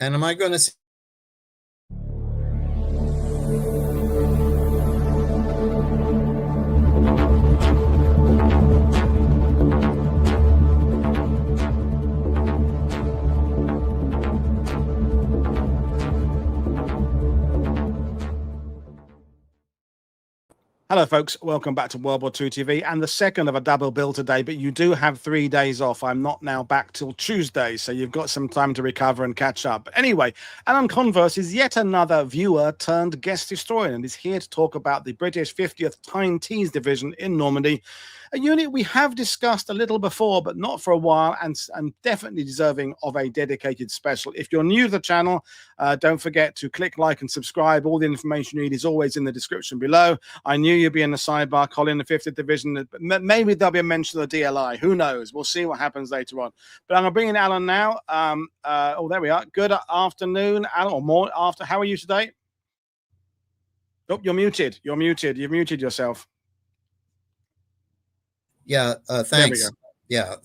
And am I going to Hello, folks. Welcome back to World War II TV and the second of a double bill today, but you do have 3 days off. I'm not now back till Tuesday, so you've got some time to recover and catch up. But anyway, Allan Converse is yet another viewer turned guest historian and is here to talk about the British 50th Tyne-Tees Division in Normandy, a unit we have discussed a little before, but not for a while, and definitely deserving of a dedicated special. If you're new to the channel, don't forget to click like and subscribe. All the information you need is always in the description below. I knew you'd be in the sidebar, Colin, the 50th Division. Maybe there'll be a mention of the DLI. Who knows? We'll see what happens later on. But I'm going to bring in Allan now. Oh, there we are. Good afternoon, Allan, or more after. How are you today? Oh, you're muted. You're muted. You've muted yourself. Yeah, thanks. Yeah,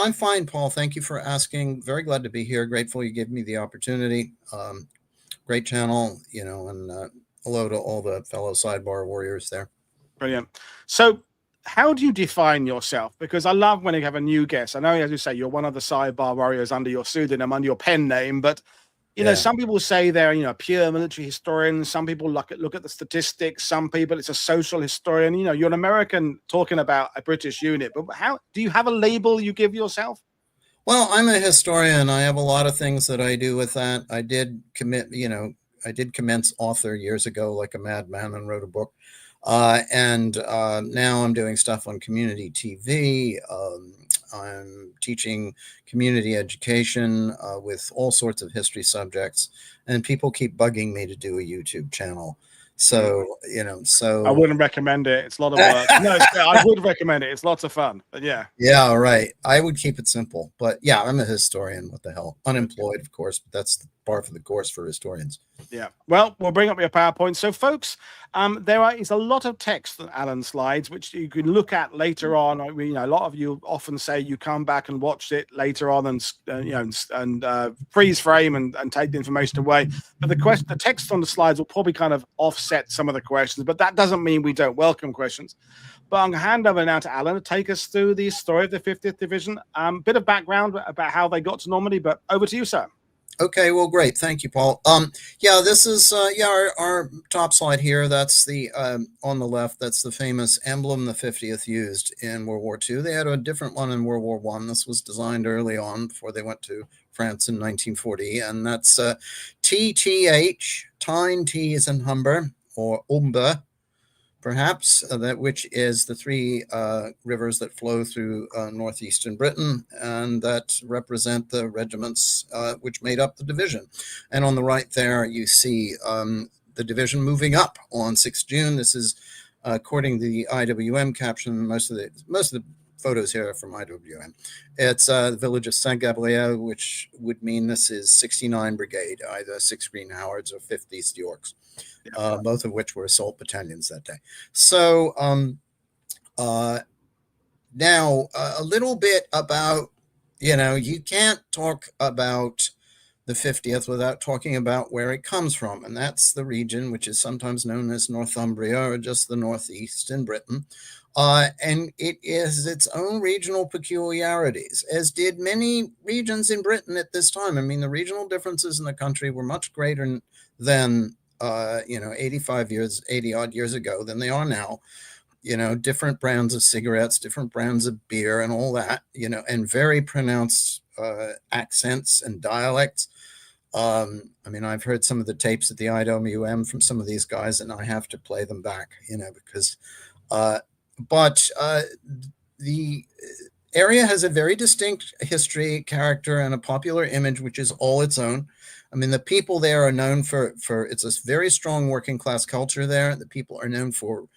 I'm fine, Paul. Thank you for asking. Very glad to be here. Grateful you gave me the opportunity. Great channel, you know, and hello to all the fellow sidebar warriors there. Brilliant. So how do you define yourself? Because I love when you have a new guest. I know, as you say, you're one of the sidebar warriors under your pseudonym, under your pen name, but you know, some people say they're, you know, pure military historian. Some people look at the statistics. Some people it's a social historian. You know, you're an American talking about a British unit, but how do you have a label you give yourself? Well, I'm a historian. I have a lot of things that I do with that. I did commence author years ago, like a madman, and wrote a book. And now I'm doing stuff on community TV. I'm teaching community education with all sorts of history subjects, and people keep bugging me to do a YouTube channel. So, you know, I wouldn't recommend it. It's a lot of work. No, I would recommend it. It's lots of fun, but yeah. Yeah, right. I would keep it simple, but yeah, I'm a historian. What the hell? Unemployed, of course, but that's the par for the course for historians. Yeah. Well, we'll bring up your PowerPoint. So, folks, there is a lot of text on Allan's slides, which you can look at later on. You know, a lot of you often say you come back and watch it later on and you know, and freeze frame and take the information away. But the text on the slides will probably kind of offset some of the questions, but that doesn't mean we don't welcome questions. But I'm going to hand over now to Allan to take us through the story of the 50th Division. Bit of background about how they got to Normandy, but over to you, sir. Okay, well, great. Thank you, Paul. Yeah, this is our top slide here. That's the on the left. That's the famous emblem the 50th used in World War II. They had a different one in World War I. This was designed early on before they went to France in 1940, and that's TTH, Tyne-Tees and Humber, or Umber, perhaps, which is the 3 rivers that flow through northeastern Britain, and that represent the regiments which made up the division. And on the right there, you see the division moving up on 6 June. This is according to the IWM caption. Most of the photos here are from IWM. It's the village of Saint Gabriel, which would mean this is 69 Brigade, either 6 Green Howards or 5th East Yorks. Both of which were assault battalions that day. So now a little bit about, you know, you can't talk about the 50th without talking about where it comes from. And that's the region which is sometimes known as Northumbria, or just the Northeast in Britain. And it is its own regional peculiarities, as did many regions in Britain at this time. I mean, the regional differences in the country were much greater than you know, 80 odd years ago than they are now. You know, different brands of cigarettes, different brands of beer and all that, you know, and very pronounced accents and dialects. I mean, I've heard some of the tapes at the IWM from some of these guys, and I have to play them back, you know, because the area has a very distinct history, character, and a popular image, which is all its own. I mean, the people there are known for it's a very strong working class culture there. The people are known for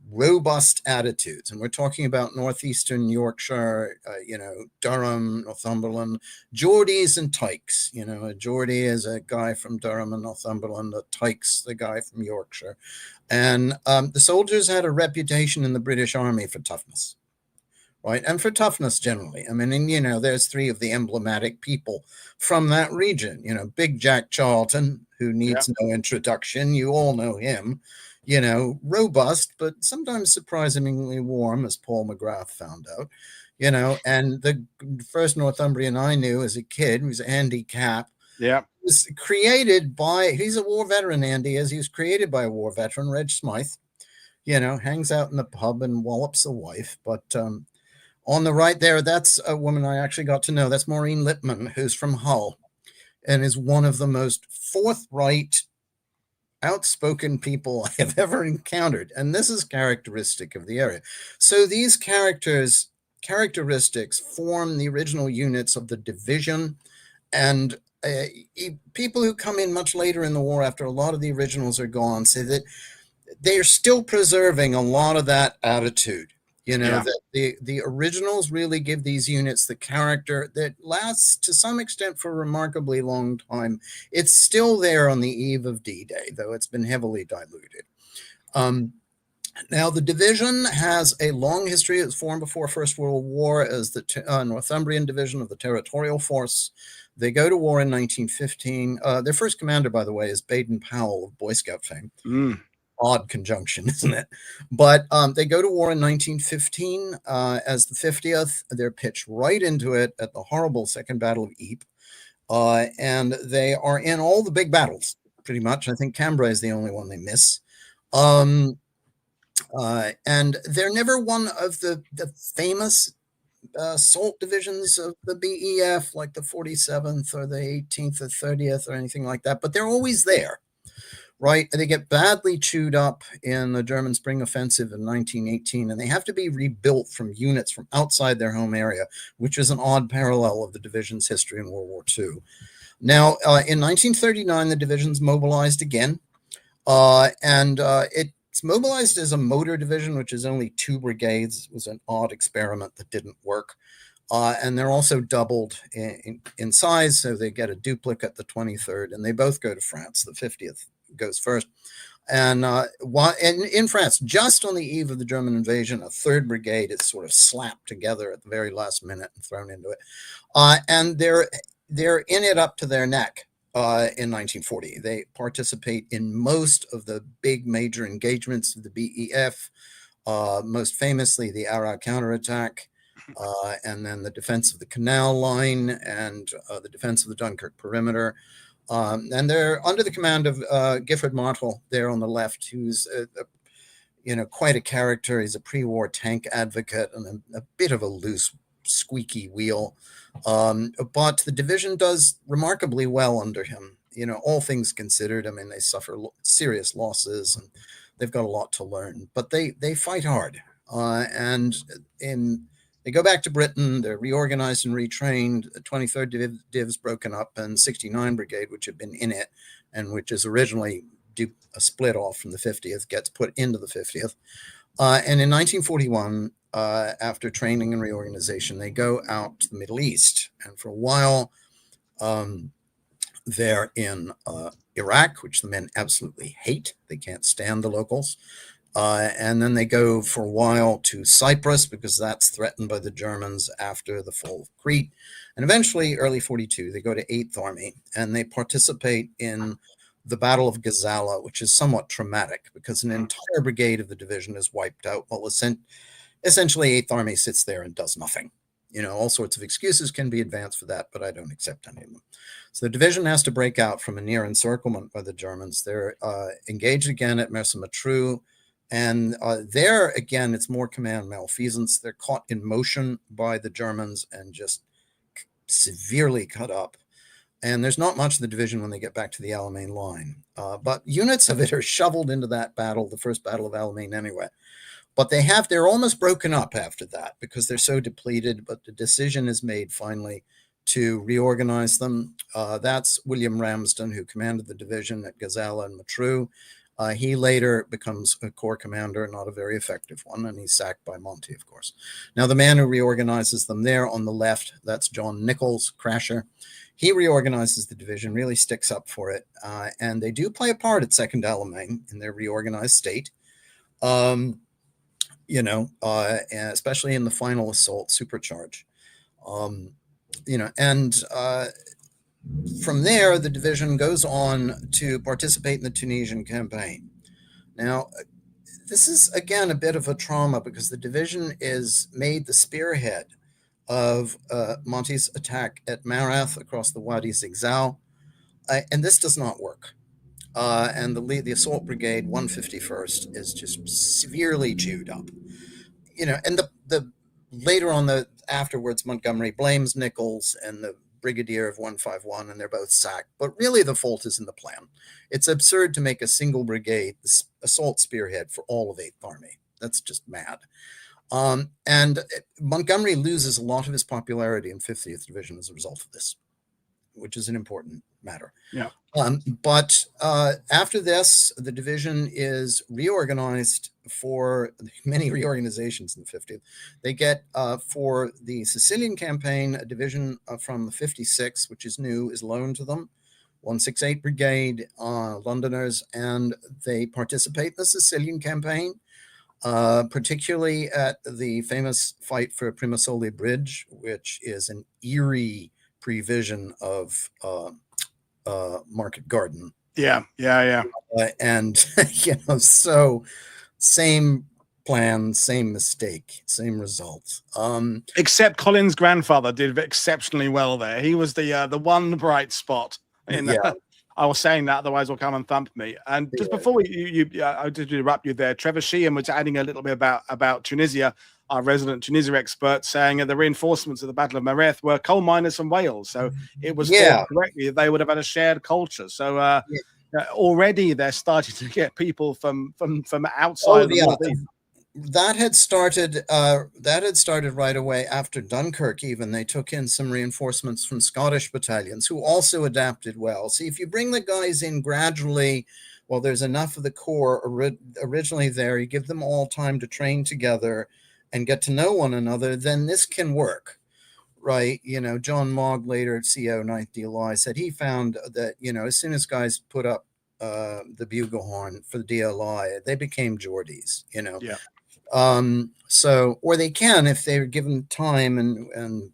robust attitudes. And we're talking about northeastern Yorkshire, you know, Durham, Northumberland, Geordies and Tykes. You know, a Geordie is a guy from Durham and Northumberland, a Tykes, the guy from Yorkshire. And the soldiers had a reputation in the British Army for toughness. right? And for toughness generally. I mean, and, there's three of the emblematic people from that region. Big Jack Charlton, who needs no introduction. You all know him. Robust, but sometimes surprisingly warm, as Paul McGrath found out. And the first Northumbrian I knew as a kid was Andy Capp. Yeah. Was created by, he's a war veteran, Andy, as he was created by a war veteran, Reg Smythe. Hangs out in the pub and wallops a wife. But on the right there, that's a woman I actually got to know. That's Maureen Lippman, who's from Hull and is one of the most forthright, outspoken people I have ever encountered. And this is characteristic of the area. So these characteristics form the original units of the division. And people who come in much later in the war, after a lot of the originals are gone, say that they are still preserving a lot of that attitude. That the originals really give these units the character that lasts to some extent for a remarkably long time. It's still there on the eve of D-Day, though it's been heavily diluted. Now, the division has a long history. It was formed before First World War as the Northumbrian Division of the Territorial Force. They go to war in 1915. Their first commander, by the way, is Baden Powell of Boy Scout fame. Odd conjunction, isn't it? But they go to war in 1915 as the 50th. They're pitched right into it at the horrible Second Battle of Ypres. And they are in all the big battles, pretty much. I think Cambrai is the only one they miss. And they're never one of the famous assault divisions of the BEF, like the 47th or the 18th or 30th or anything like that, but they're always there. Right. They get badly chewed up in the German Spring Offensive in 1918, and they have to be rebuilt from units from outside their home area, which is an odd parallel of the division's history in World War II. Now, in 1939, the division's mobilized again, and it's mobilized as a motor division, which is only 2 brigades. It was an odd experiment that didn't work. And they're also doubled in size, so they get a duplicate, the 23rd, and they both go to France. The 50th goes first. And in France, just on the eve of the German invasion, a 3rd brigade is sort of slapped together at the very last minute and thrown into it. And they're in it up to their neck in 1940. They participate in most of the big major engagements of the BEF, most famously the Arras counterattack, and then the defense of the Canal Line and the defense of the Dunkirk perimeter. And they're under the command of Gifford Martel there on the left, who's quite a character. He's a pre-war tank advocate and a bit of a loose, squeaky wheel. But the division does remarkably well under him. All things considered, I mean, they suffer serious losses and they've got a lot to learn, but they fight hard. They go back to Britain, they're reorganized and retrained. The 23rd Div's broken up, and 69 Brigade, which had been in it, and which is originally a split off from the 50th, gets put into the 50th. And in 1941, after training and reorganization, they go out to the Middle East. And for a while, they're in Iraq, which the men absolutely hate. They can't stand the locals. And then they go for a while to Cyprus because that's threatened by the Germans after the fall of Crete. And eventually, early 42, they go to 8th Army and they participate in the Battle of Gazala, which is somewhat traumatic because an entire brigade of the division is wiped out. Well, essentially, 8th Army sits there and does nothing. All sorts of excuses can be advanced for that, but I don't accept any of them. So the division has to break out from a near encirclement by the Germans. They're engaged again at Mersa-Matruh. And there, again, it's more command malfeasance. They're caught in motion by the Germans and just severely cut up. And there's not much of the division when they get back to the Alamein line. But units of it are shoveled into that battle, the first Battle of Alamein anyway. But they're almost broken up after that because they're so depleted. But the decision is made finally to reorganize them. That's William Ramsden, who commanded the division at Gazala and Matruh. He later becomes a corps commander, not a very effective one, and he's sacked by Monty, of course. Now, the man who reorganizes them there on the left, that's John Nichols, Crasher. He reorganizes the division, really sticks up for it, and they do play a part at Second Alamein in their reorganized state. and especially in the final assault supercharge. And from there, the division goes on to participate in the Tunisian campaign. Now, this is, again, a bit of a trauma because the division is made the spearhead of Monty's attack at Marath across the Wadi Zigzag, and this does not work. And the assault brigade 151st is just severely chewed up. And the later on afterwards, Montgomery blames Nichols and the brigadier of 151, and they're both sacked. But really, the fault is in the plan. It's absurd to make a single brigade the assault spearhead for all of 8th Army. That's just mad. And Montgomery loses a lot of his popularity in 50th Division as a result of this, which is an important matter. Yeah. But after this, the division is reorganized for many reorganizations in the 50th. They get, for the Sicilian campaign, a division from the 56, which is new, is loaned to them, 168 Brigade, Londoners, and they participate in the Sicilian campaign, particularly at the famous fight for Primasole Bridge, which is an eerie prevision of Market Garden. Yeah. And, so same plan, same mistake, same result. Except Colin's grandfather did exceptionally well there. He was the one bright spot. I was saying that, otherwise will come and thump me. And just before I did interrupt you there, Trevor Sheehan was adding a little bit about Tunisia, our resident Tunisia expert, saying that the reinforcements at the Battle of Mareth were coal miners from Wales. So it was thought correctly they would have had a shared culture. So already they're starting to get people from outside of the Northeast. That had started right away after Dunkirk. Even they took in some reinforcements from Scottish battalions who also adapted well. See, if you bring the guys in gradually, well, there's enough of the corps originally there, you give them all time to train together and get to know one another, then this can work, right? John Mogg, later CEO 9th DLI, said he found that, as soon as guys put up the bugle horn for the DLI, they became Geordies, Yeah. Or they can if they're given time and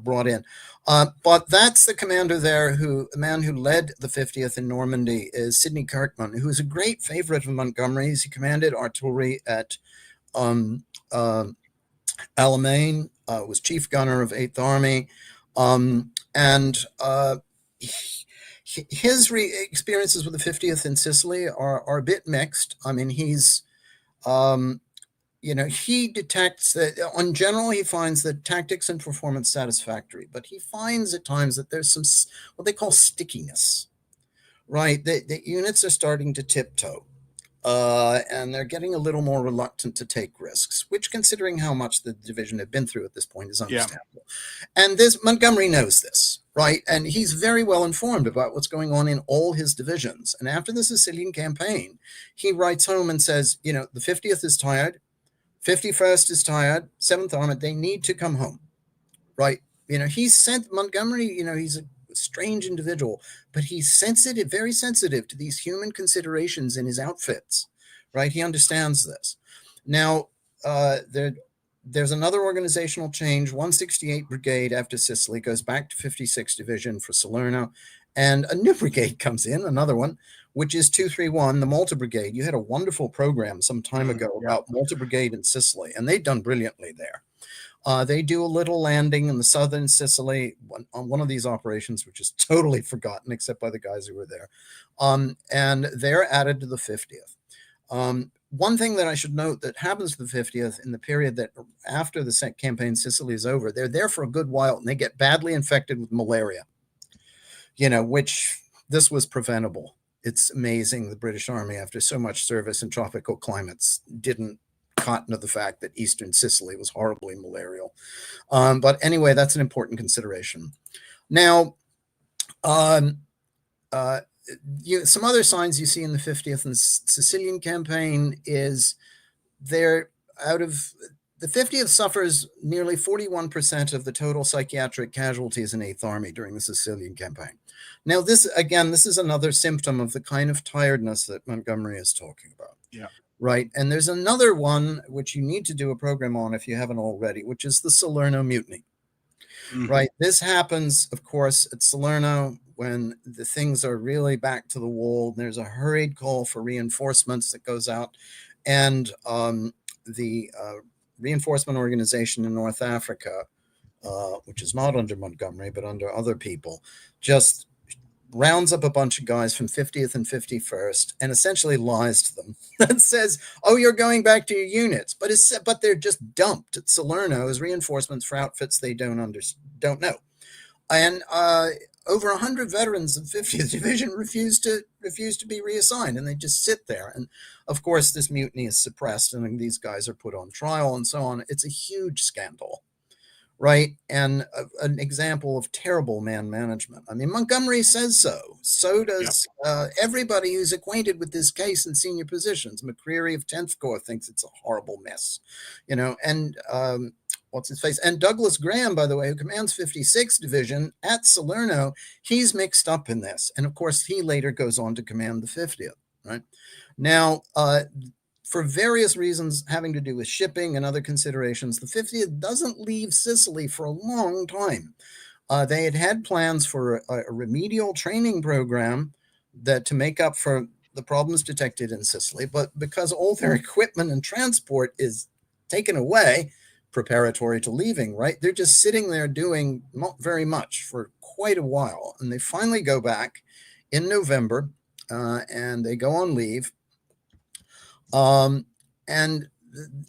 brought in. But that's the commander there the man who led the 50th in Normandy is Sidney Kirkman, who is a great favorite of Montgomery's. He commanded artillery at Alamein, was chief gunner of 8th Army. His experiences with the 50th in Sicily are a bit mixed. I mean, he's he detects that in general, he finds that tactics and performance satisfactory, but he finds at times that there's some, what they call stickiness, right? The units are starting to tiptoe, and they're getting a little more reluctant to take risks, which, considering how much the division had been through at this point, is understandable. Yeah. And Montgomery knows this, right? And he's very well informed about what's going on in all his divisions. And after the Sicilian campaign, he writes home and says, the 50th is tired, 51st is tired, 7th Army, they need to come home, right? He's sent Montgomery, he's a strange individual, but he's sensitive, very sensitive to these human considerations in his outfits, right? He understands this. Now, there's another organizational change. 168 Brigade after Sicily goes back to 56th Division for Salerno, and a new brigade comes in, another one, which is 231, the Malta Brigade. You had a wonderful program some time ago about Malta Brigade in Sicily, and they've done brilliantly there. They do a little landing in the southern Sicily on one of these operations, which is totally forgotten except by the guys who were there. And they're added to the 50th. One thing that I should note that happens to the 50th in the period that after the campaign in Sicily is over, they're there for a good while and they get badly infected with malaria, which this was preventable. It's amazing the British Army, after so much service in tropical climates, didn't cotton to the fact that Eastern Sicily was horribly malarial. But anyway, that's an important consideration. Now, some other signs you see in the 50th and Sicilian campaign is the 50th suffers nearly 41% of the total psychiatric casualties in 8th Army during the Sicilian campaign. Now, this is another symptom of the kind of tiredness that Montgomery is talking about. Yeah. right? And there's another one which you need to do a program on if you haven't already, which is the Salerno Mutiny, right? This happens, of course, at Salerno when the things are really back to the wall. There's a hurried call for reinforcements that goes out, and the reinforcement organization in North Africa, which is not under Montgomery, but under other people, just rounds up a bunch of guys from 50th and 51st and essentially lies to them and says, oh, you're going back to your units. But they're just dumped at Salerno as reinforcements for outfits they don't know. And over 100 veterans of 50th Division refused to be reassigned, and they just sit there. And of course, this mutiny is suppressed, and these guys are put on trial and so on. It's a huge scandal, right? And an example of terrible man management. I mean, Montgomery says so. So does everybody who's acquainted with this case in senior positions. McCreary of 10th Corps thinks it's a horrible mess, and what's his face? And Douglas Graham, by the way, who commands 56th Division at Salerno, he's mixed up in this. And of course, he later goes on to command the 50th, right? Now, for various reasons having to do with shipping and other considerations, the 50th doesn't leave Sicily for a long time. They had plans for a remedial training program to make up for the problems detected in Sicily, but because all their equipment and transport is taken away, preparatory to leaving, right? They're just sitting there doing not very much for quite a while. And they finally go back in November and they go on leave. And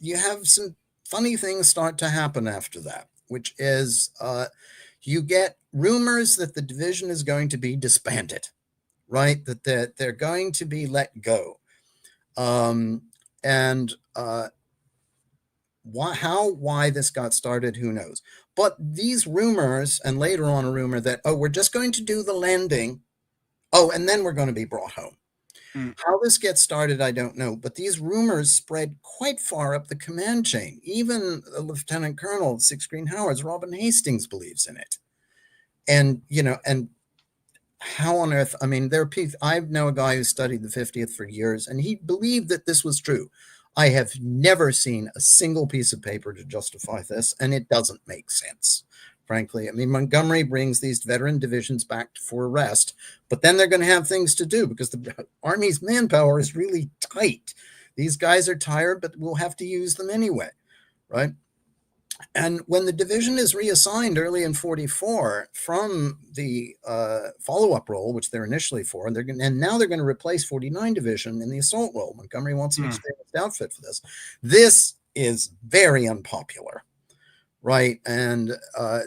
you have some funny things start to happen after that, which is you get rumors that the division is going to be disbanded, right? That they're going to be let go. Why this got started, who knows? But these rumors, and later on a rumor that, oh, we're just going to do the landing. Oh, and then we're going to be brought home. How this gets started, I don't know. But these rumors spread quite far up the command chain. Even a Lieutenant Colonel of 6 Green Howards, Robin Hastings, believes in it. And, and how on earth, I mean, I know a guy who studied the 50th for years, and he believed that this was true. I have never seen a single piece of paper to justify this, and it doesn't make sense, frankly. I mean, Montgomery brings these veteran divisions back for rest, but then they're going to have things to do because the Army's manpower is really tight. These guys are tired, but we'll have to use them anyway, right? And when the division is reassigned early in 44 from the follow-up role, which they're initially for, and now they're going to replace 49 Division in the assault role. Montgomery wants an experienced outfit for this. This is very unpopular, right? And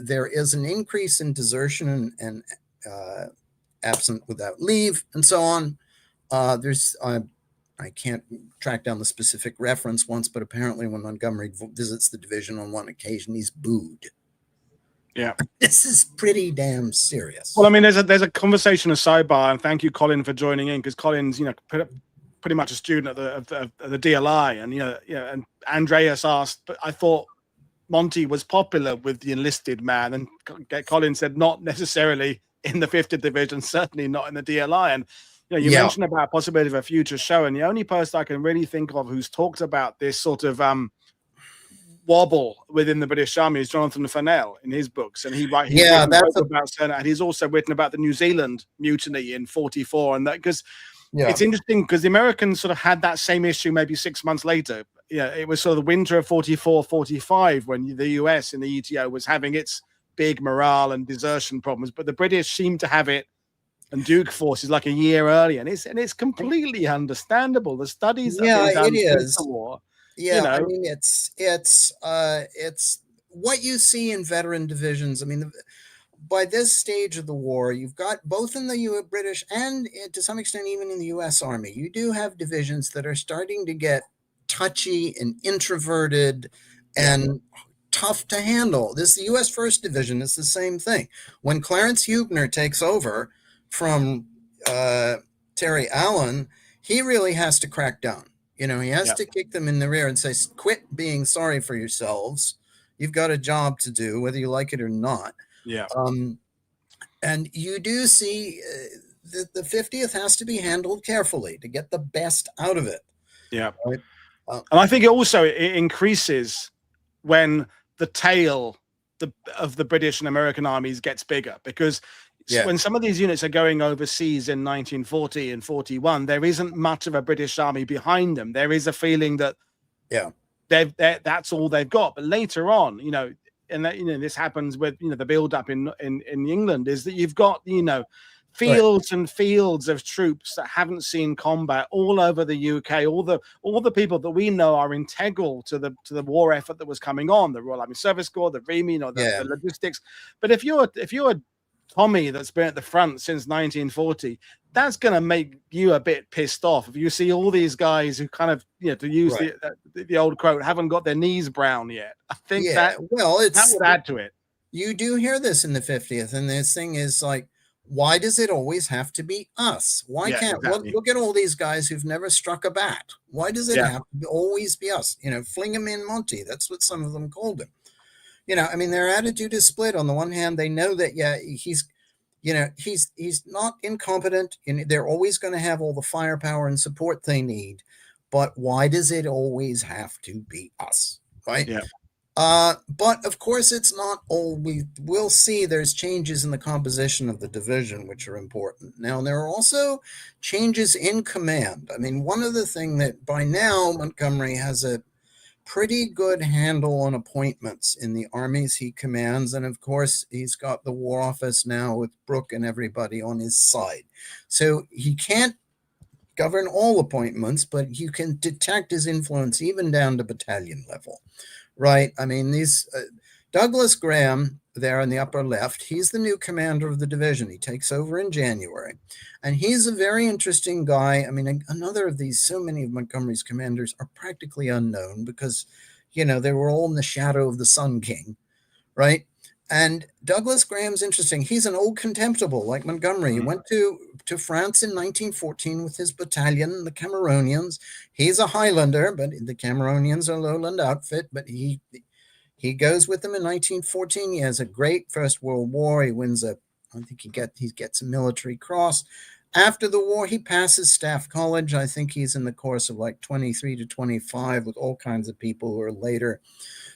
there is an increase in desertion and absent without leave and so on. I can't track down the specific reference once, but apparently when Montgomery visits the division on one occasion, he's booed. Yeah. This is pretty damn serious. Well, I mean, there's a conversation, a sidebar, and thank you, Colin, for joining in, because Colin's, pretty much a student of the DLI, and and Andreas asked, but I thought Monty was popular with the enlisted man, and Colin said not necessarily in the 50th Division, certainly not in the DLI, and you mentioned about possibility of a future show, and the only person I can really think of who's talked about this sort of wobble within the British Army is Jonathan Fennell in his books, and he's he's also written about the New Zealand mutiny in 44, and that because it's interesting because the Americans sort of had that same issue maybe 6 months later. It was sort of the winter of 44-45 when the US in the ETO was having its big morale and desertion problems, but the British seemed to have it. And Duke forces like a year earlier, and it's completely understandable. The studies that done since the war. I mean, it's what you see in veteran divisions. I mean, by this stage of the war, you've got both in the British and to some extent even in the U.S. Army, you do have divisions that are starting to get touchy and introverted and tough to handle. The U.S. First Division is the same thing. When Clarence Huebner takes over from Terry Allen, he really has to crack down. He has to kick them in the rear and say, quit being sorry for yourselves. You've got a job to do, whether you like it or not. Yeah. And you do see that the 50th has to be handled carefully to get the best out of it. Yeah. Right? And I think it increases when the tail of the British and American armies gets bigger, because when some of these units are going overseas in 1940 and 41, there isn't much of a British army behind them. There is a feeling that that's all they've got. But later on, and that, this happens with the build up in England, is that you've got fields and fields of troops that haven't seen combat all over the UK. All the people that we know are integral to the war effort that was coming on, the Royal Army Service Corps, the REME, the logistics. But if you're Tommy that's been at the front since 1940, that's going to make you a bit pissed off if you see all these guys who kind of, to use the old quote, haven't got their knees brown yet. I think that would add to it. You do hear this in the 50th, and this thing is like, why does it always have to be us? Why can't look at all these guys who've never struck a bat? Why does it have to always be us? Fling him in Monty. That's what some of them called him. I mean, their attitude is split. On the one hand, they know that, he's not incompetent, and they're always going to have all the firepower and support they need. But why does it always have to be us? Right? Yeah. But of course, it's not always. We'll see there's changes in the composition of the division, which are important. Now, there are also changes in command. I mean, one of the things that by now Montgomery has a pretty good handle on appointments in the armies he commands. And of course, he's got the War Office now with Brooke and everybody on his side. So he can't govern all appointments, but you can detect his influence even down to battalion level. Right. I mean, Douglas Graham there in the upper left, he's the new commander of the division. He takes over in January, and he's a very interesting guy. I mean, another of these, so many of Montgomery's commanders are practically unknown because, they were all in the shadow of the Sun King. Right. And Douglas Graham's interesting. He's an old contemptible like Montgomery. He went to France in 1914 with his battalion, the Cameronians. He's a Highlander, but the Cameronians are a lowland outfit. But he goes with them in 1914. He has a great First World War. He wins I think he gets a military cross. After the war, he passes Staff College. I think he's in the course of like 23 to 25 with all kinds of people who are later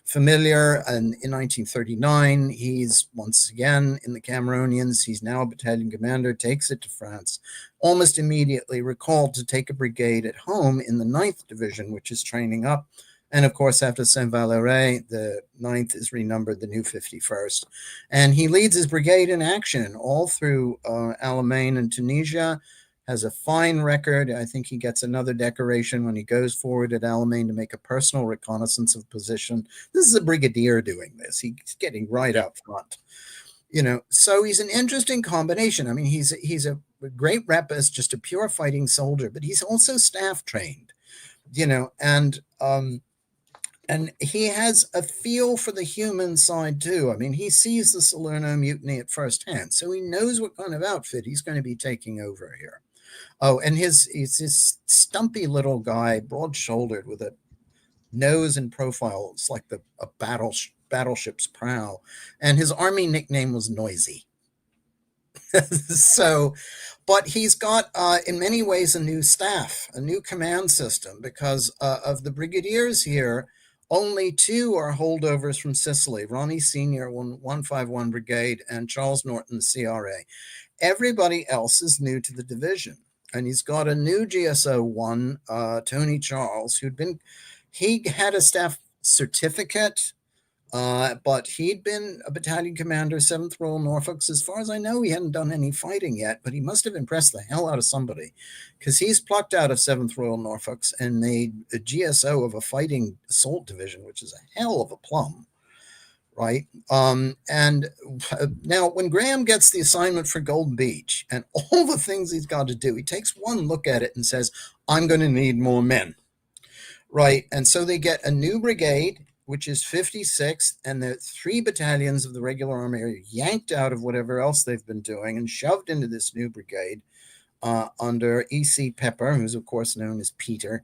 familiar. And in 1939, he's once again in the Cameronians. He's now a battalion commander, takes it to France, almost immediately recalled to take a brigade at home in the 9th Division, which is training up. And of course, after Saint-Valery, the 9th is renumbered the new 51st. And he leads his brigade in action all through Alamein and Tunisia, has a fine record. I think he gets another decoration when he goes forward at Alamein to make a personal reconnaissance of position. This is a brigadier doing this. He's getting right up front. So he's an interesting combination. I mean, he's a great rep as just a pure fighting soldier, but he's also staff trained, and he has a feel for the human side, too. I mean, he sees the Salerno mutiny at first hand, so he knows what kind of outfit he's going to be taking over here. Oh, and he's this stumpy little guy, broad-shouldered with a nose and profile. It's like a battleship's prow. And his army nickname was Noisy. But he's got, in many ways, a new staff, a new command system, because of the brigadiers here, only 2 are holdovers from Sicily. Ronnie Sr., 151 Brigade, and Charles Norton, CRA. Everybody else is new to the division. And he's got a new GSO-1, Tony Charles, he had a staff certificate, but he'd been a battalion commander, 7th Royal Norfolks. As far as I know, he hadn't done any fighting yet, but he must have impressed the hell out of somebody, because he's plucked out of 7th Royal Norfolks and made a GSO of a fighting assault division, which is a hell of a plum, right? And now when Graham gets the assignment for Golden Beach and all the things he's got to do, he takes one look at it and says, I'm going to need more men, right? And so they get a new brigade, which is 56th, and the 3 battalions of the regular army are yanked out of whatever else they've been doing and shoved into this new brigade under E.C. Pepper, who's of course known as Peter.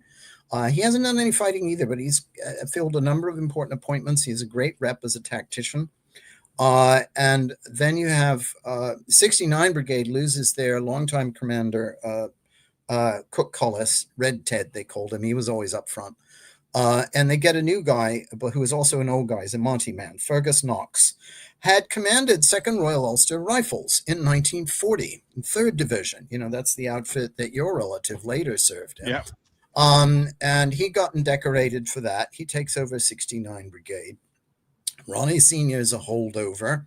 He hasn't done any fighting either, but he's filled a number of important appointments. He has a great rep as a tactician. And then you have 69 Brigade loses their longtime commander, Cook Collis, Red Ted, they called him. He was always up front. And they get a new guy, but who is also an old guy, he's a Monty man, Fergus Knox, had commanded 2nd Royal Ulster Rifles in 1940, 3rd Division. You know, that's the outfit that your relative later served in. Yeah. And he gotten decorated for that. He takes over 69 Brigade. Ronnie Sr. is a holdover,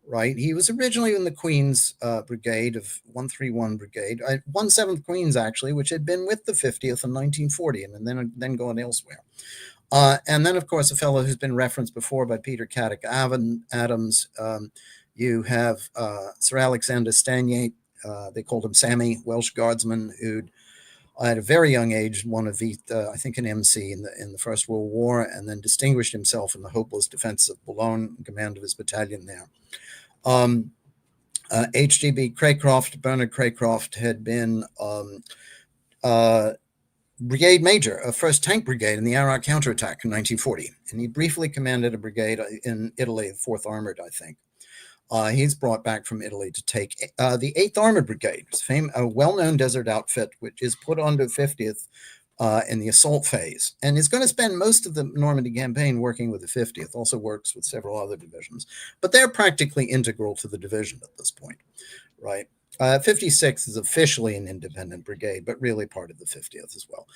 right? He was originally in the Queen's Brigade of 131 Brigade, 1/7th Queen's actually, which had been with the 50th in 1940 and then gone elsewhere. And then, of course, a fellow who's been referenced before by Peter Caddick Adams. You have Sir Alexander Stanier, they called him Sammy, Welsh guardsman, who'd at a very young age won a I think an MC in the First World War, and then distinguished himself in the hopeless defense of Boulogne, command of his battalion there. HGB Craycroft, Bernard Craycroft, had been brigade major of 1st Tank Brigade in the Arrow counterattack in 1940, and he briefly commanded a brigade in Italy, 4th Armored, I think. He's brought back from Italy to take the 8th Armored Brigade, a well-known desert outfit, which is put onto 50th in the assault phase, and is going to spend most of the Normandy campaign working with the 50th, also works with several other divisions, but they're practically integral to the division at this point, right? 56th is officially an independent brigade, but really part of the 50th as well.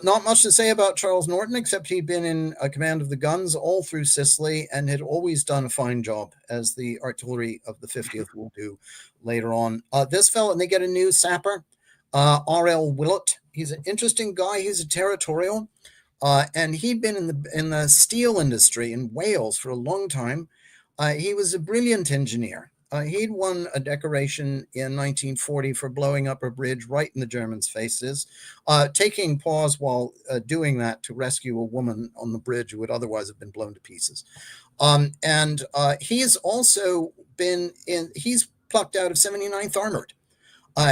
Not much to say about Charles Norton, except he'd been in command of the guns all through Sicily and had always done a fine job, as the artillery of the 50th will do later on. This fellow, and they get a new sapper, R.L. Willett. He's an interesting guy. He's a territorial, and he'd been in the steel industry in Wales for a long time. He was a brilliant engineer. He'd won a decoration in 1940 for blowing up a bridge right in the Germans' faces, taking pause while doing that to rescue a woman on the bridge who would otherwise have been blown to pieces. And he's also he's plucked out of 79th Armored.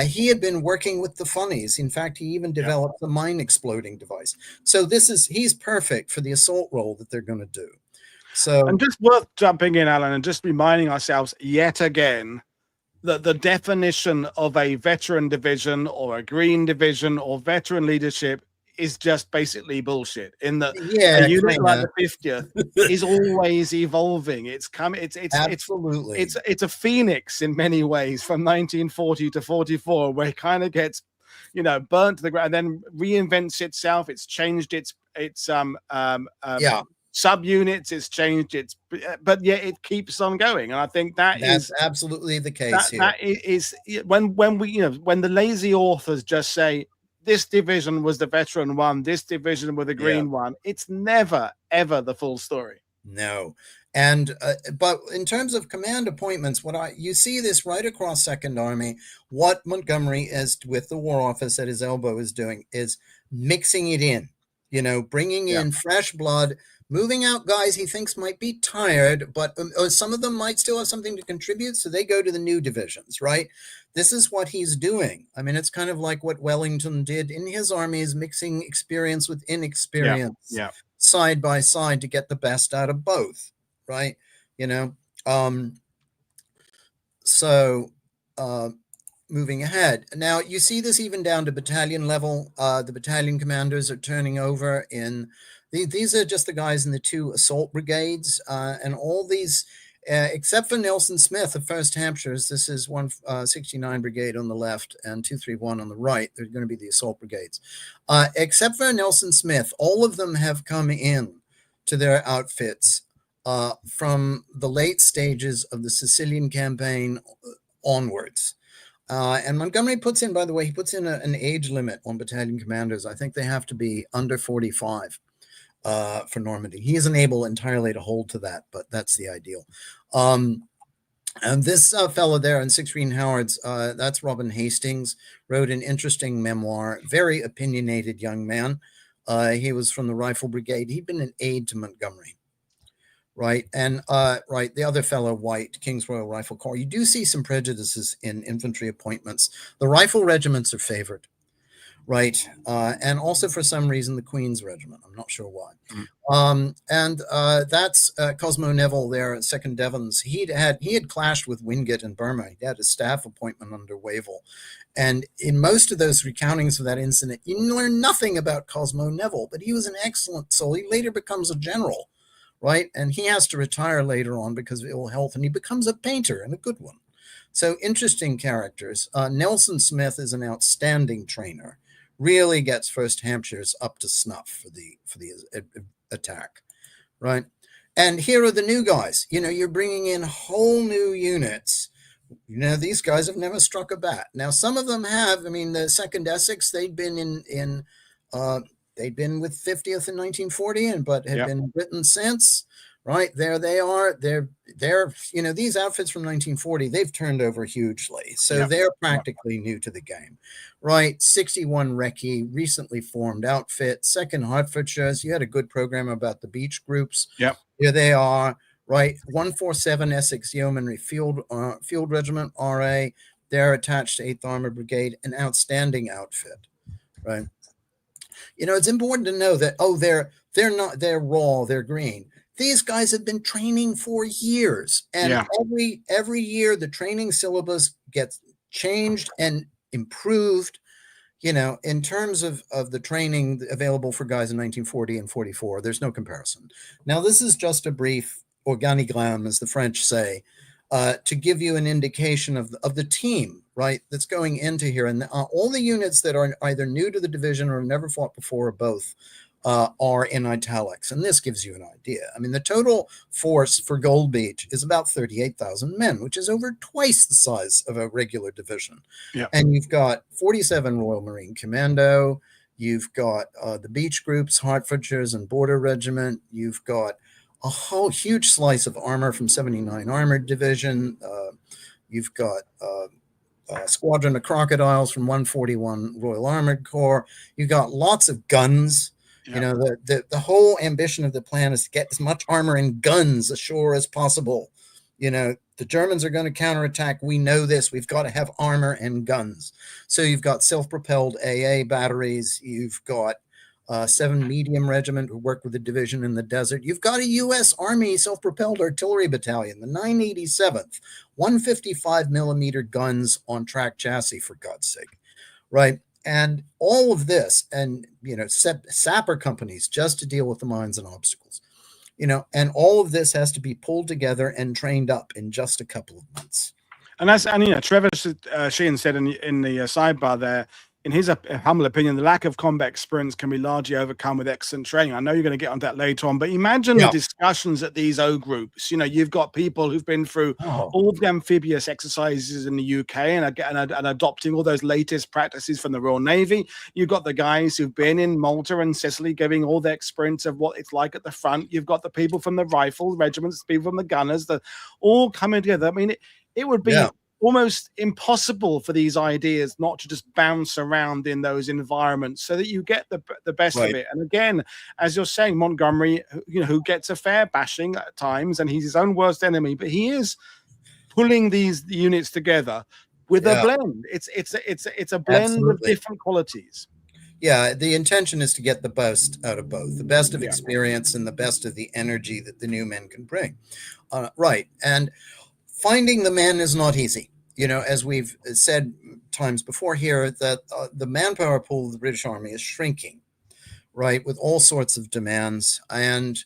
He had been working with the funnies. In fact, he even developed the mine exploding device. So he's perfect for the assault role that they're going to do. So, and just worth jumping in, Alan, and just reminding ourselves yet again that the definition of a veteran division or a green division or veteran leadership is just basically bullshit. In that a unit like the 50th is always evolving. It's absolutely it's a phoenix in many ways from 1940 to 44, where it kind of gets, you know, burnt to the ground and then reinvents itself. It's changed its subunits, it's changed its, but yet it keeps on going. And I think that's absolutely the case here. That is when we, you know, when the lazy authors just say this division was the veteran one, this division with the green one, it's never ever the full story. No. And but in terms of command appointments, you see this right across Second Army. What Montgomery is, with the War Office at his elbow, is doing is mixing it in, you know, bringing in fresh blood, moving out guys he thinks might be tired, but some of them might still have something to contribute, so they go to the new divisions, right? This is what he's doing. I mean, it's kind of like what Wellington did in his armies, mixing experience with inexperience side by side to get the best out of both, right? You know, moving ahead. Now, you see this even down to battalion level. The battalion commanders are turning over in... These are just the guys in the 2 assault brigades, and all these, except for Nelson Smith of 1st Hampshires, this is 169 Brigade on the left and 231 on the right. They're going to be the assault brigades. Except for Nelson Smith, all of them have come in to their outfits from the late stages of the Sicilian campaign onwards. And Montgomery puts in, by the way, he puts in an age limit on battalion commanders. I think they have to be under 45. For Normandy. He isn't able entirely to hold to that, but that's the ideal. And this fellow there in 6 Green Howards, that's Robin Hastings, wrote an interesting memoir, very opinionated young man. He was from the Rifle Brigade. He'd been an aide to Montgomery, right? And the other fellow, White, King's Royal Rifle Corps. You do see some prejudices in infantry appointments. The rifle regiments are favored. right? And also for some reason the Queen's Regiment. I'm not sure why. Mm. And that's Cosmo Neville there at 2nd Devons. He had clashed with Wingate in Burma. He had a staff appointment under Wavell. And in most of those recountings of that incident, you learn nothing about Cosmo Neville, but he was an excellent soul. He later becomes a general, right? And he has to retire later on because of ill health, and he becomes a painter, and a good one. So interesting characters. Nelson Smith is an outstanding trainer. Really gets 1st Hampshire's up to snuff for the attack, right? And here are the new guys. You're bringing in whole new units. These guys have never struck a bat. Now, some of them have. I mean, the 2nd Essex, they'd been they'd been with 50th in 1940, but had been in Britain since. Right there, they are. They're these outfits from 1940. They've turned over hugely, so they're practically new to the game, right? 61 Recce, recently formed outfit. 2nd Hertfordshire's. You had a good program about the beach groups. Yep. Here they are. Right, 147 Essex Yeomanry Field Regiment RA. They're attached to 8th Armored Brigade, an outstanding outfit. Right. It's important to know that they're raw, they're green. These guys have been training for years, and every year the training syllabus gets changed and improved. In terms of the training available for guys in 1940 and 44, there's no comparison. Now, this is just a brief organigramme, as the French say, to give you an indication of the team, right, that's going into here. And all the units that are either new to the division or have never fought before, or both, are in italics. And this gives you an idea. I mean, the total force for Gold Beach is about 38,000 men, which is over twice the size of a regular division. Yep. And you've got 47 Royal Marine Commando. You've got the beach groups, Hertfordshire's and Border Regiment. You've got a whole huge slice of armor from 79 Armored Division. You've got a squadron of crocodiles from 141 Royal Armored Corps. You've got lots of guns. The whole ambition of the plan is to get as much armor and guns ashore as possible. The Germans are going to counterattack. We know this. We've got to have armor and guns. So you've got self-propelled AA batteries. You've got 7 Medium Regiment who work with the division in the desert. You've got a U.S. Army self-propelled artillery battalion, the 987th, 155 millimeter guns on track chassis, for God's sake, right? And all of this, and sapper companies just to deal with the mines and obstacles, and all of this has to be pulled together and trained up in just a couple of months. And Trevor Sheehan said in the sidebar there, in his humble opinion, the lack of combat experience can be largely overcome with excellent training. I know you're going to get onto that later on, but imagine the discussions at these O groups. You've got people who've been through all of the amphibious exercises in the UK and adopting all those latest practices from the Royal Navy. You've got the guys who've been in Malta and Sicily giving all their experience of what it's like at the front. You've got the people from the rifle regiments, people from the gunners, all coming together. I mean, it would be almost impossible for these ideas not to just bounce around in those environments, so that you get the best of it. And again, as you're saying, Montgomery, who gets a fair bashing at times, and he's his own worst enemy, but he is pulling these units together with a blend. It's a blend of different qualities. Yeah, the intention is to get the best out of both, the best of experience and the best of the energy that the new men can bring. Right. And finding the men is not easy. As we've said times before here, that the manpower pool of the British Army is shrinking, right, with all sorts of demands. And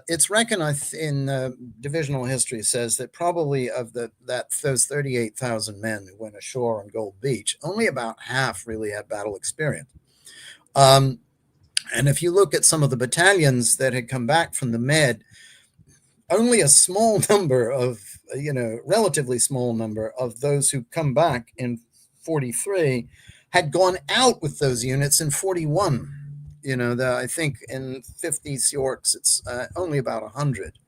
it's reckoned in divisional history says that probably of those 38,000 men who went ashore on Gold Beach, only about half really had battle experience. And if you look at some of the battalions that had come back from the Med, only a small number of, relatively small number of those who come back in 43 had gone out with those units in 41. I think in 50s Yorks, it's only about 100,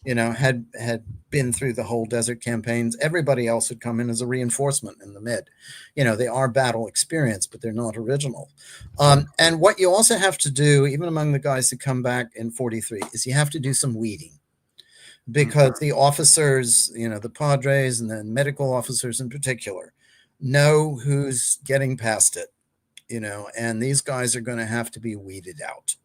had been through the whole desert campaigns. Everybody else had come in as a reinforcement in the Mid. They are battle experienced, but they're not original. And what you also have to do, even among the guys that come back in 43, is you have to do some weeding. Because the officers, the padres and the medical officers in particular, know who's getting past it, and these guys are going to have to be weeded out.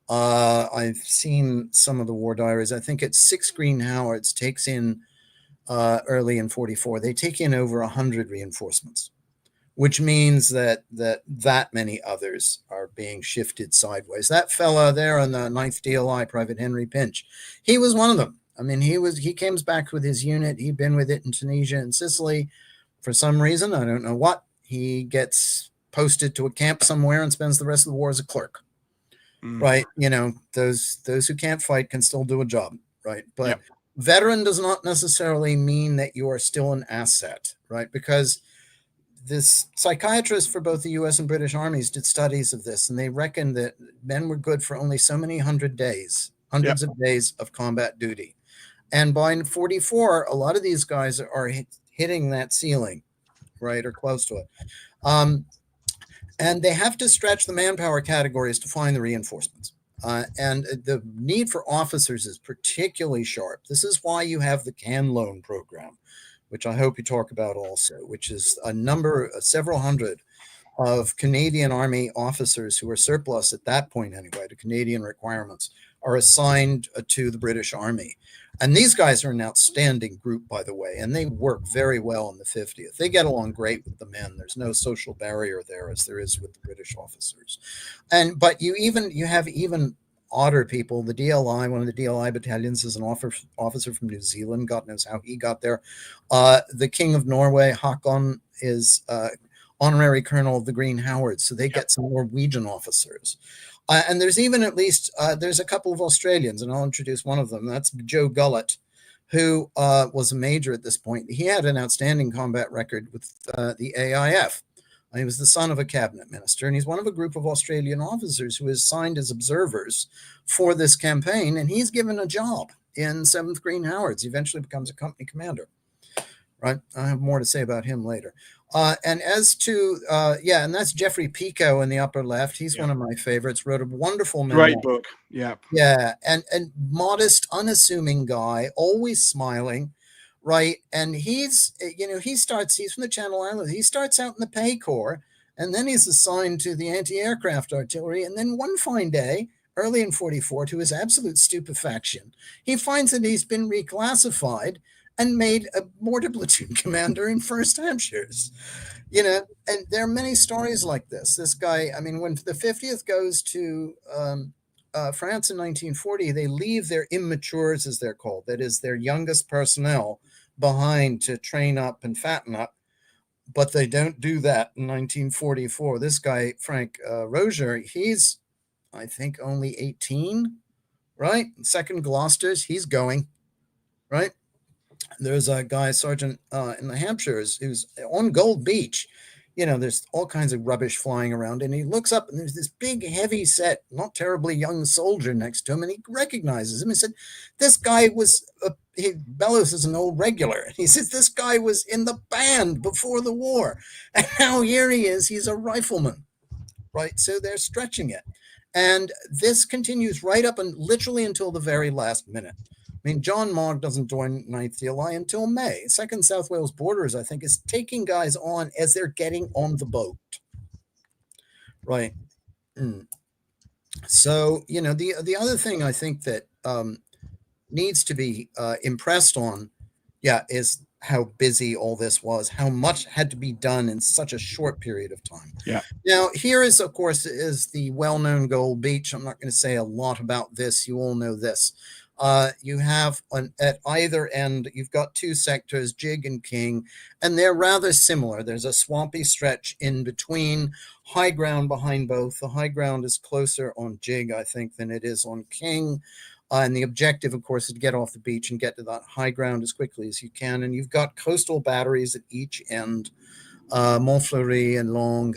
I've seen some of the war diaries. I think it's 6 Green Howards takes in early in 44. They take in over 100 reinforcements, which means that many others are being shifted sideways. That fella there on the 9th DLI, Private Henry Pinch, he was one of them. I mean, he comes back with his unit. He'd been with it in Tunisia and Sicily. For some reason, I don't know what, he gets posted to a camp somewhere and spends the rest of the war as a clerk. Right? Those who can't fight can still do a job, right? But veteran does not necessarily mean that you are still an asset, right? Because this psychiatrist for both the U.S. and British armies did studies of this, and they reckoned that men were good for only so many hundreds of days of combat duty. And by 44, a lot of these guys are hitting that ceiling, right, or close to it. And they have to stretch the manpower categories to find the reinforcements. And the need for officers is particularly sharp. This is why you have the Can Loan program, which I hope you talk about also, which is several hundred of Canadian Army officers who are surplus at that point anyway, to Canadian requirements, are assigned to the British Army. And these guys are an outstanding group, by the way, and they work very well in the 50th. They get along great with the men. There's no social barrier there as there is with the British officers. But you have even odder people. The DLI, one of the DLI battalions, is an officer from New Zealand. God knows how he got there. The King of Norway, Håkon, is honorary colonel of the Green Howards, so they get some Norwegian officers. And there's even there's a couple of Australians, and I'll introduce one of them. That's Joe Gullett, who was a major at this point. He had an outstanding combat record with the AIF. He was the son of a cabinet minister, and he's one of a group of Australian officers who is signed as observers for this campaign, and he's given a job in 7th Green Howards. He eventually becomes a company commander. Right, I have more to say about him later. And as to, and that's Jeffrey Pico in the upper left. He's one of my favorites. Wrote a wonderful memoir. Great book. Yeah. Yeah, and modest, unassuming guy, always smiling, right? And he's from the Channel Islands. He starts out in the Pay Corps, and then he's assigned to the anti-aircraft artillery. And then one fine day, early in 44, to his absolute stupefaction, he finds that he's been reclassified and made a mortar platoon commander in 1st Hampshires, and there are many stories like this. This guy, I mean, when the 50th goes to France in 1940, they leave their immatures, as they're called, that is their youngest personnel, behind to train up and fatten up, but they don't do that in 1944. This guy, Frank Rozier, he's, I think, only 18, right? 2nd Gloucesters, he's going, right? There's a guy, sergeant in the Hampshires, who's on Gold Beach. There's all kinds of rubbish flying around, and he looks up, and there's this big, heavy set, not terribly young soldier next to him, and he recognizes him. He said, this guy was, Bellows is an old regular. He says, this guy was in the band before the war, and now here he is, he's a rifleman, right? So they're stretching it. And this continues right up and literally until the very last minute. I mean, John Mogg doesn't join 9th DLI until May. 2nd South Wales Borders, I think, is taking guys on as they're getting on the boat. Right. So, the other thing I think that needs to be impressed on, is how busy all this was, how much had to be done in such a short period of time. Yeah. Now, here is, of course, is the well-known Gold Beach. I'm not going to say a lot about this. You all know this. You have at either end, you've got 2 sectors, Jig and King, and they're rather similar. There's a swampy stretch in between, high ground behind both. The high ground is closer on Jig, I think, than it is on King. And the objective, of course, is to get off the beach and get to that high ground as quickly as you can. And you've got coastal batteries at each end, Montfleury and Long,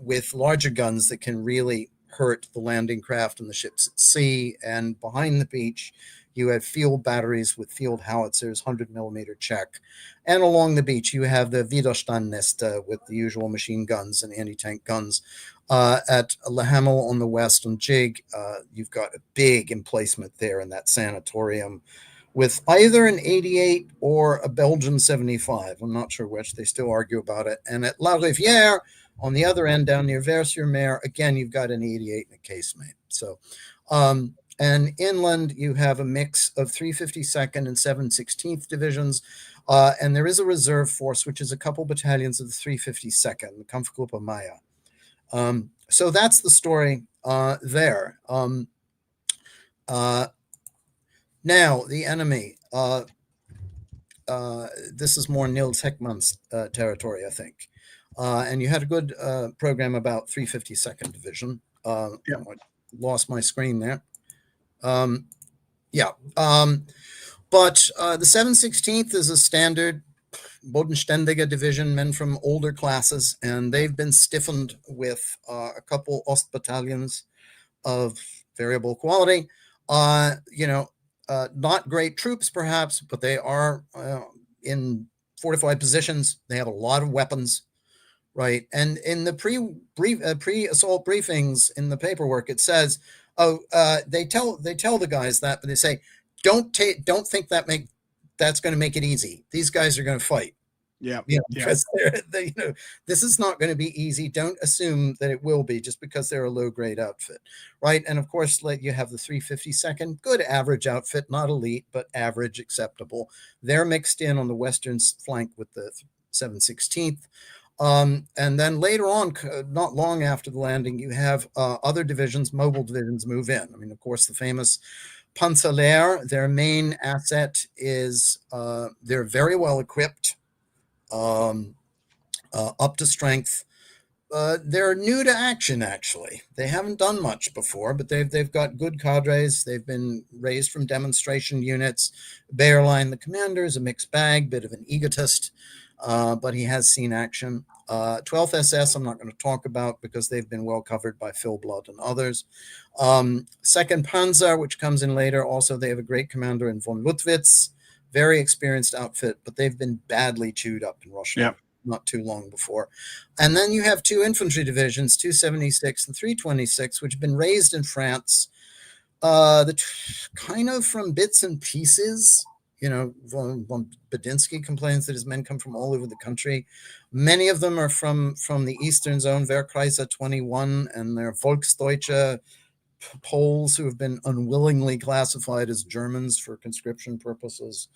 with larger guns that can really hurt the landing craft and the ships at sea. And behind the beach, you have field batteries with field howitzers, 100 millimeter Czech. And along the beach, you have the Widerstandnester with the usual machine guns and anti-tank guns. At Le Hamel on the west on Jig, you've got a big emplacement there in that sanatorium with either an 88 or a Belgian 75. I'm not sure which. They still argue about it. And at La Riviere, On the other end, down near Vers-sur-Mer, again, you've got an 88 and a casemate. So, and inland, you have a mix of 352nd and 716th Divisions. And there is a reserve force, which is a couple battalions of the 352nd, the Kampfgruppe Maya. So that's the story there. Now, the enemy. This is more Nils Heckmann's territory, I think. And you had a good program about 352nd Division. I lost my screen there. But the 716th is a standard Bodenständige division, men from older classes, and they've been stiffened with a couple Ost battalions of variable quality. Not great troops, perhaps, but they are in fortified positions. They have a lot of weapons, right? And in the pre-assault briefings in the paperwork, it says, they tell the guys that, but they say, don't think that's going to make it easy. These guys are going to fight. Because this is not going to be easy. Don't assume that it will be just because they're a low-grade outfit, right? And of course, you have the 352nd, good average outfit, not elite, but average, acceptable. They're mixed in on the western flank with the 716th. And then later on, not long after the landing, you have other divisions, mobile divisions, move in. I mean, of course, the famous Panzerlehr, their main asset is they're very well equipped. Up to strength. They're new to action, actually. They haven't done much before, but they've got good cadres. They've been raised from demonstration units. Bayerlein, the commander, is a mixed bag, bit of an egotist, but he has seen action. 12th SS, I'm not going to talk about because they've been well covered by Phil Blood and others. 2nd Panzer, which comes in later, also they have a great commander in von Luttwitz. Very experienced outfit, but they've been badly chewed up in Russia not too long before. And then you have two infantry divisions, 276 and 326, which have been raised in France, kind of from bits and pieces. Von Badinsky complains that his men come from all over the country. Many of them are from the Eastern Zone, Wehrkreise 21, and they're Volksdeutsche Poles who have been unwillingly classified as Germans for conscription purposes.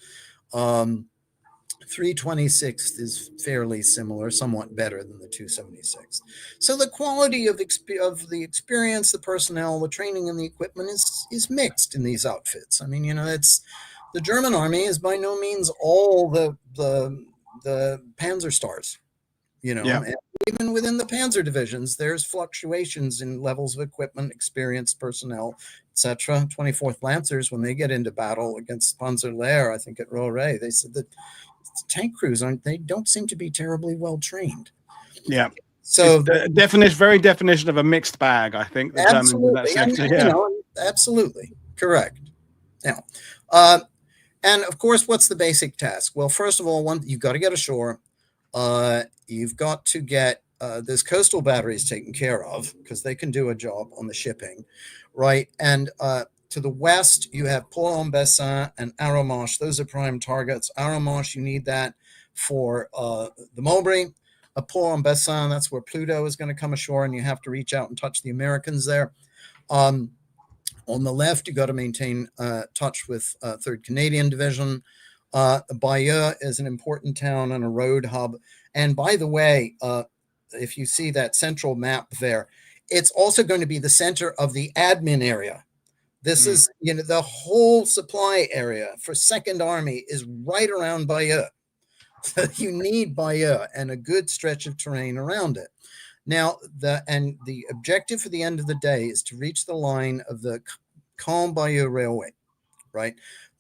326th is fairly similar, somewhat better than the 276th. So the quality of the experience, the personnel, the training, and the equipment is mixed in these outfits. I mean, it's the German army is by no means all the Panzer Stars. And even within the Panzer divisions, there's fluctuations in levels of equipment, experience, personnel, etc. 24th Lancers, when they get into battle against Panzerlehr, I think at Roré, they said that tank crews don't seem to be terribly well trained. So the very definition of a mixed bag, I think. The absolutely, absolutely correct. Now, and of course, what's the basic task? Well, first of all, you've got to get ashore. You've got to get those coastal batteries taken care of because they can do a job on the shipping, right? And to the west, you have Port-en-Bessin and Arromanches. Those are prime targets. Arromanches, you need that for the Mulberry. Port-en-Bessin, that's where Pluto is going to come ashore, and you have to reach out and touch the Americans there. On the left, you got to maintain touch with 3rd Canadian Division. Bayeux is an important town and a road hub. And by the way, if you see that central map there, it's also going to be the center of the admin area. This is, the whole supply area for 2nd Army is right around Bayeux. So you need Bayeux and a good stretch of terrain around it. Now, the objective for the end of the day is to reach the line of the Caen-Bayeux Railway, right?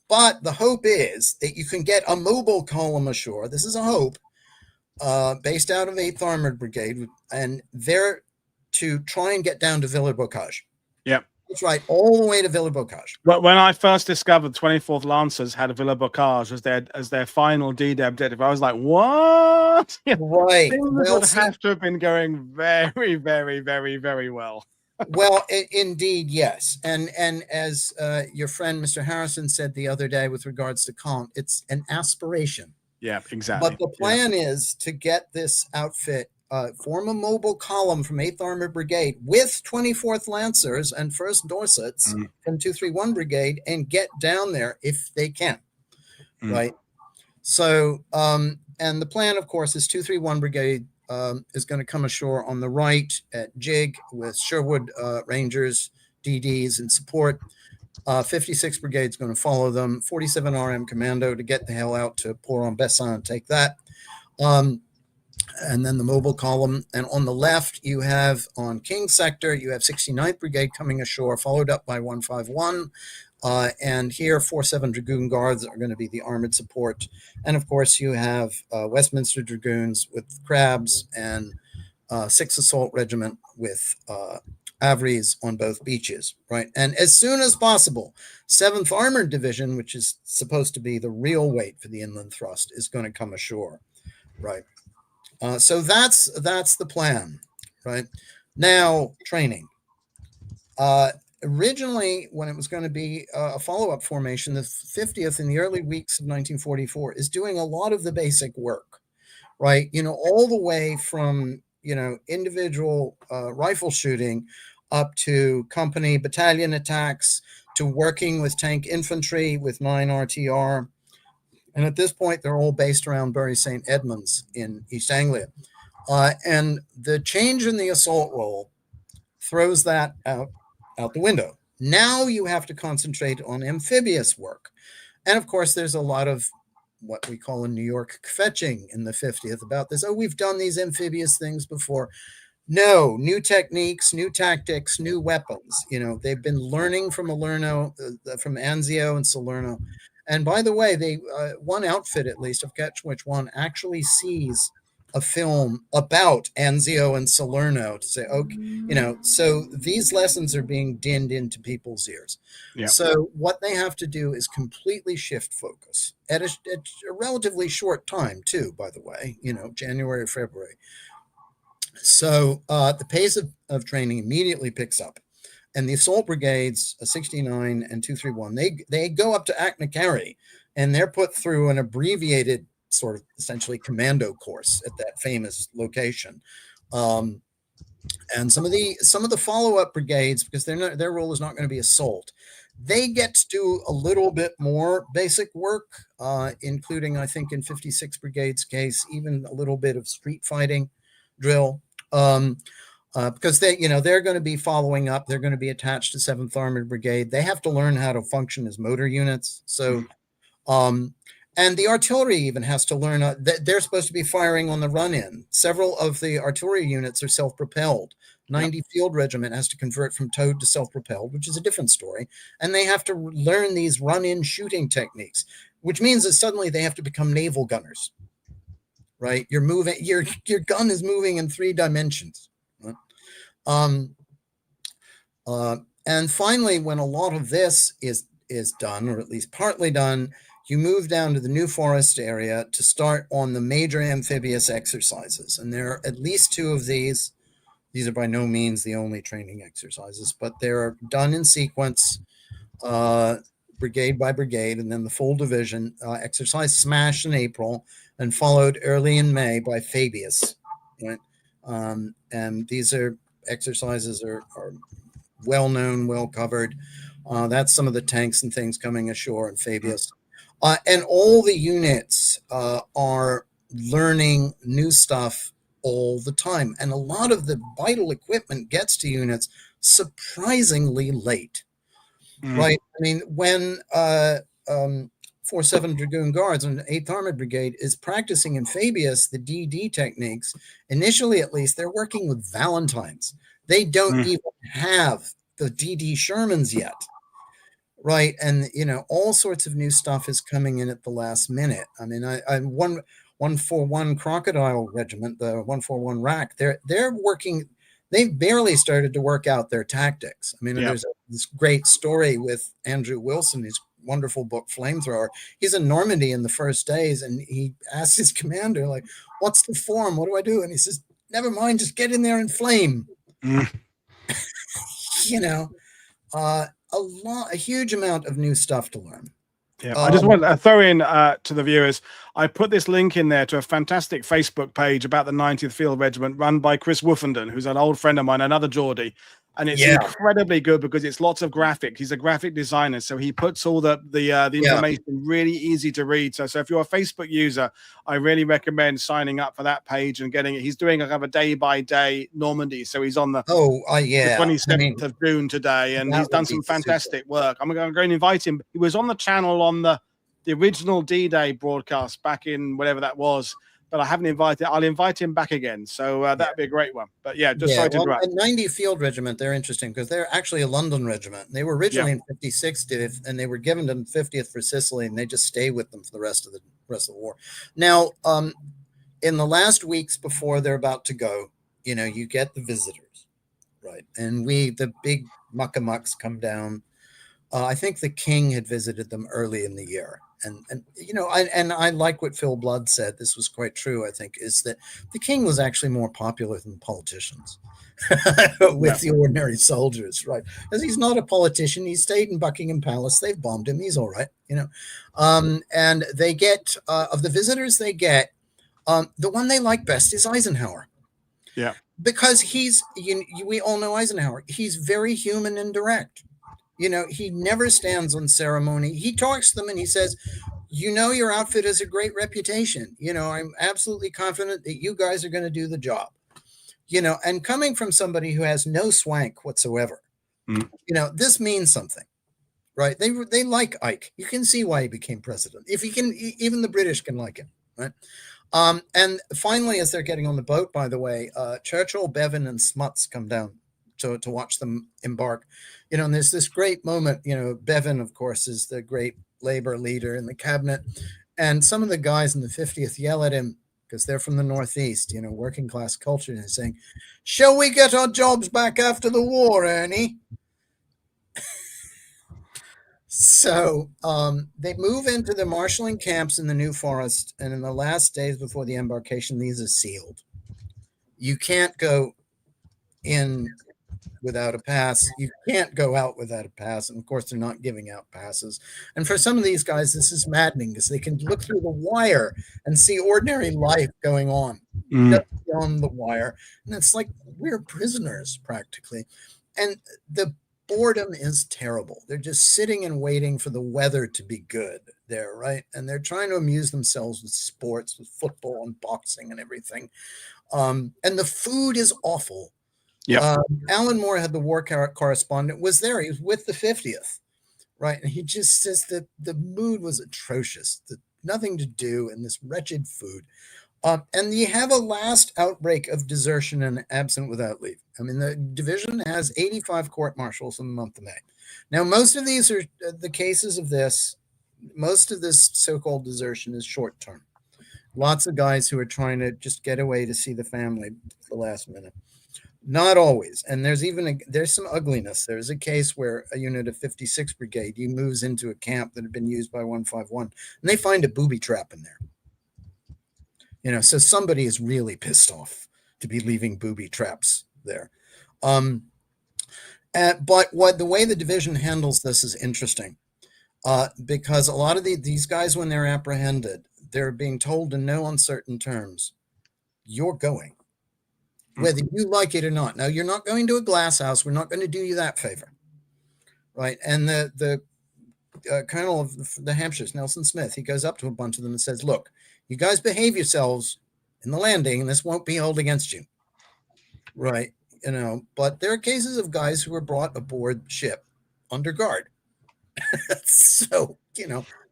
But the hope is that you can get a mobile column ashore. This is a hope, based out of 8th Armored Brigade, and they're to try and get down to Villers-Bocage. Yep. That's right, all the way to Villers-Bocage. But when I first discovered 24th Lancers had a Villers-Bocage as their final DDay objective, I was like, what? Right. Things would have to have been going very, very, very, very well. Well, indeed, yes. And as your friend Mr. Harrison said the other day with regards to Caen, it's an aspiration. Yeah, exactly. But the plan is to get this outfit form a mobile column from 8th Armored Brigade with 24th Lancers and 1st Dorsets from 231 Brigade and get down there if they can, right? So, and the plan, of course, is 231 Brigade is going to come ashore on the right at Jig with Sherwood Rangers, DDs, and support. 56th Brigade is going to follow them. 47 RM Commando to get the hell out to Port-en-Bessin and take that. And then the mobile column. And on the left, you have on King Sector, you have 69th Brigade coming ashore, followed up by 151. And here, 47 Dragoon Guards are going to be the armored support. And of course, you have Westminster Dragoons with Crabs and 6th Assault Regiment with Avries on both beaches, right? And as soon as possible, 7th Armored Division, which is supposed to be the real weight for the inland thrust, is going to come ashore, right? So that's the plan, right? Now, training. Originally, when it was going to be a follow-up formation, the 50th in the early weeks of 1944 is doing a lot of the basic work, right? You know, all the way from, you know, individual rifle shooting up to company battalion attacks to working with tank infantry with 9 RTR. And at this point, they're all based around Bury St. Edmunds in East Anglia. And the change in the assault role throws that out the window. Now you have to concentrate on amphibious work. And of course, there's a lot of what we call in New York fetching in the 50th about this. Oh, we've done these amphibious things before. No, new techniques, new tactics, new weapons. You know, they've been learning from Alerno, from Anzio and Salerno. And by the way, they one outfit, at least, I forget which one, actually sees a film about Anzio and Salerno to say, okay, you know, so these lessons are being dinned into people's ears. Yeah. So what they have to do is completely shift focus at a relatively short time, too, by the way, you know, January or February. So the pace of training immediately picks up. And the assault brigades, 69 and 231, they go up to Achnacarry, and they're put through an abbreviated sort of essentially commando course at that famous location. And some of the follow-up brigades, because their role is not going to be assault, they get to do a little bit more basic work, including, I think, in 56 Brigade's case, even a little bit of street fighting drill. Because they're going to be following up. They're going to be attached to 7th Armored Brigade. They have to learn how to function as motor units. So, and the artillery even has to learn. They're supposed to be firing on the run-in. Several of the artillery units are self-propelled. 90 Field Regiment has to convert from towed to self-propelled, which is a different story. And they have to learn these run-in shooting techniques, which means that suddenly they have to become naval gunners. Right? You're moving. Your gun is moving in 3 dimensions. And finally, when a lot of this is done, or at least partly done, you move down to the New Forest area to start on the major amphibious exercises. And there are at least 2 of these. These are by no means the only training exercises, but they're done in sequence, brigade by brigade, and then the full division exercise Smash in April, and followed early in May by Fabius. Right? And these exercises are well known, well covered. That's some of the tanks and things coming ashore in Fabius. And all the units are learning new stuff all the time. And a lot of the vital equipment gets to units surprisingly late. Right? I mean, when 47 Dragoon Guards and 8th Armored Brigade is practicing in Fabius the DD techniques, initially at least, they're working with Valentines. They don't even have the DD Shermans yet, right? And, you know, all sorts of new stuff is coming in at the last minute. I mean, I 141 Crocodile Regiment, the 141 RAC, they're working, they've barely started to work out their tactics. I mean, there's this great story with Andrew Wilson, his wonderful book, Flamethrower. He's in Normandy in the first days, and he asks his commander, like, what's the form? What do I do? And he says, never mind, just get in there and flame. You know, a huge amount of new stuff to learn. Yeah, I just want to throw in to the viewers, I put this link in there to a fantastic Facebook page about the 90th Field Regiment run by Chris Woofenden, who's an old friend of mine, another Geordie. And it's incredibly good because it's lots of graphics. He's a graphic designer, so he puts all the information really easy to read. So if you're a Facebook user, I really recommend signing up for that page and getting it. He's doing a day-by-day Normandy, so he's on the the 27th of June today, and he's done some fantastic work. I'm going to go and invite him. He was on the channel on the original D-Day broadcast back in whatever that was. But I haven't invited. I'll invite him back again. So that'd be a great one. But sorry to interrupt. 90 Field Regiment, they're interesting because they're actually a London regiment. They were originally in 56th, and they were given to 50th for Sicily, and they just stay with them for the rest of the war. Now, in the last weeks before they're about to go, you get the visitors, right? And the big muckamucks come down. I think the king had visited them early in the year. And I like what Phil Blood said. This was quite true, I think, is that the king was actually more popular than politicians with the ordinary soldiers, right? Because he's not a politician. He stayed in Buckingham Palace. They've bombed him. He's all right, and they get, of the visitors they get, the one they like best is Eisenhower. Yeah. Because we all know Eisenhower. He's very human and direct. He never stands on ceremony. He talks to them and he says, your outfit has a great reputation. I'm absolutely confident that you guys are going to do the job. And coming from somebody who has no swank whatsoever, this means something, right? They like Ike. You can see why he became president. If he can, even the British can like him, right? And finally, as they're getting on the boat, by the way, Churchill, Bevan, and Smuts come down to watch them embark. And there's this great moment, Bevan, of course, is the great labor leader in the cabinet. And some of the guys in the 50th yell at him because they're from the Northeast, working class culture, and saying, "Shall we get our jobs back after the war, Ernie?" So they move into the marshalling camps in the New Forest. And in the last days before the embarkation, these are sealed. You can't go in without a pass. You can't go out without a pass. And of course, they're not giving out passes. And for some of these guys, this is maddening because they can look through the wire and see ordinary life going on just beyond the wire. And it's like we're prisoners practically. And the boredom is terrible. They're just sitting and waiting for the weather to be good there, right? And they're trying to amuse themselves with sports, with football and boxing and everything. And the food is awful. Yeah. Alan Moore, had the war correspondent, was there. He was with the 50th, right? And he just says that the mood was atrocious, nothing to do, and this wretched food. And you have a last outbreak of desertion and absent without leave. I mean, the division has 85 court-martials in the month of May. Now, most of these are the cases of this. Most of this so-called desertion is short-term. Lots of guys who are trying to just get away to see the family at the last minute. Not always. And there's some ugliness. There's a case where a unit of 56th Brigade, he moves into a camp that had been used by 151, and they find a booby trap in there. So somebody is really pissed off to be leaving booby traps there. But the way the division handles this is interesting, because a lot of these guys, when they're apprehended, they're being told in no uncertain terms, you're going, whether you like it or not. Now, you're not going to a glass house. We're not going to do you that favor, right? And the colonel of the Hampshires, Nelson Smith, he goes up to a bunch of them and says, "Look, you guys behave yourselves in the landing, and this won't be held against you." Right. But there are cases of guys who were brought aboard ship under guard. So,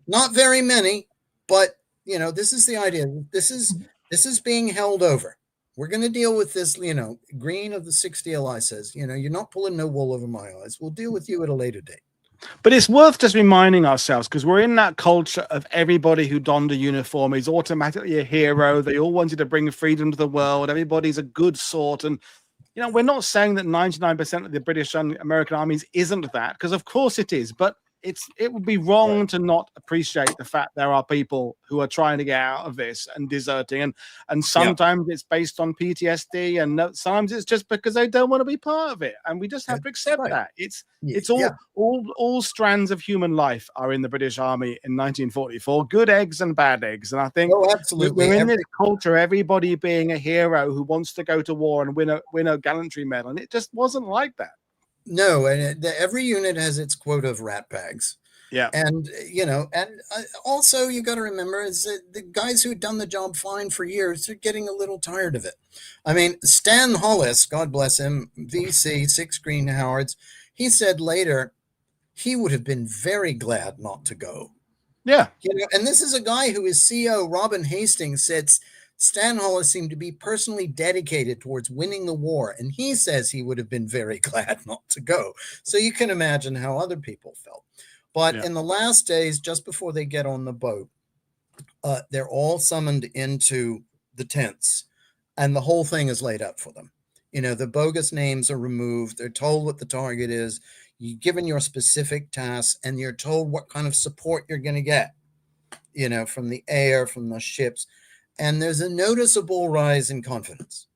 not very many, but, this is the idea. This is being held over. We're going to deal with this, Green of the 60 LI says, you're not pulling no wool over my eyes. We'll deal with you at a later date. But it's worth just reminding ourselves, because we're in that culture of everybody who donned a uniform is automatically a hero. They all wanted to bring freedom to the world. Everybody's a good sort. And, we're not saying that 99% of the British and American armies isn't that, because of course it is. But it would be wrong to not appreciate the fact there are people who are trying to get out of this and deserting, and sometimes it's based on PTSD, and sometimes it's just because they don't want to be part of it, and we just have to accept that. It's all strands of human life are in the British Army in 1944, good eggs and bad eggs, and I think we're in this culture, everybody being a hero who wants to go to war and win a gallantry medal, and it just wasn't like that. No, and every unit has its quota of rat bags. Yeah. And, also you got to remember is that the guys who'd done the job fine for years are getting a little tired of it. I mean, Stan Hollis, God bless him, VC, 6 Green Howards, he said later he would have been very glad not to go. Yeah. And this is a guy who his CO, Robin Hastings, said Stan Hollis seemed to be personally dedicated towards winning the war, and he says he would have been very glad not to go. So you can imagine how other people felt. But in the last days, just before they get on the boat, they're all summoned into the tents, and the whole thing is laid out for them. The bogus names are removed. They're told what the target is. You're given your specific tasks, and you're told what kind of support you're going to get, from the air, from the ships. And there's a noticeable rise in confidence.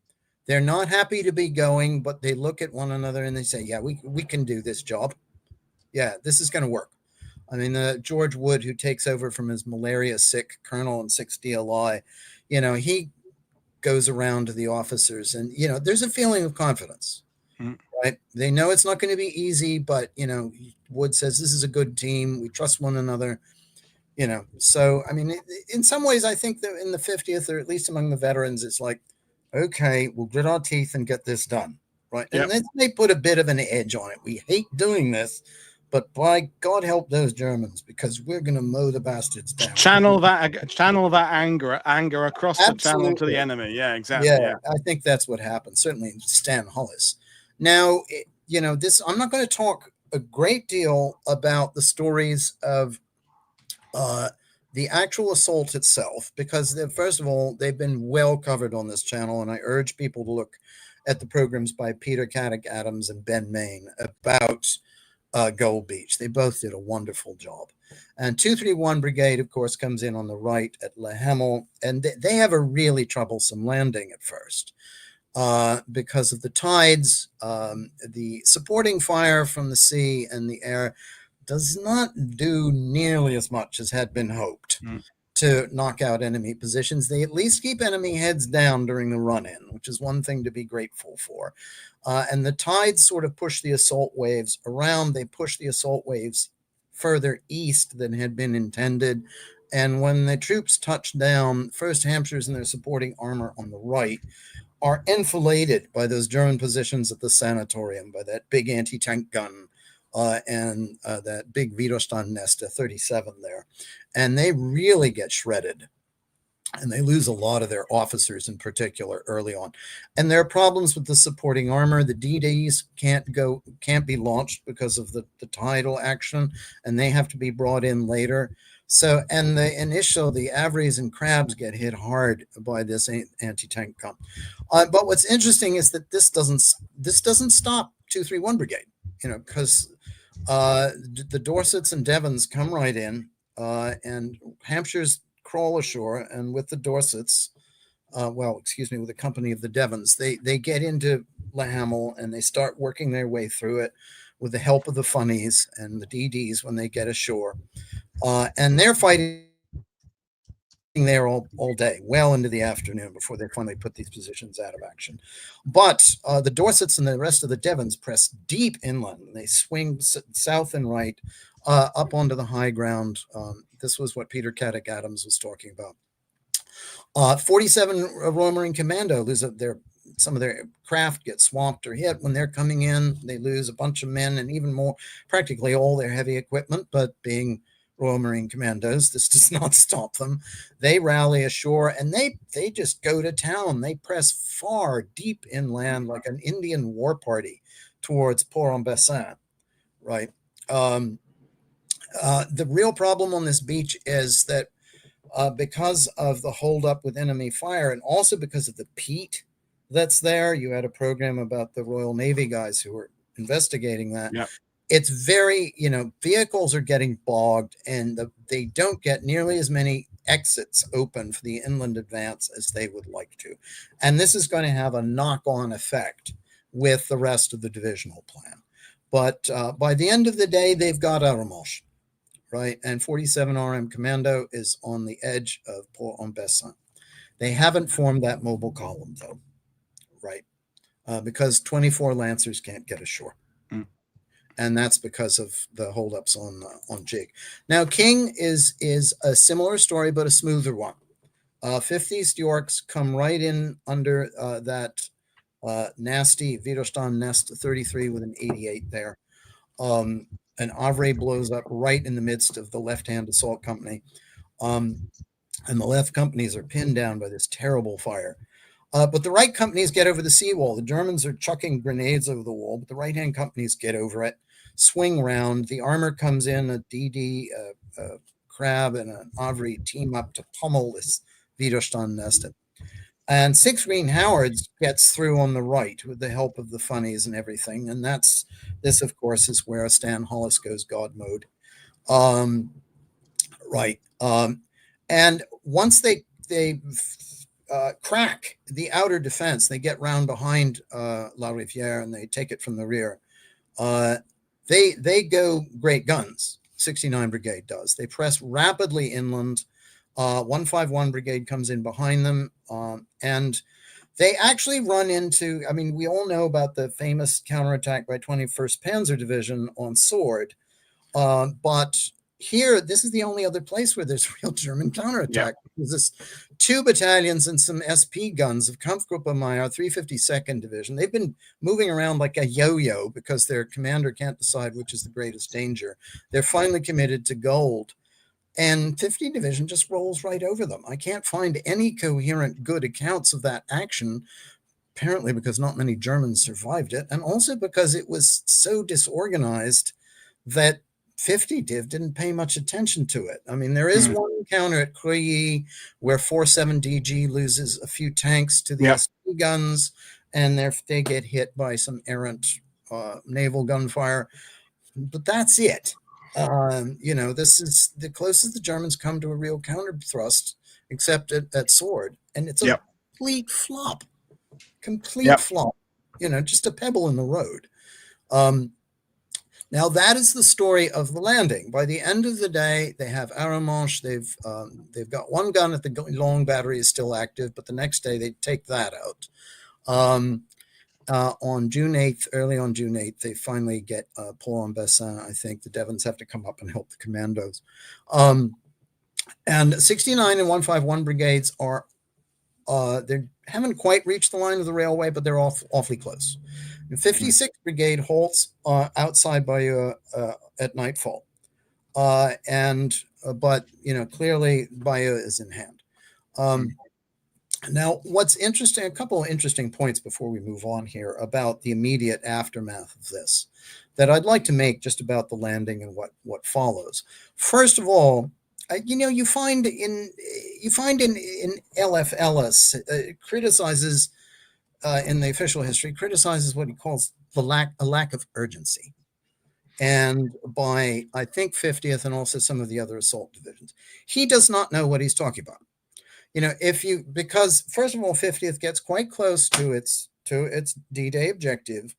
They're not happy to be going, but they look at one another and they say, yeah, we can do this job. Yeah, this is going to work. I mean, George Wood, who takes over from his malaria sick colonel in 6 DLI, he goes around to the officers and, there's a feeling of confidence, right? They know it's not going to be easy, but, Wood says, this is a good team. We trust one another. So, I mean, in some ways, I think that in the 50th, or at least among the veterans, it's like, okay, we'll grit our teeth and get this done, right? And then they put a bit of an edge on it. We hate doing this, but by God help those Germans, because we're going to mow the bastards down. Channel that anger across the channel to the enemy. Yeah, exactly. Yeah, I think that's what happened. Certainly, Stan Hollis. Now, I'm not going to talk a great deal about the stories of the actual assault itself, because first of all, they've been well covered on this channel, and I urge people to look at the programs by Peter Caddick Adams and Ben Main about Gold Beach. They both did a wonderful job. And 231 Brigade, of course, comes in on the right at Le Hamel, and they have a really troublesome landing at first because of the tides. The supporting fire from the sea and the air does not do nearly as much as had been hoped to knock out enemy positions. They at least keep enemy heads down during the run-in, which is one thing to be grateful for. And the tides sort of push the assault waves around. They push the assault waves further east than had been intended. And when the troops touch down, 1st Hampshire's and their supporting armor on the right are enfiladed by those German positions at the sanatorium, by that big anti-tank gun and that big Widerstand Nester 37 there. And they really get shredded. And they lose a lot of their officers in particular early on. And there are problems with the supporting armor. The D-Days can't be launched because of the tidal action, and they have to be brought in later. So, and the Avries and Crabs get hit hard by this anti-tank gun. But what's interesting is that this doesn't stop 231 Brigade, because the Dorsets and Devons come right in, and Hampshire's crawl ashore, and with the Dorsets, with the company of the Devons, they get into Le Hamel and they start working their way through it with the help of the funnies and the DDs when they get ashore. And they're fighting there all day, well into the afternoon, before they finally put these positions out of action. But the Dorsets and the rest of the Devons press deep inland. They swing south and right up onto the high ground. This was what Peter Caddick Adams was talking about. 47 Royal Marine Commando lose some of their craft, get swamped or hit when they're coming in. They lose a bunch of men and even more, practically all their heavy equipment, but being Royal Marine Commandos, this does not stop them. They rally ashore and they just go to town. They press far deep inland like an Indian war party towards Port-en-Bessin, right? The real problem on this beach is that because of the holdup with enemy fire, and also because of the peat that's there, you had a program about the Royal Navy guys who were investigating that. Yeah. it's very, vehicles are getting bogged, and they don't get nearly as many exits open for the inland advance as they would like to. And this is going to have a knock-on effect with the rest of the divisional plan. But by the end of the day, they've got Aramos, right? And 47 RM Commando is on the edge of Port-en-Bessin. They haven't formed that mobile column, though, right? Because 24 Lancers can't get ashore. And that's because of the holdups on Jig. Now, King is a similar story, but a smoother one. 5th East Yorks come right in under that nasty Widerstand Nest 33 with an 88 there. An Havre blows up right in the midst of the left-hand assault company. And the left companies are pinned down by this terrible fire. But the right companies get over the seawall. The Germans are chucking grenades over the wall, but the right-hand companies get over it, swing round. The armor comes in, a DD, a Crab, and an Havre team up to pummel this Widerstand Nest. And 6 Green Howards gets through on the right with the help of the funnies and everything. And this, of course, is where Stan Hollis goes God mode. Right. And once they crack the outer defense, they get round behind La Riviere and they take it from the rear. They go great guns. 69 Brigade does. They press rapidly inland. 151 Brigade comes in behind them, and they actually run into, we all know about the famous counterattack by 21st Panzer Division on Sword, but here, this is the only other place where there's real German counterattack. There's this 2 battalions and some SP guns of Kampfgruppe Meyer, 352nd Division. They've been moving around like a yo-yo because their commander can't decide which is the greatest danger. They're finally committed to gold. And 50 Division just rolls right over them. I can't find any coherent good accounts of that action, apparently because not many Germans survived it, and also because it was so disorganized that 50 Div didn't pay much attention to it. There is one encounter at Croilly where 47 DG loses a few tanks to the SP guns, and they get hit by some errant naval gunfire. But that's it. This is the closest the Germans come to a real counter thrust, except at Sword, and it's a complete flop, flop. Just a pebble in the road. Now that is the story of the landing. By the end of the day, they have Arromanches. They've got one gun at the long battery is still active, but the next day they take that out. On June 8th, early on June 8th, they finally get Port-en-Bessin. I think the Devons have to come up and help the commandos. And 69 and 151 brigades are, they haven't quite reached the line of the railway, but they're awfully close. And 56th Brigade halts outside Bayeux at nightfall. But clearly Bayeux is in hand. Now, what's interesting, a couple of interesting points before we move on here about the immediate aftermath of this that I'd like to make just about the landing and what follows. First of all, you find in LF Ellis criticizes in the official history, criticizes what he calls a lack of urgency. And by, I think, 50th and also some of the other assault divisions, he does not know what he's talking about. Because first of all, 50th gets quite close to its D-Day objective.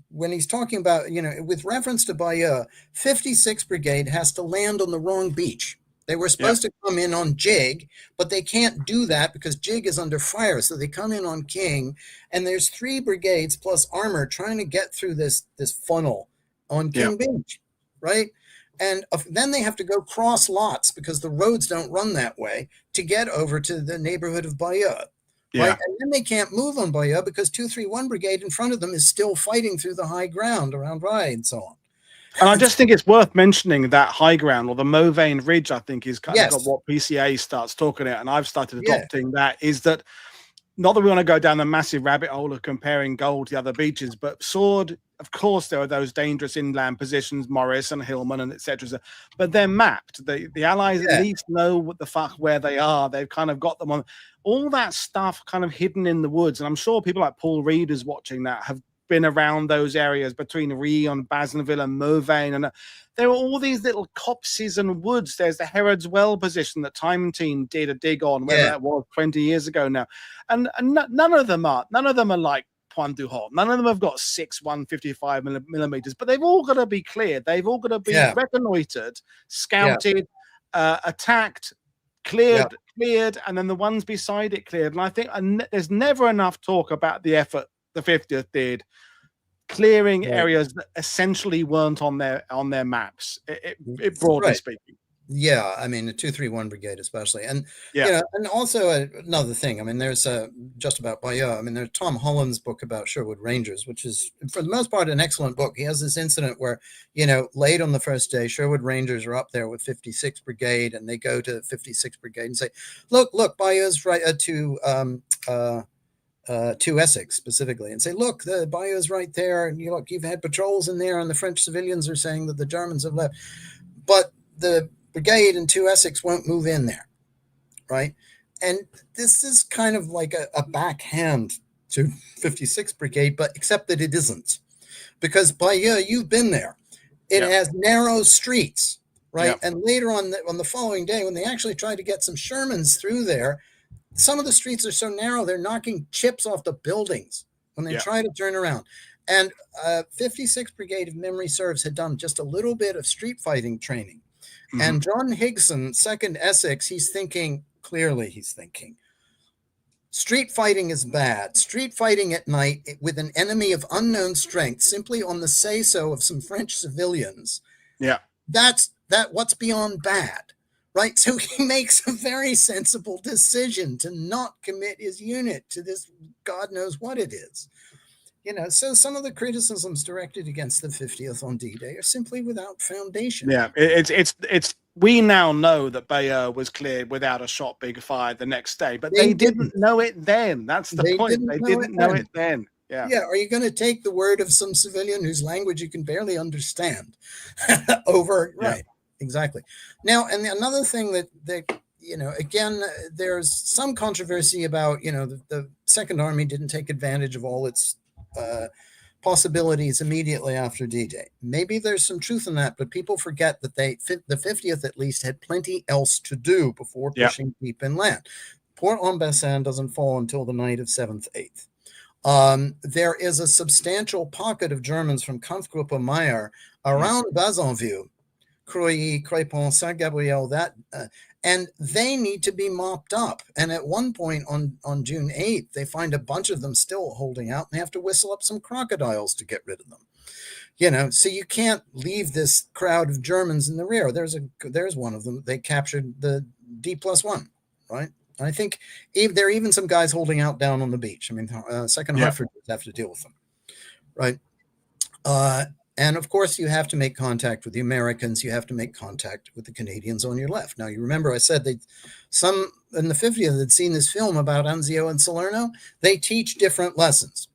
When he's talking about, with reference to Bayeux, 56th Brigade has to land on the wrong beach. They were supposed to come in on Jig, but they can't do that because Jig is under fire. So they come in on King, and there's 3 brigades plus armor trying to get through this funnel on King Beach, right? And then they have to go cross lots because the roads don't run that way to get over to the neighborhood of Bayeux. Right? And then they can't move on Bayeux because 231 Brigade in front of them is still fighting through the high ground around Rye and so on. And I just think it's worth mentioning that high ground, or the Mauvain Ridge, I think is kind of got what PCA starts talking about, and I've started adopting that, is that not that we want to go down the massive rabbit hole of comparing gold to other beaches, but Sword, of course, there are those dangerous inland positions, Morris and Hillman and etc. But they're mapped. The Allies at least know what the fuck where they are. They've kind of got them on all that stuff kind of hidden in the woods. And I'm sure people like Paul Reed is watching that have been around those areas between Rion, Bassenville, and Mauvain, and there were all these little copses and woods. There's the Herod's Well position that Time Team did a dig on, whether that was 20 years ago now, and none of them are like Pointe du Hoc. None of them have got 155 millimeters, but they've all got to be cleared. They've all got to be reconnoitered, scouted, attacked, cleared, and then the ones beside it cleared. And I think there's never enough talk about the effort the 50th did clearing areas that essentially weren't on their maps. It broadly speaking. Yeah, I mean, the 231 Brigade especially. And, you know, and also another thing, I mean, there's just about Bayeux. I mean, there's Tom Holland's book about Sherwood Rangers, which is, for the most part, an excellent book. He has this incident where, you know, late on the first day, Sherwood Rangers are up there with 56th Brigade, and they go to 56th Brigade and say, look, Bayeux's right to Essex specifically, and say, look, the Bayeux's right there, and you've had patrols in there, and the French civilians are saying that the Germans have left. But the brigade and 2 Essex won't move in there, right? And this is kind of like a backhand to 56th Brigade, but except that it isn't. Because Bayeux, you've been there. It has narrow streets, right? And later on the following day, when they actually tried to get some Shermans through there, some of the streets are so narrow, they're knocking chips off the buildings when they try to turn around. And 56th Brigade, if memory serves, had done just a little bit of street fighting training. And John Higson, 2nd Essex, he's thinking, street fighting is bad. Street fighting at night with an enemy of unknown strength, simply on the say-so of some French civilians. That's what's beyond bad, right? So he makes a very sensible decision to not commit his unit to this, God knows what it is. You know, so some of the criticisms directed against the 50th on D-Day are simply without foundation. Yeah, it's. We now know that Bayeux was cleared without a shot being fired the next day, but they didn't know it then. That's the point. They didn't know it then. Yeah. Are you going to take the word of some civilian whose language you can barely understand over? Right. Exactly. Now, and another thing that you know, again, there's some controversy about, you know, the Second Army didn't take advantage of all its possibilities immediately after D-Day. Maybe there's some truth in that, but people forget that the 50th at least had plenty else to do before pushing deep inland. Port-en-Bessin doesn't fall until the night of 7th, 8th. There is a substantial pocket of Germans from Kampfgruppe around Bazonville, Croy, Crépon, Saint-Gabriel, and they need to be mopped up. And at one point on June 8th, they find a bunch of them still holding out, and they have to whistle up some crocodiles to get rid of them. You know, so you can't leave this crowd of Germans in the rear. There's one of them. They captured the D+1, right? And I think there are even some guys holding out down on the beach. I mean, Second Hartford have to deal with them, right? And of course, you have to make contact with the Americans. You have to make contact with the Canadians on your left. Now, you remember I said some in the 50th had seen this film about Anzio and Salerno. They teach different lessons.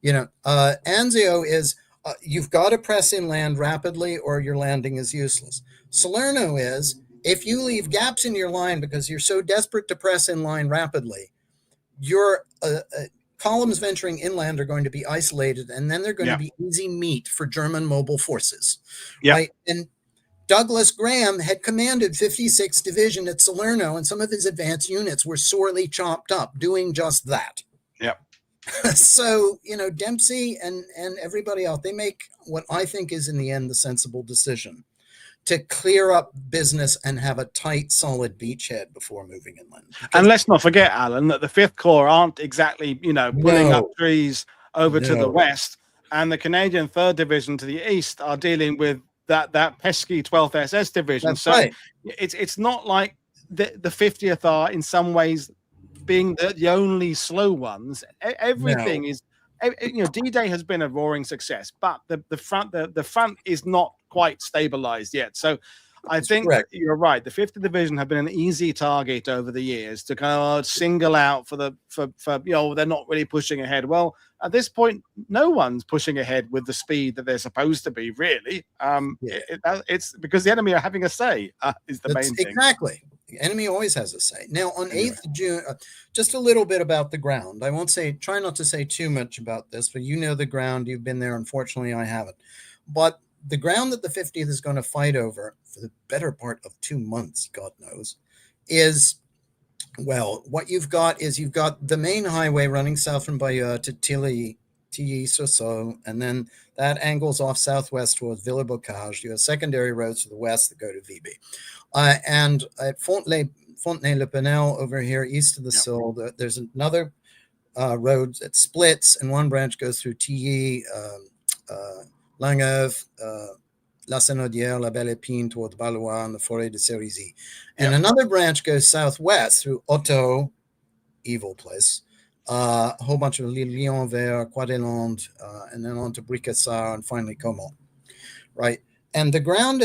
You know, Anzio is you've got to press inland rapidly or your landing is useless. Salerno is if you leave gaps in your line because you're so desperate to press inland rapidly, your columns venturing inland are going to be isolated, and then they're going to be easy meat for German mobile forces. Right? And Douglas Graham had commanded 56th Division at Salerno, and some of his advanced units were sorely chopped up doing just that. So, you know, Dempsey and everybody else, they make what I think is in the end the sensible decision to clear up business and have a tight, solid beachhead before moving inland. And let's not forget, Alan, that the 5th Corps aren't exactly, you know, pulling up trees over to the west, and the Canadian 3rd Division to the east are dealing with that pesky 12th SS Division. That's right. It's not like the 50th are in some ways being the only slow ones. Everything is, you know, D-Day has been a roaring success, but the front is not quite stabilized yet. So I think you're right. The 50th Division have been an easy target over the years to kind of single out for you know, they're not really pushing ahead. Well, at this point, no one's pushing ahead with the speed that they're supposed to be, really. It's because the enemy are having a say is the main thing. Exactly. The enemy always has a say. Now, on Anyway. 8th June, just a little bit about the ground. I won't try not to say too much about this, but you know the ground. You've been there. Unfortunately, I haven't. But the ground that the 50th is going to fight over for the better part of 2 months, God knows, is, well, what you've got is you've got the main highway running south from Bayeux to Tilly-sur-Saulx, and then that angles off southwest towards Villers-Bocage. You have secondary roads to the west that go to Viby. And at Fontenay-le-Penel over here, east of the Saulx, there's another road that splits, and one branch goes through Tilly, Langeuve, La Senaudière, La Belle Épine towards Ballois and the Forêt de Cerisy. And another branch goes southwest through Otto, evil place, a whole bunch of Lyon Vert, Croix-des-Landes, and then on to Bricassard and finally Caumont, right? And the ground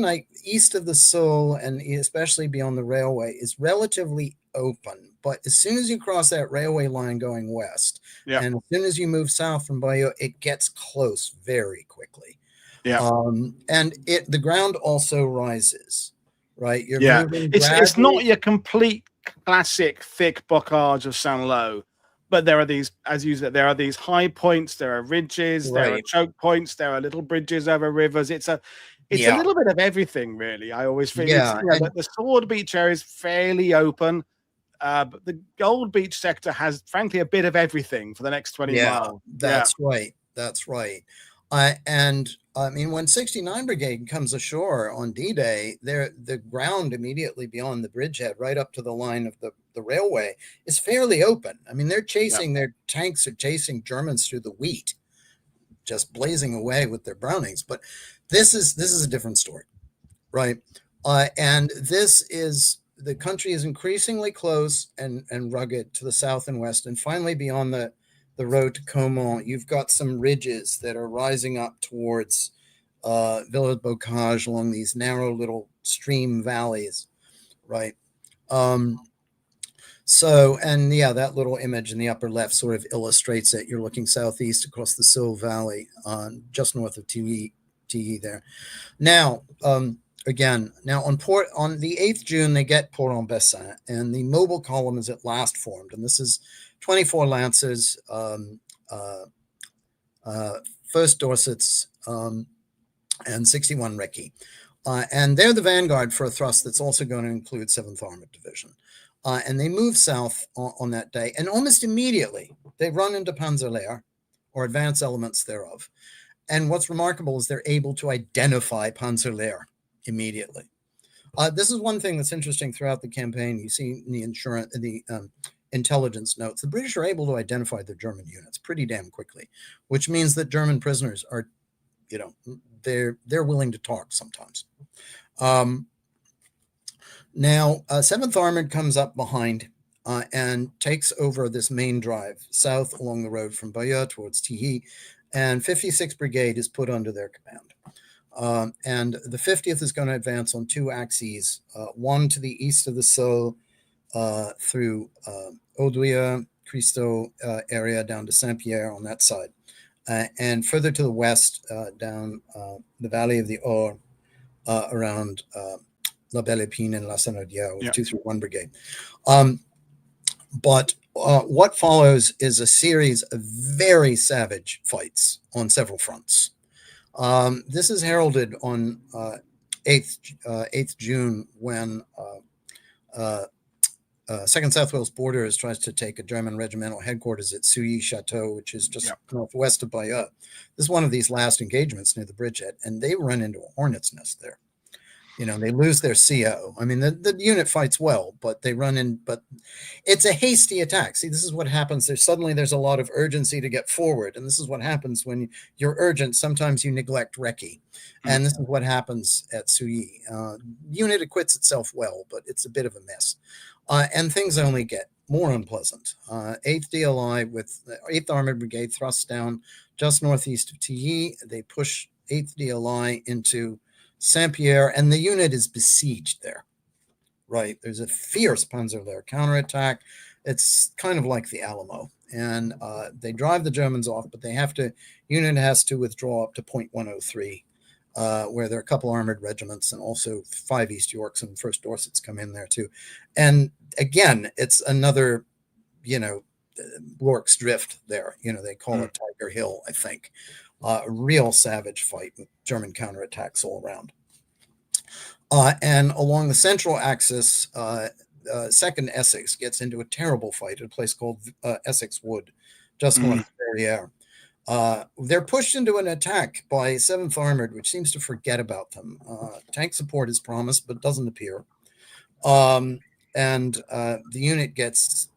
like east of the Saulx and especially beyond the railway is relatively open. But as soon as you cross that railway line going west, and as soon as you move south from Bayeux, it gets close very quickly. And the ground also rises, right? You're moving it's not your complete classic thick bocage of Saint-Lô, but there are these, as you said, there are these high points, there are ridges, there are choke points, there are little bridges over rivers. It's a little bit of everything, really. I always feel the Sword Beach area is fairly open. But the Gold Beach sector has, frankly, a bit of everything for the next 20 miles. That's right. That's right. And I mean, when 69 Brigade comes ashore on D-Day, the ground immediately beyond the bridgehead, right up to the line of the railway, is fairly open. I mean, they're chasing, their tanks are chasing Germans through the wheat, just blazing away with their Brownings. But this is a different story, right? And the country is increasingly close and rugged to the south and west. And finally, beyond the road to Caumont, you've got some ridges that are rising up towards Villers-Bocage along these narrow little stream valleys, right? That little image in the upper left sort of illustrates it. You're looking southeast across the Saulx Valley, just north of Tilly there. Now, on the 8th June, they get Port-en-Bessin, and the mobile column is at last formed. And this is 24 Lancers, 1st Dorsets, and 61 Recce. And they're the vanguard for a thrust that's also going to include 7th Armored Division. And they move south on that day. And almost immediately, they run into Panzerlehr, or advanced elements thereof. And what's remarkable is they're able to identify Panzerlehr immediately. This is one thing that's interesting throughout the campaign. You see in the intelligence notes, the British are able to identify their German units pretty damn quickly, which means that German prisoners are, they're willing to talk sometimes. Now, 7th Armored comes up behind and takes over this main drive south along the road from Bayeux towards Tilly, and 56th Brigade is put under their command. And the 50th is going to advance on 2 axes, one to the east of the Saulx through Audouille, Christaux area down to Saint-Pierre on that side, and further to the west down the valley of the Our around La Belle Épine and La Senaudière with 231 Brigade. But what follows is a series of very savage fights on several fronts. This is heralded on 8th June when 2nd South Wales Borders tries to take a German regimental headquarters at Souilly-Chateau, which is just northwest of Bayeux. This is one of these last engagements near the bridgehead, and they run into a hornet's nest there. They lose their CO. I mean, the unit fights well, but they run in, but it's a hasty attack. See, this is what happens. There's a lot of urgency to get forward. And this is what happens when you're urgent. Sometimes you neglect Recce. And this is what happens at Souilly. Unit acquits itself well, but it's a bit of a mess. And things only get more unpleasant. 8th DLI with the 8th Armored Brigade thrusts down just northeast of Tilly. They push 8th DLI into Saint-Pierre, and the unit is besieged there, right? There's a fierce Panzerlehr counterattack. It's kind of like the Alamo, and they drive the Germans off, but unit has to withdraw up to point 103 where there are a couple armored regiments and also 5 East Yorks and 1st Dorsets come in there too. And again, it's another, Rorke's Drift there. They call it Tiger Hill, I think. A real savage fight with German counterattacks all around. And along the central axis, 2nd Essex gets into a terrible fight at a place called Essex Wood, just north of Verrières. They're pushed into an attack by 7th Armored, which seems to forget about them. Tank support is promised, but doesn't appear. And the unit gets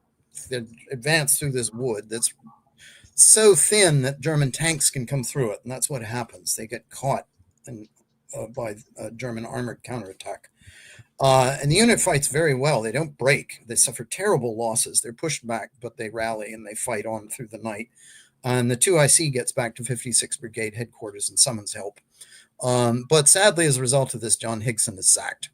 advanced through this wood that's so thin that German tanks can come through it. And that's what happens. They get caught by a German armored counterattack. And the unit fights very well. They don't break. They suffer terrible losses. They're pushed back, but they rally and they fight on through the night. And the 2IC gets back to 56th Brigade headquarters and summons help. But sadly, as a result of this, John Higson is sacked.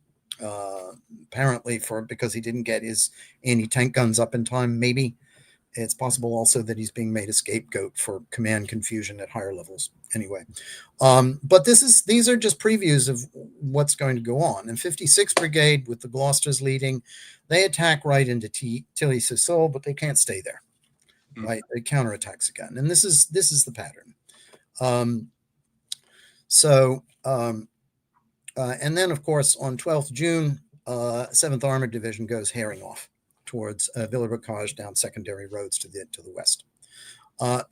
Apparently because he didn't get his anti-tank guns up in time, maybe. It's possible also that he's being made a scapegoat for command confusion at higher levels. Anyway, but these are just previews of what's going to go on. And 56th Brigade, with the Gloucesters leading, they attack right into Tilly-sur-Seulles, but they can't stay there. Right, they counterattacks again, and this is the pattern. And then, of course, on 12th June, 7th Armored Division goes herring off towards Villers-Bocage down secondary roads to the west.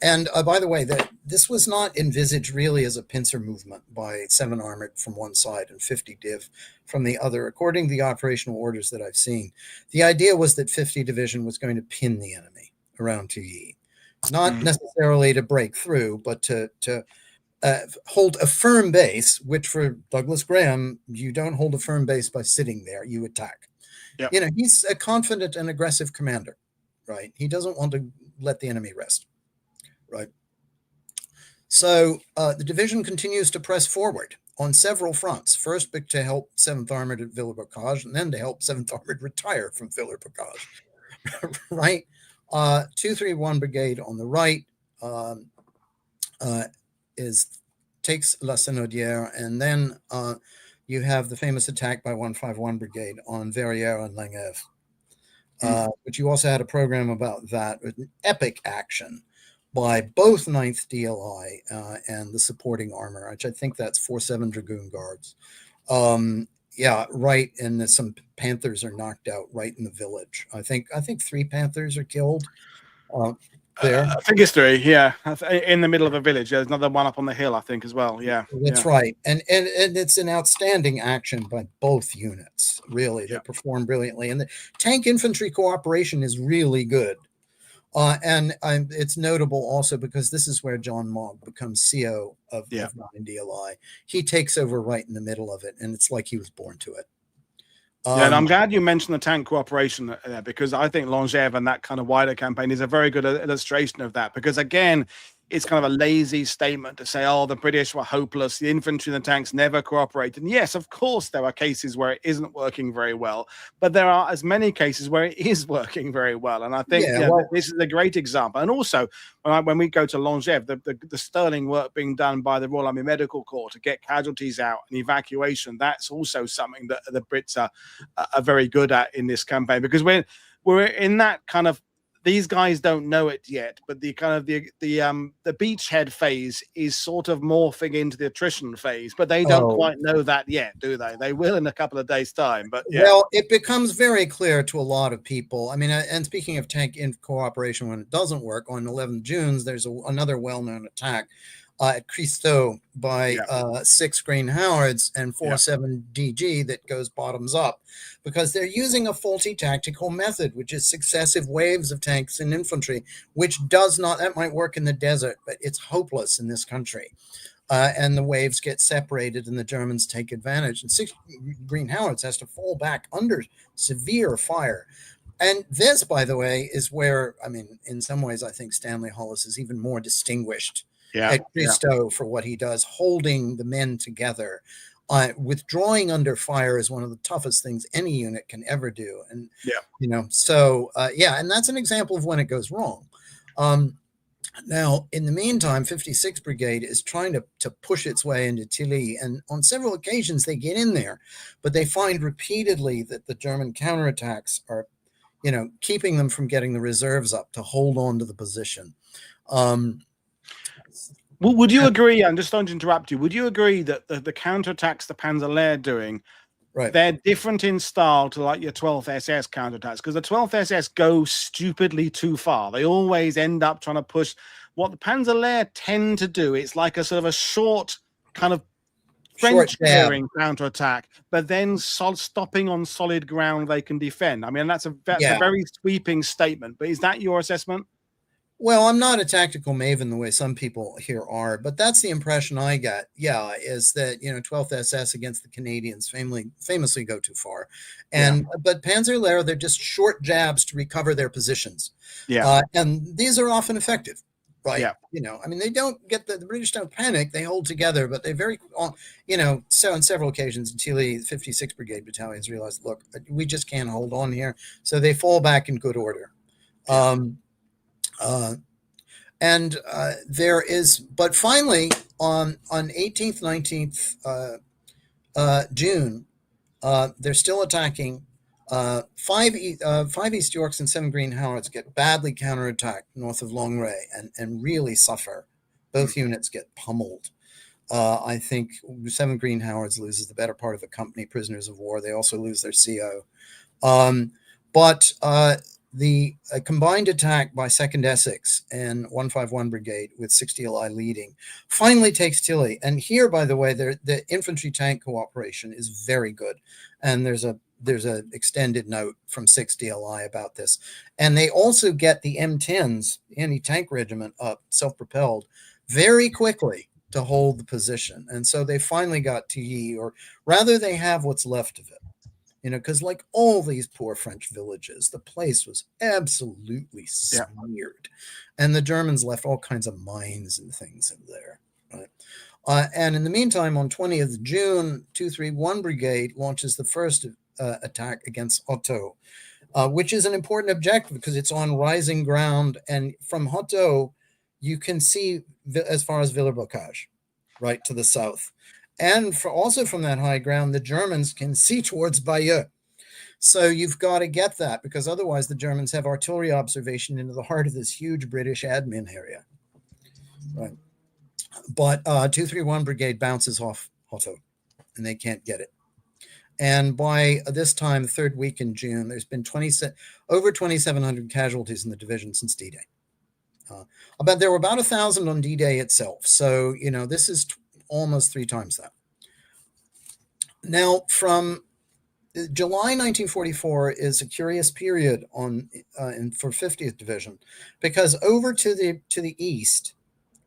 And by the way, this was not envisaged really as a pincer movement by 7 Armored from one side and 50 Div from the other. According to the operational orders that I've seen, the idea was that 50 Division was going to pin the enemy around Tilly, not necessarily to break through, but to hold a firm base, which for Douglas Graham, you don't hold a firm base by sitting there, you attack. Yep. He's a confident and aggressive commander, right? He doesn't want to let the enemy rest, right? So the division continues to press forward on several fronts. First, to help 7th Armored at Villers-Bocage, and then to help 7th Armored retire from Villers-Bocage, right? 231 Brigade on the right takes La Senaudière, and then you have the famous attack by 151 Brigade on Verrières and Langève. But you also had a program about that with an epic action by both 9th DLI and the supporting armor, which I think that's 47 Dragoon Guards. Right, and some Panthers are knocked out right in the village. I think 3 Panthers are killed there. I think it's 3, yeah, in the middle of a village. There's another one up on the hill, I think, as well. Yeah, that's right. And it's an outstanding action by both units. Really, they perform brilliantly, and the tank infantry cooperation is really good. And it's notable also because this is where John Mogg becomes CO of 9 DLI. He takes over right in the middle of it, and it's like he was born to it. And I'm glad you mentioned the tank cooperation there, because I think Langève and that kind of wider campaign is a very good illustration of that. Because again, it's kind of a lazy statement to say, oh, the British were hopeless, the infantry and the tanks never cooperated. And yes, of course, there are cases where it isn't working very well, but there are as many cases where it is working very well. And I think this is a great example. And also, when we go to Langève, the sterling work being done by the Royal Army Medical Corps to get casualties out and evacuation, that's also something that the Brits are very good at in this campaign, because we're in that kind of, these guys don't know it yet, but the kind of the beachhead phase is sort of morphing into the attrition phase, but they don't quite know that yet, do they? They will in a couple of days' time. But well, it becomes very clear to a lot of people. I mean, and speaking of tank in cooperation, when it doesn't work, on 11 June, there's another well-known attack at Christaux by 6 Green Howards and 47 DG that goes bottoms up, because they're using a faulty tactical method, which is successive waves of tanks and infantry, which does not, that might work in the desert, but it's hopeless in this country. And the waves get separated and the Germans take advantage. And 6 Green Howards has to fall back under severe fire. And this, by the way, is where, I mean, in some ways, I think Stanley Hollis is even more distinguished at Christaux for what he does, holding the men together. Withdrawing under fire is one of the toughest things any unit can ever do. And, and that's an example of when it goes wrong. Now, in the meantime, 56th Brigade is trying to push its way into Tilly, and on several occasions they get in there, but they find repeatedly that the German counterattacks are, keeping them from getting the reserves up to hold on to the position. Well, would you agree, I'm just going to interrupt you, would you agree that the counterattacks the Panzer are doing, right, they're different in style to like your 12th SS counterattacks? Because the 12th SS go stupidly too far. They always end up trying to push. What the Panzer tend to do, it's like a sort of a short kind of French clearing counterattack, but then stopping on solid ground they can defend. I mean, that's a very sweeping statement, but is that your assessment? Well, I'm not a tactical maven the way some people here are, but that's the impression I get. Yeah, is that 12th SS against the Canadians famously go too far, but Panzer they're just short jabs to recover their positions. And these are often effective, right? Yeah. I mean, they don't get the British don't panic; they hold together, but they so on several occasions, until the 56th Brigade battalions realized, look, we just can't hold on here, so they fall back in good order. There is, but finally on 18th, 19th June, they're still attacking. Five East Yorks and 7 Green Howards get badly counterattacked north of Longray and really suffer. Both units get pummeled. I think 7 Green Howards loses the better part of a company prisoners of war. They also lose their CO. But the combined attack by 2nd Essex and 151 Brigade with 60 LI leading finally takes Tilly. And here, by the way, the infantry tank cooperation is very good. And there's a extended note from 60 LI about this. And they also get the M10s, anti-tank regiment, up, self-propelled, very quickly to hold the position. And so they finally got Tilly, or rather they have what's left of it. Because like all these poor French villages, the place was absolutely smeared. And the Germans left all kinds of mines and things in there. Right? And in the meantime, on 20th June, 231 Brigade launches the first attack against Hottot, which is an important objective because it's on rising ground. And from Hottot, you can see as far as Villers-Bocage, right to the south. And also from that high ground, the Germans can see towards Bayeux. So you've got to get that, because otherwise the Germans have artillery observation into the heart of this huge British admin area. Right. But 231 Brigade bounces off Hottot, and they can't get it. And by this time, third week in June, there's been over 2,700 casualties in the division since D-Day. There were about 1,000 on D-Day itself. So, this is almost 3 times that. Now, from July 1944 is a curious period for 50th Division, because over to the east,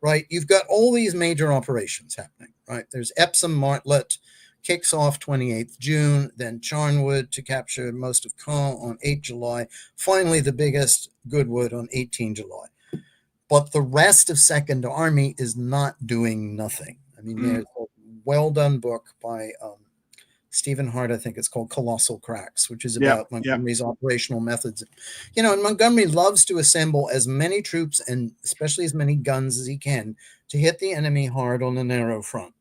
right, you've got all these major operations happening, right? There's Epsom Martlet kicks off 28th June, then Charnwood to capture most of Caen on 8 July, finally the biggest, Goodwood, on 18 July. But the rest of Second Army is not doing nothing. I mean, there's a well-done book by Stephen Hart, I think it's called Colossal Cracks, which is about Montgomery's operational methods. And Montgomery loves to assemble as many troops and especially as many guns as he can to hit the enemy hard on the narrow front.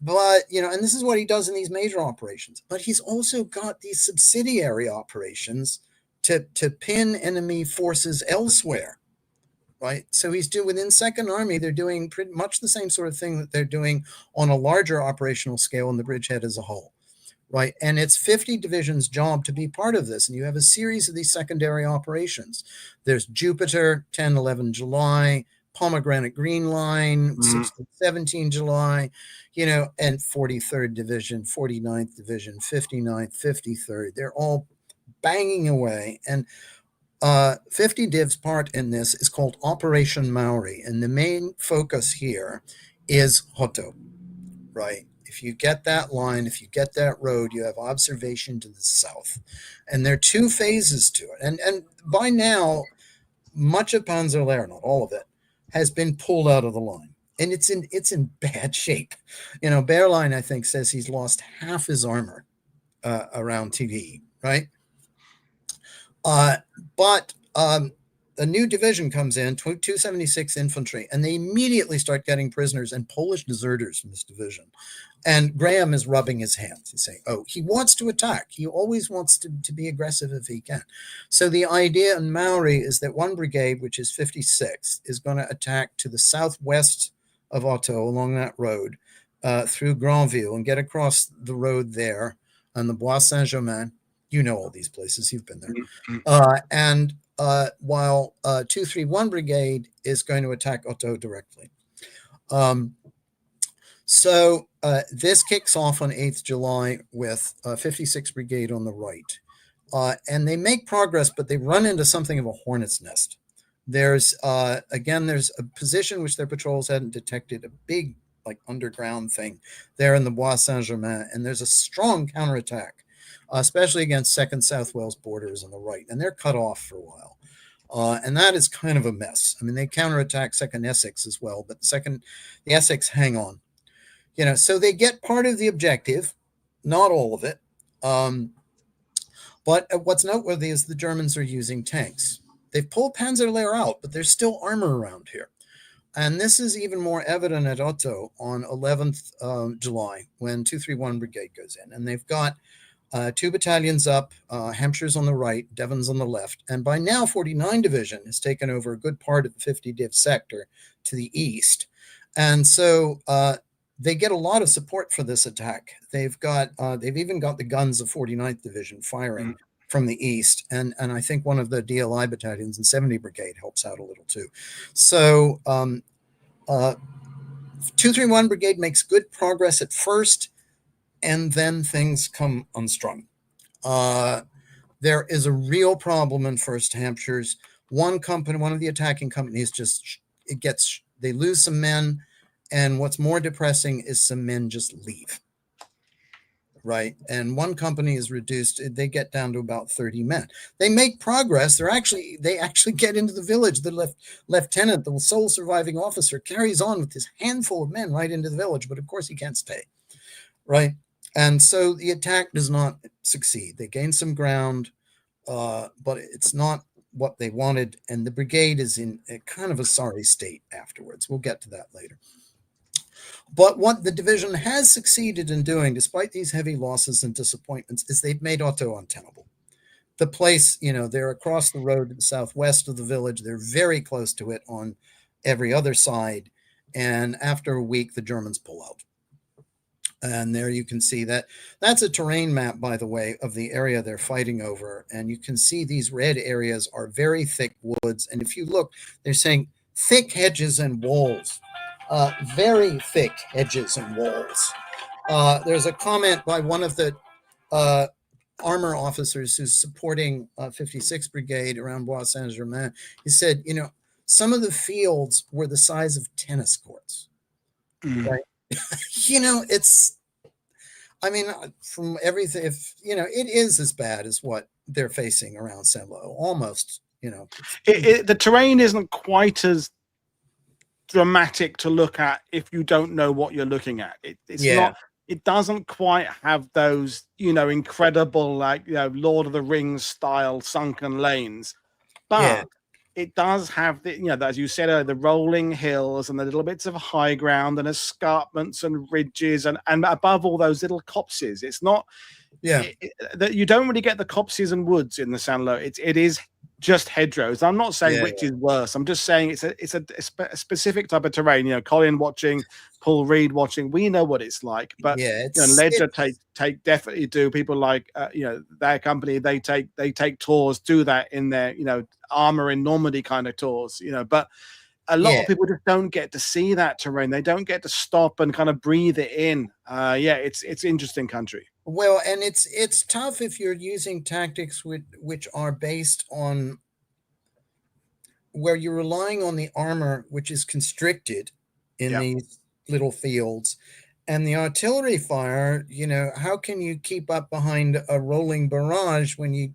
But, and this is what he does in these major operations. But he's also got these subsidiary operations to pin enemy forces elsewhere. Right. So within Second Army, they're doing pretty much the same sort of thing that they're doing on a larger operational scale in the bridgehead as a whole. Right. And it's 50 Division's job to be part of this. And you have a series of these secondary operations. There's Jupiter, 10, 11 July, Pomegranate Green Line, 16, 17 July, and 43rd Division, 49th Division, 59th, 53rd. They're all banging away. And 50 Div's part in this is called Operation Maori, and the main focus here is Hottot, right? If you get that line, if you get that road, you have observation to the south. And there are 2 phases to it. And by now, much of Panzer-Lehr, not all of it, has been pulled out of the line. And it's in bad shape. Bearline, I think, says he's lost half his armor around TD, right? But a new division comes in, 276 Infantry, and they immediately start getting prisoners and Polish deserters from this division. And Graham is rubbing his hands. He's saying, oh, he wants to attack. He always wants to be aggressive if he can. So the idea in Maori is that one brigade, which is 56, is going to attack to the southwest of Otto along that road through Grandville and get across the road there on the Bois Saint-Germain. You know all these places. You've been there. And while 231 Brigade is going to attack Otto directly. So this kicks off on 8th July with 56 Brigade on the right. And they make progress, but they run into something of a hornet's nest. There's, again, there's a position which their patrols hadn't detected, a big, like, underground thing there in the Bois Saint-Germain, and there's a strong counterattack, especially against 2nd South Wales Borders on the right, and they're cut off for a while. And that is kind of a mess. I mean, they counterattack 2nd Essex as well, but the Essex hang on. You know, so they get part of the objective, not all of it. But what's noteworthy is the Germans are using tanks. They've pulled Panzerlehr out, but there's still armor around here. And this is even more evident at Otto on 11th July when 231 Brigade goes in. And they've got 2 battalions up, Hampshire's on the right, Devon's on the left. And by now, 49 Division has taken over a good part of the 50 Div sector to the east. And so they get a lot of support for this attack. They've even got the guns of 49th Division firing from the east. And I think one of the DLI battalions in 70 Brigade helps out a little too. So 231 Brigade makes good progress at first, and then things come unstrung. There is a real problem in 1st Hampshire's. One of the attacking companies they lose some men, and what's more depressing is some men just leave. Right. And one company is reduced. They get down to about 30 men. They make progress. They actually get into the village. The lieutenant, the sole surviving officer, carries on with his handful of men right into the village. But of course, he can't stay. Right. And so the attack does not succeed. They gain some ground, but it's not what they wanted. And the brigade is in a kind of a sorry state afterwards. We'll get to that later. But what the division has succeeded in doing, despite these heavy losses and disappointments, is they've made Otto untenable. The place, they're across the road to the southwest of the village. They're very close to it on every other side. And after a week, the Germans pull out. And there you can see that's a terrain map, by the way, of the area they're fighting over. And you can see these red areas are very thick woods. And if you look, they're saying thick hedges and walls. Very thick hedges and walls. There's a comment by one of the armor officers who's supporting 56th Brigade around Bois Saint-Germain. He said, some of the fields were the size of tennis courts. Right? From everything, it is as bad as what they're facing around Saint-Lô, almost, the terrain isn't quite as dramatic to look at if you don't know what you're looking at. It doesn't quite have those, incredible, Lord of the Rings style sunken lanes, but it does have the, as you said, the rolling hills and the little bits of high ground and escarpments and ridges and above all those little copses. It's not, that you don't really get the copses and woods in the Saint-Lô. It is just hedgerows. I'm not saying which is worse. I'm just saying it's a specific type of terrain. Colin watching, Paul Reed watching, we know what it's like. But Ledger take definitely do. People like their company, they take tours, do that in their armor in Normandy kind of tours. But a lot of people just don't get to see that terrain. They don't get to stop and kind of breathe it in. It's interesting country. Well, and it's tough if you're using tactics which are based on where you're relying on the armor, which is constricted in these little fields, and the artillery fire. How can you keep up behind a rolling barrage when you've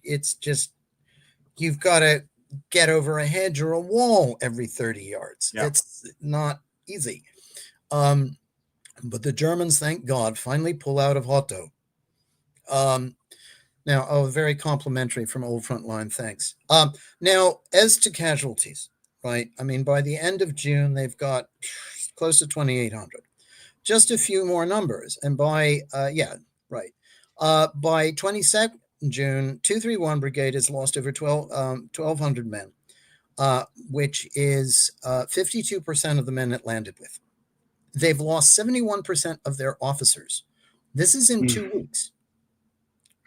got to get over a hedge or a wall every 30 yards? It's not easy. But the Germans, thank God, finally pull out of Otto. Now, oh, very complimentary from Old Frontline. Thanks. Now, as to casualties, right? I mean, by the end of June, they've got close to 2,800. Just a few more numbers, and by by 22nd June, 231 Brigade has lost over 1,200 men, which is 52% of the men it landed with. They've lost 71% of their officers. This is in 2 weeks,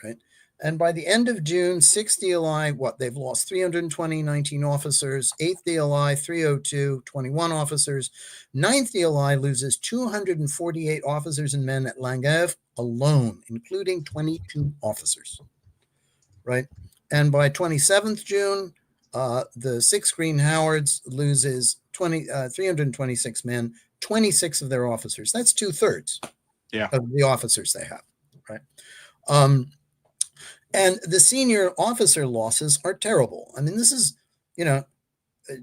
right? And by the end of June, 6th DLI, they've lost 320, 19 officers, 8th DLI, 302, 21 officers. 9th DLI loses 248 officers and men at Langave alone, including 22 officers, right? And by 27th June, the 6th Green Howards loses 326 men, 26 of their officers. That's 2/3 of the officers they have, right? And the senior officer losses are terrible. I mean, this is, to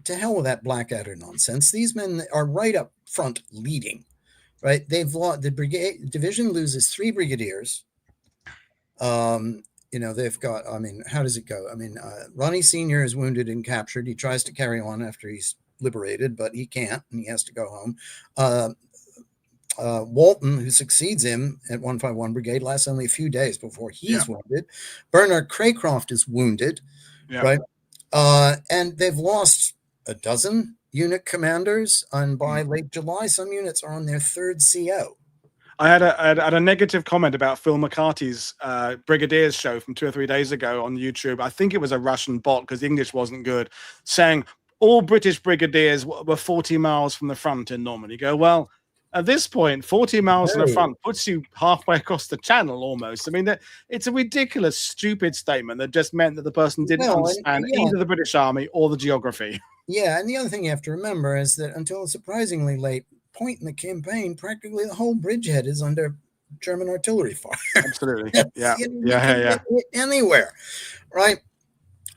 hell with that Blackadder nonsense. These men are right up front leading, right? They've lost, the division loses 3 brigadiers. They've got, I mean, how does it go? I mean, Ronnie Sr. is wounded and captured. He tries to carry on after he's liberated, but he can't, and he has to go home. Walton, who succeeds him at 151 Brigade, lasts only a few days before he's wounded. Bernard Craycroft is wounded, right? And they've lost a dozen unit commanders, and by late July, some units are on their 3rd CO. I had a negative comment about Phil McCarthy's Brigadiers show from 2 or 3 days ago on YouTube. I think it was a Russian bot because the English wasn't good, saying all British brigadiers were 40 miles from the front in Normandy. You go, well, at this point, 40 miles from the front puts you halfway across the channel almost. I mean, it's a ridiculous, stupid statement that just meant that the person didn't understand either the British Army or the geography. Yeah, and the other thing you have to remember is that until a surprisingly late point in the campaign, practically the whole bridgehead is under German artillery fire. Absolutely. Yeah. Anywhere, right?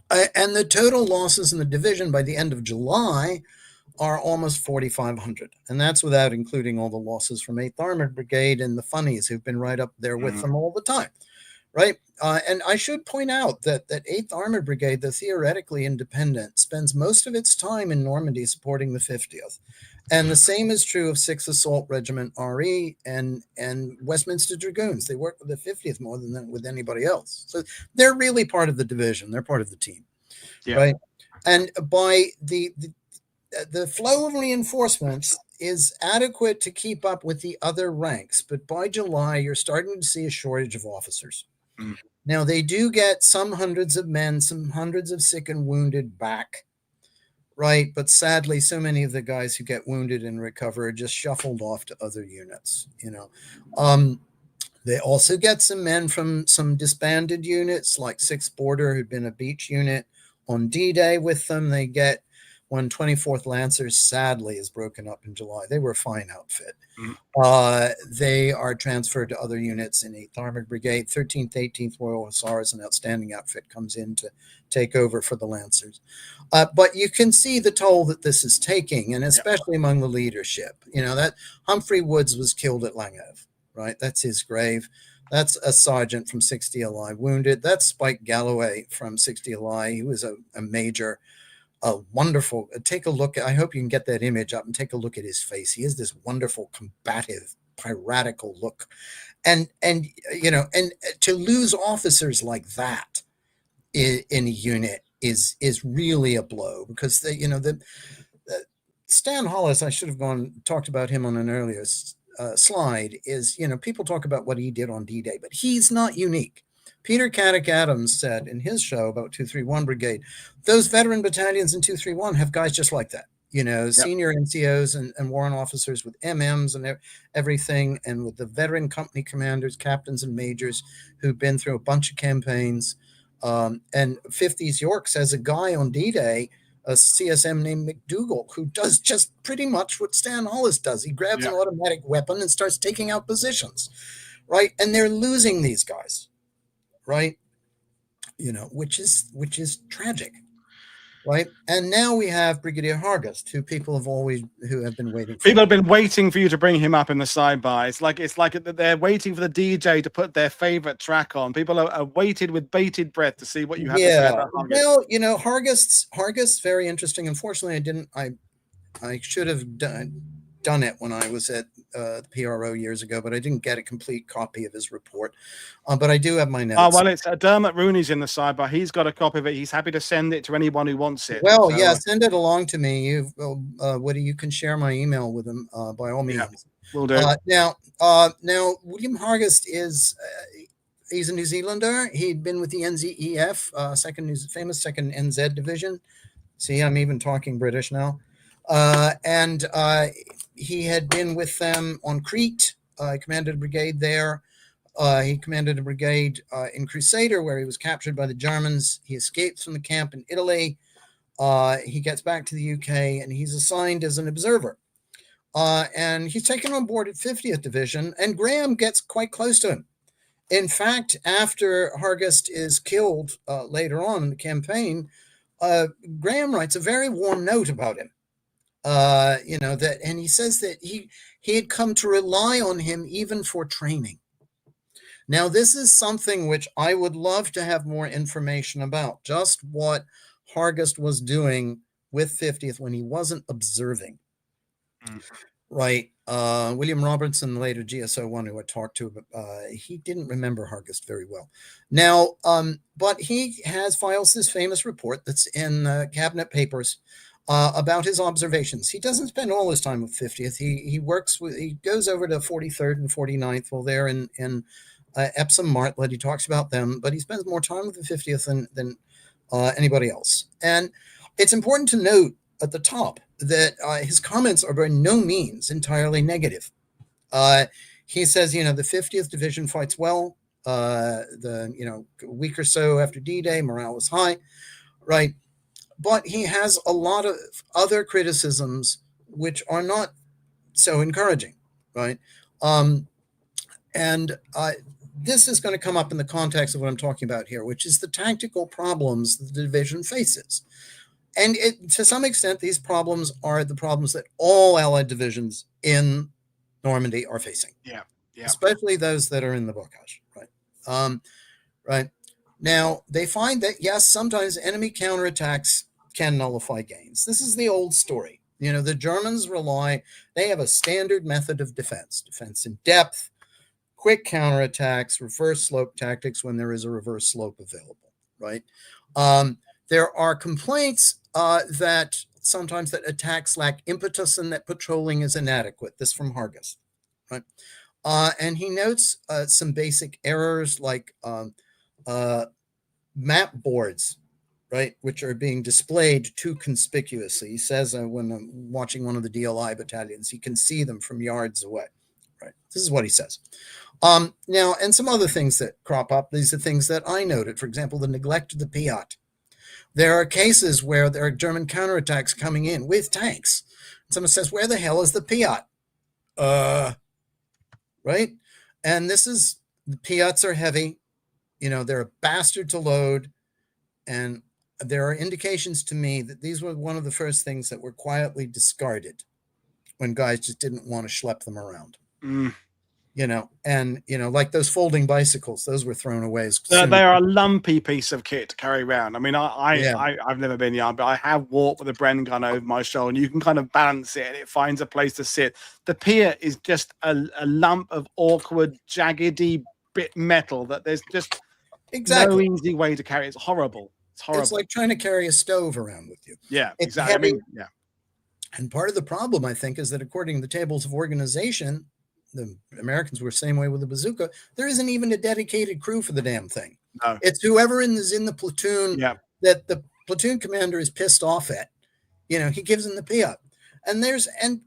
And the total losses in the division by the end of July are almost 4,500. And that's without including all the losses from 8th Armored Brigade and the funnies who've been right up there with them all the time, right? And I should point out that 8th Armored Brigade, the theoretically independent, spends most of its time in Normandy supporting the 50th. And the same is true of 6th Assault Regiment RE and Westminster Dragoons. They work with the 50th more than with anybody else. So they're really part of the division. They're part of the team, right? And by the flow of reinforcements is adequate to keep up with the other ranks. But by July, you're starting to see a shortage of officers. Now, they do get some hundreds of men, some hundreds of sick and wounded back, right? But sadly, so many of the guys who get wounded and recover are just shuffled off to other units, They also get some men from some disbanded units like 6th Border, who'd been a beach unit on D-Day with them. They get 124th Lancers, sadly, is broken up in July. They were a fine outfit. They are transferred to other units in 8th Armored Brigade. 13th, 18th Royal Hussars, an outstanding outfit, comes in to take over for the Lancers. But you can see the toll that this is taking, and especially among the leadership. That Humphrey Woods was killed at Langave, right? That's his grave. That's a sergeant from 6th DLI wounded. That's Spike Galloway from 6th DLI. He was a major. Wonderful. Take a look. I hope you can get that image up and take a look at his face. He has this wonderful, combative, piratical look, and to lose officers like that in a unit is really a blow, because Stan Hollis, I should have talked about him on an earlier slide. Is people talk about what he did on D-Day, but he's not unique. Peter Caddick Adams said in his show about 231 Brigade, those veteran battalions in 231 have guys just like that, senior NCOs and warrant officers with MMs and everything, and with the veteran company commanders, captains, and majors who've been through a bunch of campaigns. And 50s York says a guy on D-Day, a CSM named McDougall, who does just pretty much what Stan Hollis does. He grabs an automatic weapon and starts taking out positions, right? And they're losing these guys. Right, which is tragic, right? And now we have Brigadier Hargest, who who have been waiting for. People have been waiting for you to bring him up in the sidebar. It's like they're waiting for the DJ to put their favorite track on. People are waited with bated breath to see what you have to say about Hargest. Well, you know, Hargest, very interesting. Unfortunately, I should have done it when I was at the PRO years ago, but I didn't get a complete copy of his report. But I do have my notes. Oh, well, it's Dermot Rooney's in the sidebar. He's got a copy of it. He's happy to send it to anyone who wants it. Well, yeah, send it along to me. Woody, you can share my email with him by all means. Yeah, will do. Now, William Hargest is he's a New Zealander. He'd been with the NZEF, famous second NZ division. See, I'm even talking British now. And he had been with them on Crete. He commanded a brigade there. He commanded a brigade in Crusader, where he was captured by the Germans. He escapes from the camp in Italy. He gets back to the UK, and he's assigned as an observer. And he's taken on board at 50th Division, and Graham gets quite close to him. In fact, after Hargest is killed later on in the campaign, Graham writes a very warm note about him. And he says that he had come to rely on him even for training. Now, this is something which I would love to have more information about, just what Hargest was doing with 50th when he wasn't observing. Right. William Robertson, later GSO1, who I talked to, he didn't remember Hargest very well. Now, but he files this famous report that's in cabinet papers about his observations. He doesn't spend all his time with 50th. He goes over to 43rd and 49th. Well, they're in Epsom Martlet. He talks about them, but he spends more time with the 50th than anybody else. And it's important to note at the top that his comments are by no means entirely negative. He says, the 50th Division fights well. A week or so after D-Day, morale was high, right? But he has a lot of other criticisms which are not so encouraging, right? This is going to come up in the context of what I'm talking about here, which is the tactical problems that the division faces. And to some extent, these problems are the problems that all Allied divisions in Normandy are facing. Yeah. Especially those that are in the bocage, right? Right. Now, they find that, yes, sometimes enemy counterattacks can nullify gains. This is the old story. The Germans they have a standard method of defense in depth, quick counterattacks, reverse slope tactics when there is a reverse slope available, right? There are complaints that sometimes that attacks lack impetus and that patrolling is inadequate. This from Hargest, right? And he notes some basic errors like map boards, right, which are being displayed too conspicuously. He says when I'm watching one of the DLI battalions, he can see them from yards away, right? This is what he says. Now, and some other things that crop up, these are things that I noted. For example, the neglect of the Piat. There are cases where there are German counterattacks coming in with tanks. Someone says, where the hell is the Piat? Right? And the Piats are heavy. They're a bastard to load. And there are indications to me that these were one of the first things that were quietly discarded when guys just didn't want to schlep them around. Like those folding bicycles, those were thrown away. They are a lumpy piece of kit to carry around. I mean, I've never been young, but I have walked with a Bren gun over my shoulder, and you can kind of balance it, and it finds a place to sit. The pier is just a lump of awkward, jaggedy bit metal that there's just no easy way to carry. It's horrible. It's like trying to carry a stove around with you. Yeah, it's exactly. Heavy. And part of the problem, I think, is that according to the tables of organization, the Americans were the same way with the bazooka. There isn't even a dedicated crew for the damn thing. No. It's whoever is in the platoon that the platoon commander is pissed off at. He gives them the Piat. And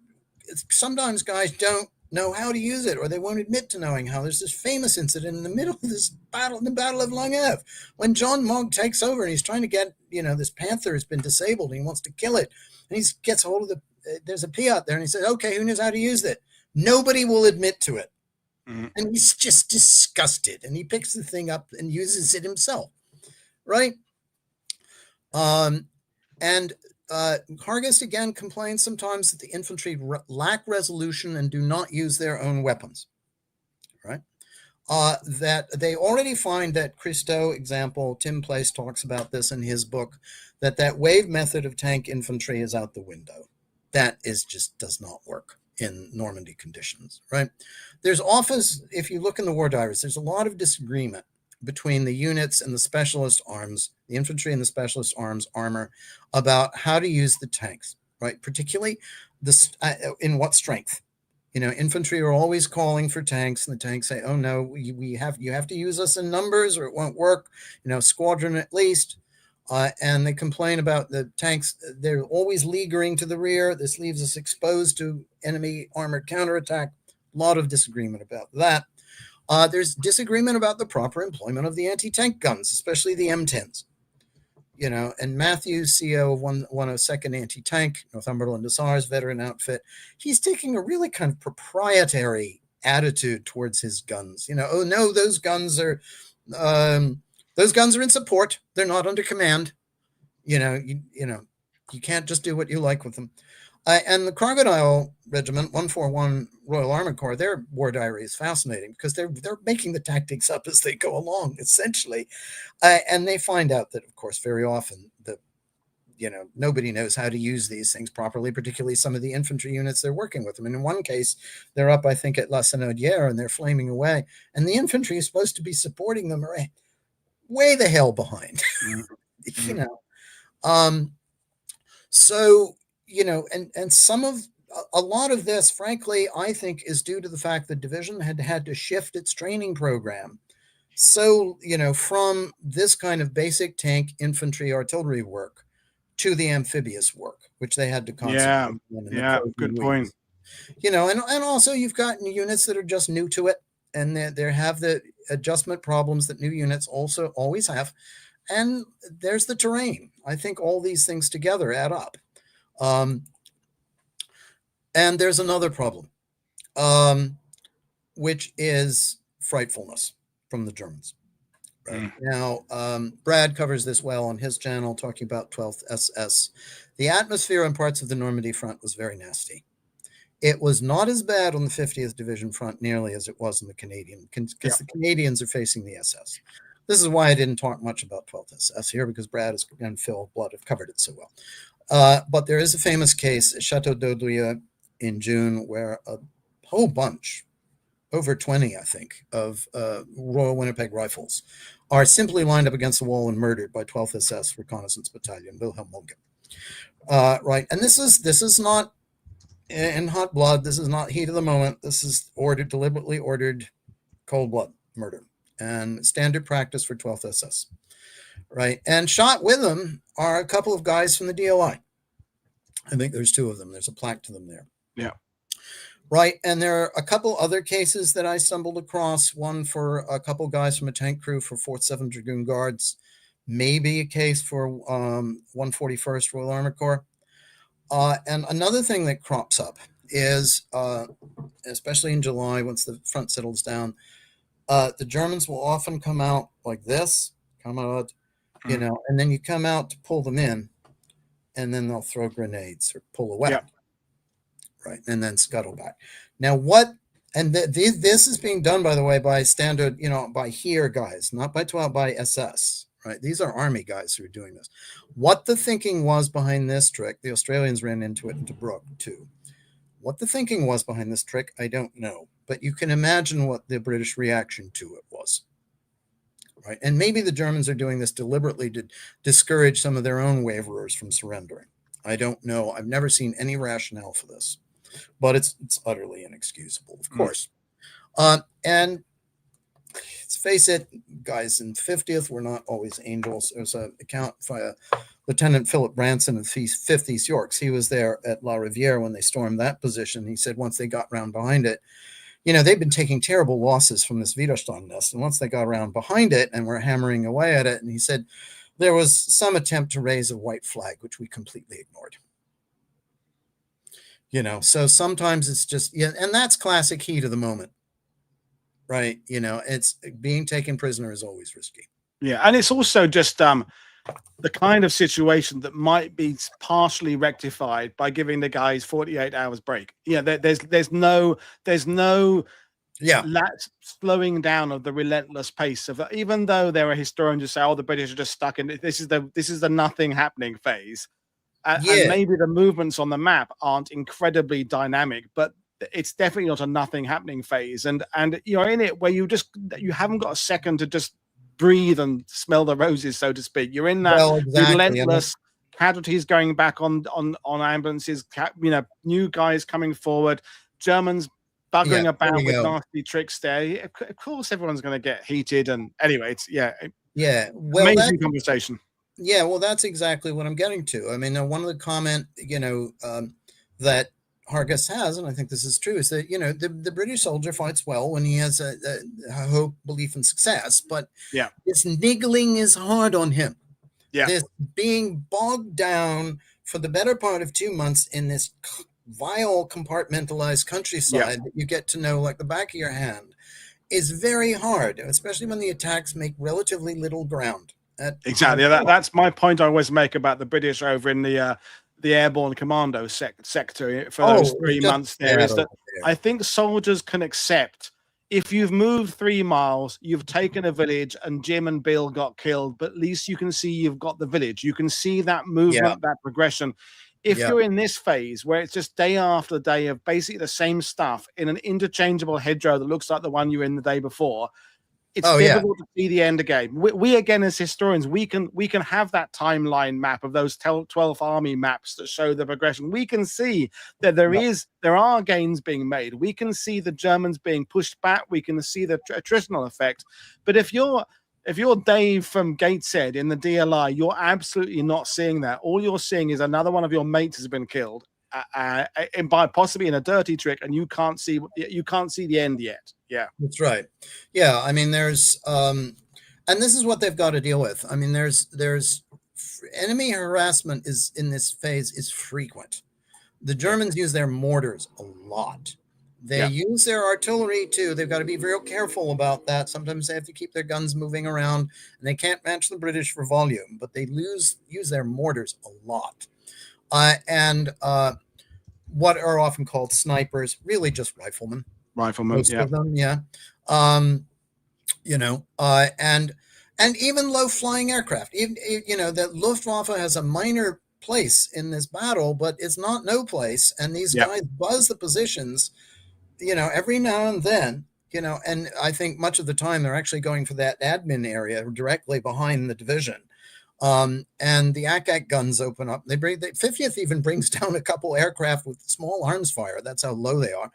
sometimes guys don't know how to use it, or they won't admit to knowing how. There's this famous incident in the middle of this battle, the Battle of Langève, when John Mogg takes over and he's trying to get, this Panther has been disabled and he wants to kill it. And he gets hold of there's a Piat there, and he says, okay, who knows how to use it? Nobody will admit to it. Mm-hmm. And he's just disgusted, and he picks the thing up and uses it himself. Right. And Hargest again complains sometimes that the infantry lack resolution and do not use their own weapons, right? That they already find that Christo example, Tim Place talks about this in his book, that wave method of tank infantry is out the window. That is just does not work in Normandy conditions, right? There's often, if you look in the war diaries, there's a lot of disagreement between the units and the specialist arms, the infantry and the specialist arms armor, about how to use the tanks, right? Particularly this in what strength. You know, infantry are always calling for tanks, and the tanks say, "Oh no, you have to use us in numbers, or it won't work." You know, squadron at least. And they complain about the tanks. They're always leaguering to the rear. This leaves us exposed to enemy armored counterattack. A lot of disagreement about that. There's disagreement about the proper employment of the anti-tank guns, especially the M10s. You know, and Matthews, CEO of 102nd Anti-Tank, Northumberland Hussars veteran outfit, he's taking a really kind of proprietary attitude towards his guns. You know, oh no, those guns are in support. They're not under command. You know, you can't just do what you like with them. And the Crocodile Regiment, 141 Royal Armored Corps, their war diary is fascinating because they're making the tactics up as they go along, essentially. And they find out that, of course, very often nobody knows how to use these things properly, particularly some of the infantry units they're working with them. And in one case, they're up, I think, at La Senaudière, and they're flaming away. And the infantry is supposed to be supporting them way the hell behind, you know. So, you know, and a lot of this, frankly, I think is due to the fact the division had to shift its training program. So, you know, from this kind of basic tank infantry artillery work to the amphibious work, which they had to concentrate on. Yeah, good point. You know, and also you've got units that are just new to it, and they have the adjustment problems that new units also always have. And there's the terrain. I think all these things together add up. And there's another problem, which is frightfulness from the Germans. Right? Now, Brad covers this well on his channel, talking about 12th SS. The atmosphere on parts of the Normandy front was very nasty. It was not as bad on the 50th Division front nearly as it was in the Canadian, because the Canadians are facing the SS. This is why I didn't talk much about 12th SS here, because Brad and Phil Blood have covered it so well. But there is a famous case at Chateau d'Audouille in June where a whole bunch, over 20, I think, of Royal Winnipeg Rifles are simply lined up against the wall and murdered by 12th SS Reconnaissance Battalion, Wilhelm Mulgen. Right. And this is not in hot blood. This is not heat of the moment. This is deliberately ordered cold blood murder and standard practice for 12th SS. Right. And shot with them are a couple of guys from the DOI. I think there's two of them. There's a plaque to them there. Yeah. Right. And there are a couple other cases that I stumbled across. One for a couple guys from a tank crew for 4th 7th Dragoon Guards. Maybe a case for 141st Royal Armored Corps. And another thing that crops up is, especially in July, once the front settles down, the Germans will often come out like this, you know, and then you come out to pull them in, and then they'll throw grenades or pull away. Yeah. Right, and then scuttle back. Now, this is being done, by the way, by standard, you know, by here guys, not by 12, by SS. Right, these are Army guys who are doing this. What the thinking was behind this trick, the Australians ran into it in Tobruk too. What the thinking was behind this trick, I don't know, but you can imagine what the British reaction to it was. Right, and maybe the Germans are doing this deliberately to discourage some of their own waverers from surrendering. I don't know. I've never seen any rationale for this. But it's utterly inexcusable, of course. And let's face it, guys, in 50th, we're not always angels. There's an account by Lieutenant Philip Branson of 5th East Yorks. He was there at La Riviere when they stormed that position. He said once they got round behind it, you know, they'd been taking terrible losses from this Widerstand nest. And once they got around behind it and were hammering away at it, and he said there was some attempt to raise a white flag, which we completely ignored. You know, so sometimes it's just, yeah, and that's classic heat of the moment, right? You know, it's being taken prisoner is always risky. Yeah, and it's also just the kind of situation that might be partially rectified by giving the guys 48 hours break. Yeah, there's no slowing down of the relentless pace of, even though there are historians who say, oh, the British are just stuck in this is the nothing happening phase. And maybe the movements on the map aren't incredibly dynamic, but it's definitely not a nothing happening phase. And you're in it where you haven't got a second to just breathe and smell the roses, so to speak. You're in that relentless casualties going back on ambulances, new guys coming forward, Germans buggering about with nasty tricks there. Of course, everyone's going to get heated. And anyway, it's amazing conversation. Yeah, well, that's exactly what I'm getting to. I mean, one of the comment, that Hargis has, and I think this is true, is that, the British soldier fights well when he has a hope, belief, and success. But this niggling is hard on him. Yeah. This being bogged down for the better part of 2 months in this vile, compartmentalized countryside that you get to know like the back of your hand is very hard, especially when the attacks make relatively little ground. Exactly. That's my point I always make about the British over in the airborne commando sector for those 3 months there, is that I think soldiers can accept, if you've moved 3 miles, you've taken a village and Jim and Bill got killed, but at least you can see you've got the village. You can see that movement, that progression. If you're in this phase where it's just day after day of basically the same stuff in an interchangeable hedgerow that looks like the one you were in the day before, it's difficult to see the end game. We again, as historians, we can have that timeline map of those 12th Army maps that show the progression. We can see that there are gains being made. We can see the Germans being pushed back. We can see the attritional effect. But if you're Dave from Gateshead in the DLI, you're absolutely not seeing that. All you're seeing is another one of your mates has been killed, and by possibly in a dirty trick, and you can't see the end yet. Yeah, that's right. Yeah, I mean, there's and this is what they've got to deal with. I mean, there's enemy harassment is in this phase is frequent. The Germans use their mortars a lot. They use their artillery too. They've got to be real careful about that. Sometimes they have to keep their guns moving around, and they can't match the British for volume, but they use their mortars a lot. And what are often called snipers, really just riflemen. Most of them, and even low flying aircraft. Even, that Luftwaffe has a minor place in this battle, but it's not no place. And these guys buzz the positions, every now and then, and I think much of the time they're actually going for that admin area directly behind the division. And the ACAC guns open up. The 50th even brings down a couple aircraft with small arms fire. That's how low they are,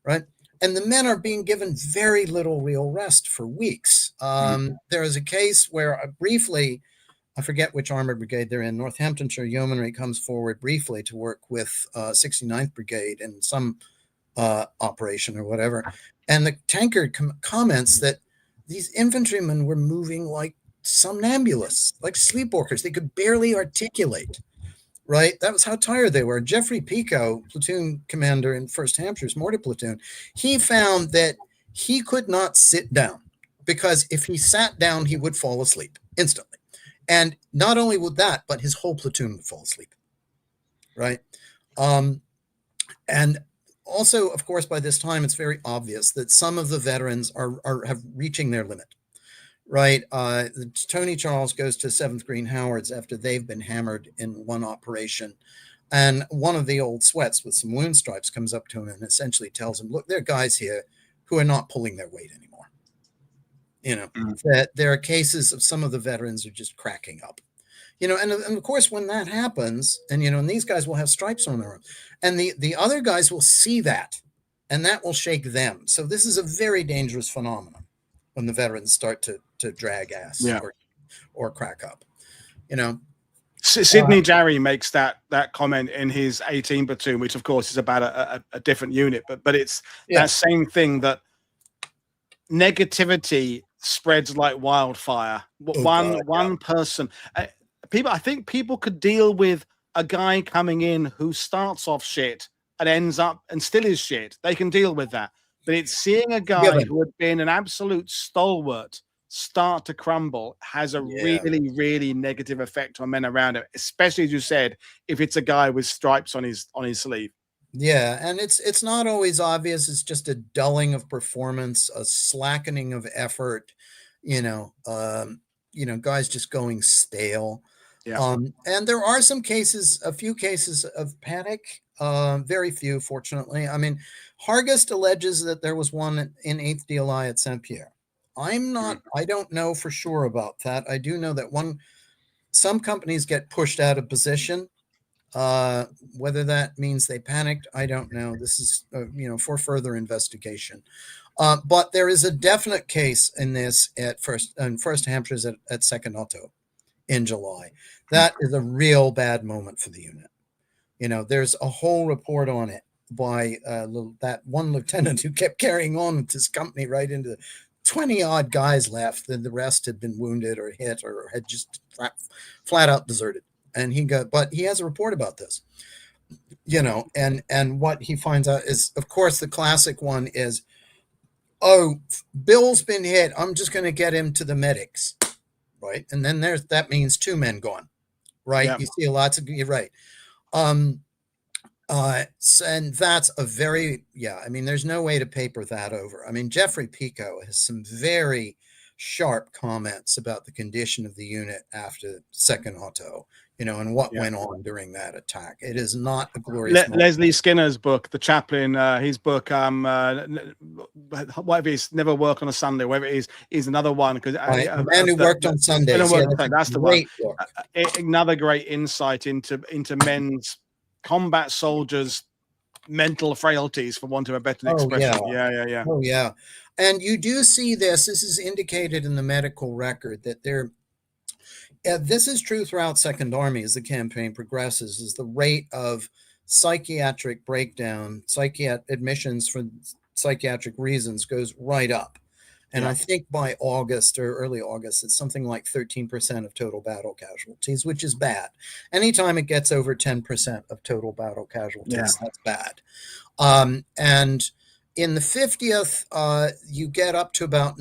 right? And the men are being given very little real rest for weeks. There is a case where briefly, I forget which armored brigade they're in, Northamptonshire Yeomanry comes forward briefly to work with 69th Brigade in some operation or whatever. And the tanker comments that these infantrymen were moving like somnambulists, like sleepwalkers. They could barely articulate. Right? That was how tired they were. Jeffrey Pico, platoon commander in 1st Hampshire's mortar platoon, he found that he could not sit down because if he sat down, he would fall asleep instantly. And not only would that, but his whole platoon would fall asleep. Right? And also, of course, by this time, it's very obvious that some of the veterans have reaching their limit. Right. Tony Charles goes to 7th Green Howards after they've been hammered in one operation. And one of the old sweats with some wound stripes comes up to him and essentially tells him, look, there are guys here who are not pulling their weight anymore. That there are cases of some of the veterans are just cracking up. And of course, when that happens, and these guys will have stripes on their arm, and the other guys will see that, and that will shake them. So this is a very dangerous phenomenon when the veterans start to drag ass or crack up, Sidney Jarry makes that comment in his 18 platoon, which of course is about a different unit, but it's that same thing, that negativity spreads like wildfire. One person, I think people could deal with a guy coming in who starts off shit and ends up and still is shit. They can deal with that. But it's seeing a guy who had been an absolute stalwart start to crumble has a Yeah. really, really negative effect on men around him, especially, as you said, if it's a guy with stripes on his sleeve. Yeah, and it's not always obvious. It's just a dulling of performance, a slackening of effort, guys just going stale. Yeah. And there are some cases, a few cases of panic, very few, fortunately. I mean, Hargest alleges that there was one in 8th DLI at Saint-Pierre. I don't know for sure about that. I do know that some companies get pushed out of position. Whether that means they panicked, I don't know. This is, for further investigation. But there is a definite case in this at First Hampshire's at Second Auto in July. That is a real bad moment for the unit. There's a whole report on it by that one lieutenant who kept carrying on with his company right into 20 odd guys left, and the rest had been wounded or hit or had just flat out deserted. And but he has a report about this, and what he finds out is, of course, the classic one is, oh, Bill's been hit, I'm just going to get him to the medics. Right. And then that means 2 men gone. Right. Yeah. You see you're right. And that's there's no way to paper that over. I mean, Jeffrey Pico has some very sharp comments about the condition of the unit after Second Auto, and what went on during that attack. It is not a glorious Lesley Skinner's book, The Chaplain, his book, whatever it is, Never Work on a Sunday, whatever it is another one. Because the man who worked on Sundays. That's the one. Another great insight into men's combat soldiers' mental frailties, for want of a better expression. Yeah. Oh, yeah. And you do see this is indicated in the medical record that this is true throughout Second Army as the campaign progresses, is the rate of psychiatric breakdown, admissions for psychiatric reasons goes right up. And I think by August or early August, it's something like 13% of total battle casualties, which is bad. Anytime it gets over 10% of total battle casualties, that's bad. And in the 50th, you get up to about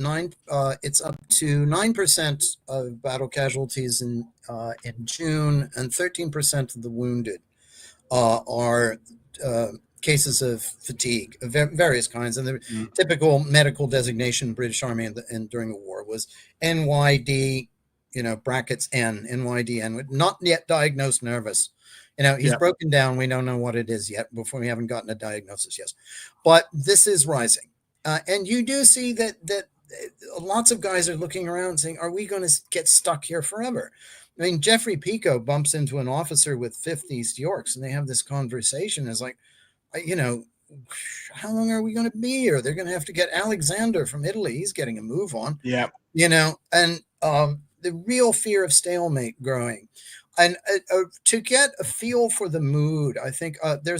it's up to 9% of battle casualties in June, and 13% of the wounded are cases of fatigue of various kinds. And the typical medical designation in British Army and during the war was NYD, brackets N, NYDN, not yet diagnosed nervous. He's broken down. We don't know what it is yet. We haven't gotten a diagnosis yet. But this is rising. And you do see that lots of guys are looking around saying, are we going to get stuck here forever? I mean, Jeffrey Pico bumps into an officer with 5th East Yorks, and they have this conversation. It's like, how long are we going to be here? They're going to have to get Alexander from Italy. He's getting a move on. Yeah. And the real fear of stalemate growing. And to get a feel for the mood, I think there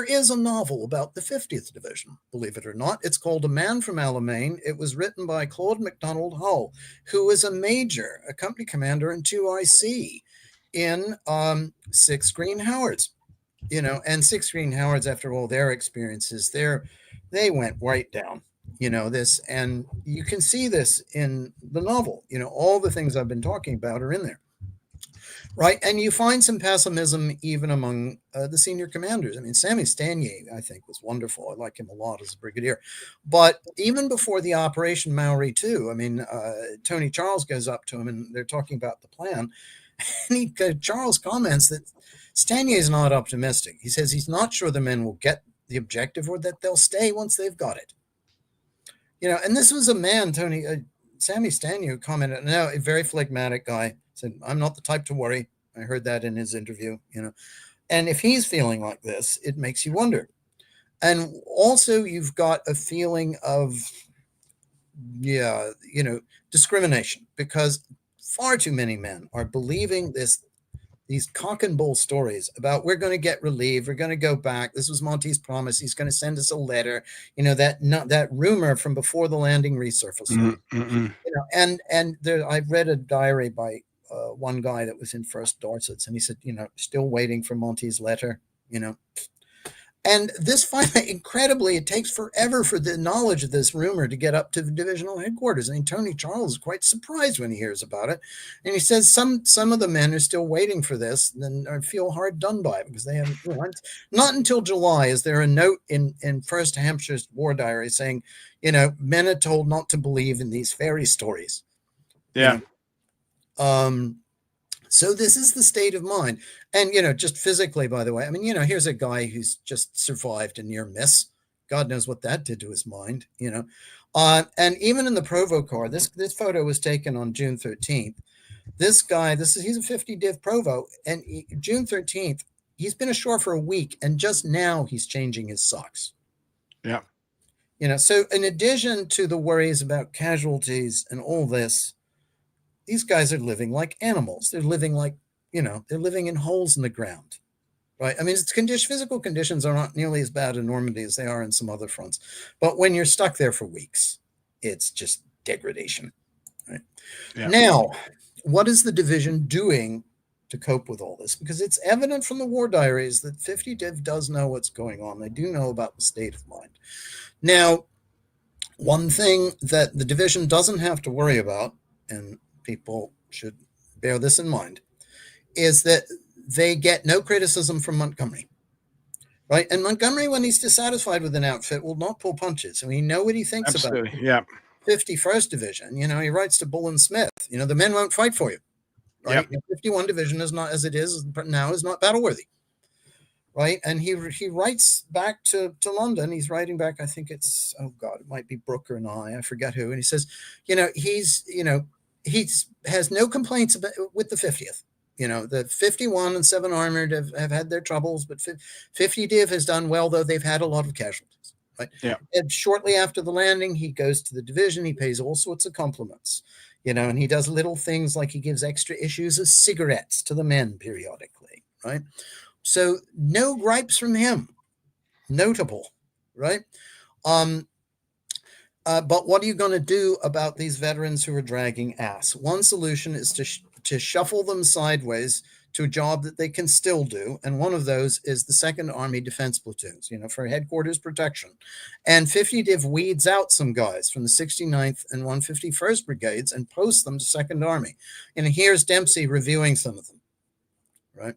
is a novel about the 50th Division, believe it or not. It's called A Man from Alamein. It was written by Claude MacDonald Hull, who was a major, a company commander in 2IC in 6 Green Howards. And 6 Green Howards, after all their experiences, they went right down. This, and you can see this in the novel. All the things I've been talking about are in there. Right. And you find some pessimism even among the senior commanders. I mean, Sammy Stanier, I think, was wonderful. I like him a lot as a brigadier. But even before the Operation Maori 2, I mean, Tony Charles goes up to him and they're talking about the plan. And Charles comments that Stanier is not optimistic. He says he's not sure the men will get the objective or that they'll stay once they've got it. And this was a man, Sammy Stanier commented, no, a very phlegmatic guy. Said, I'm not the type to worry. I heard that in his interview, And if he's feeling like this, it makes you wonder. And also you've got a feeling of, discrimination, because far too many men are believing these cock and bull stories about we're going to get relieved, we're going to go back. This was Monty's promise. He's going to send us a letter, that rumor from before the landing resurfaced. And there, I've read a diary by one guy that was in 1st Dorsets, and he said, still waiting for Monty's letter, And this finally, incredibly, it takes forever for the knowledge of this rumor to get up to the divisional headquarters. I mean, Tony Charles is quite surprised when he hears about it. And he says some of the men are still waiting for this and feel hard done by it because they haven't, not until July is there a note in 1st Hampshire's war diary saying, men are told not to believe in these fairy stories. Yeah. So this is the state of mind. And, just physically, by the way, I mean, here's a guy who's just survived a near miss. God knows what that did to his mind, and even in the Provocar, this photo was taken on June 13th. This guy, he's a 50 Div Provo, and June 13th, he's been ashore for a week, and just now he's changing his socks. Yeah. So in addition to the worries about casualties and all this, these guys are living like animals. They're living like, they're living in holes in the ground, right? I mean, physical conditions are not nearly as bad in Normandy as they are in some other fronts. But when you're stuck there for weeks, it's just degradation, right? Yeah. Now, what is the division doing to cope with all this? Because it's evident from the war diaries that 50 Div does know what's going on. They do know about the state of mind. Now, one thing that the division doesn't have to worry about, and people should bear this in mind, is that they get no criticism from Montgomery, right? And Montgomery, when he's dissatisfied with an outfit, will not pull punches. I mean, you know what he thinks about 51st Division. He writes to Bull and Smith, the men won't fight for you, right? Yep. 51 Division is not, as it is now, is not battle worthy, right? And he writes back to London. He's writing back, I think it's, it might be Brooker and I forget who. And he says, he has no complaints with the 50th. The 51 and 7 Armored have had their troubles, but 50 Div has done well, though they've had a lot of casualties. Right? Yeah. And shortly after the landing, he goes to the division. He pays all sorts of compliments, and he does little things like he gives extra issues of cigarettes to the men periodically, right? So no gripes from him. Notable, right? But what are you going to do about these veterans who are dragging ass? One solution is to shuffle them sideways to a job that they can still do. And one of those is the 2nd Army Defense Platoons, for headquarters protection. And 50 Div weeds out some guys from the 69th and 151st Brigades and posts them to 2nd Army. And here's Dempsey reviewing some of them, right?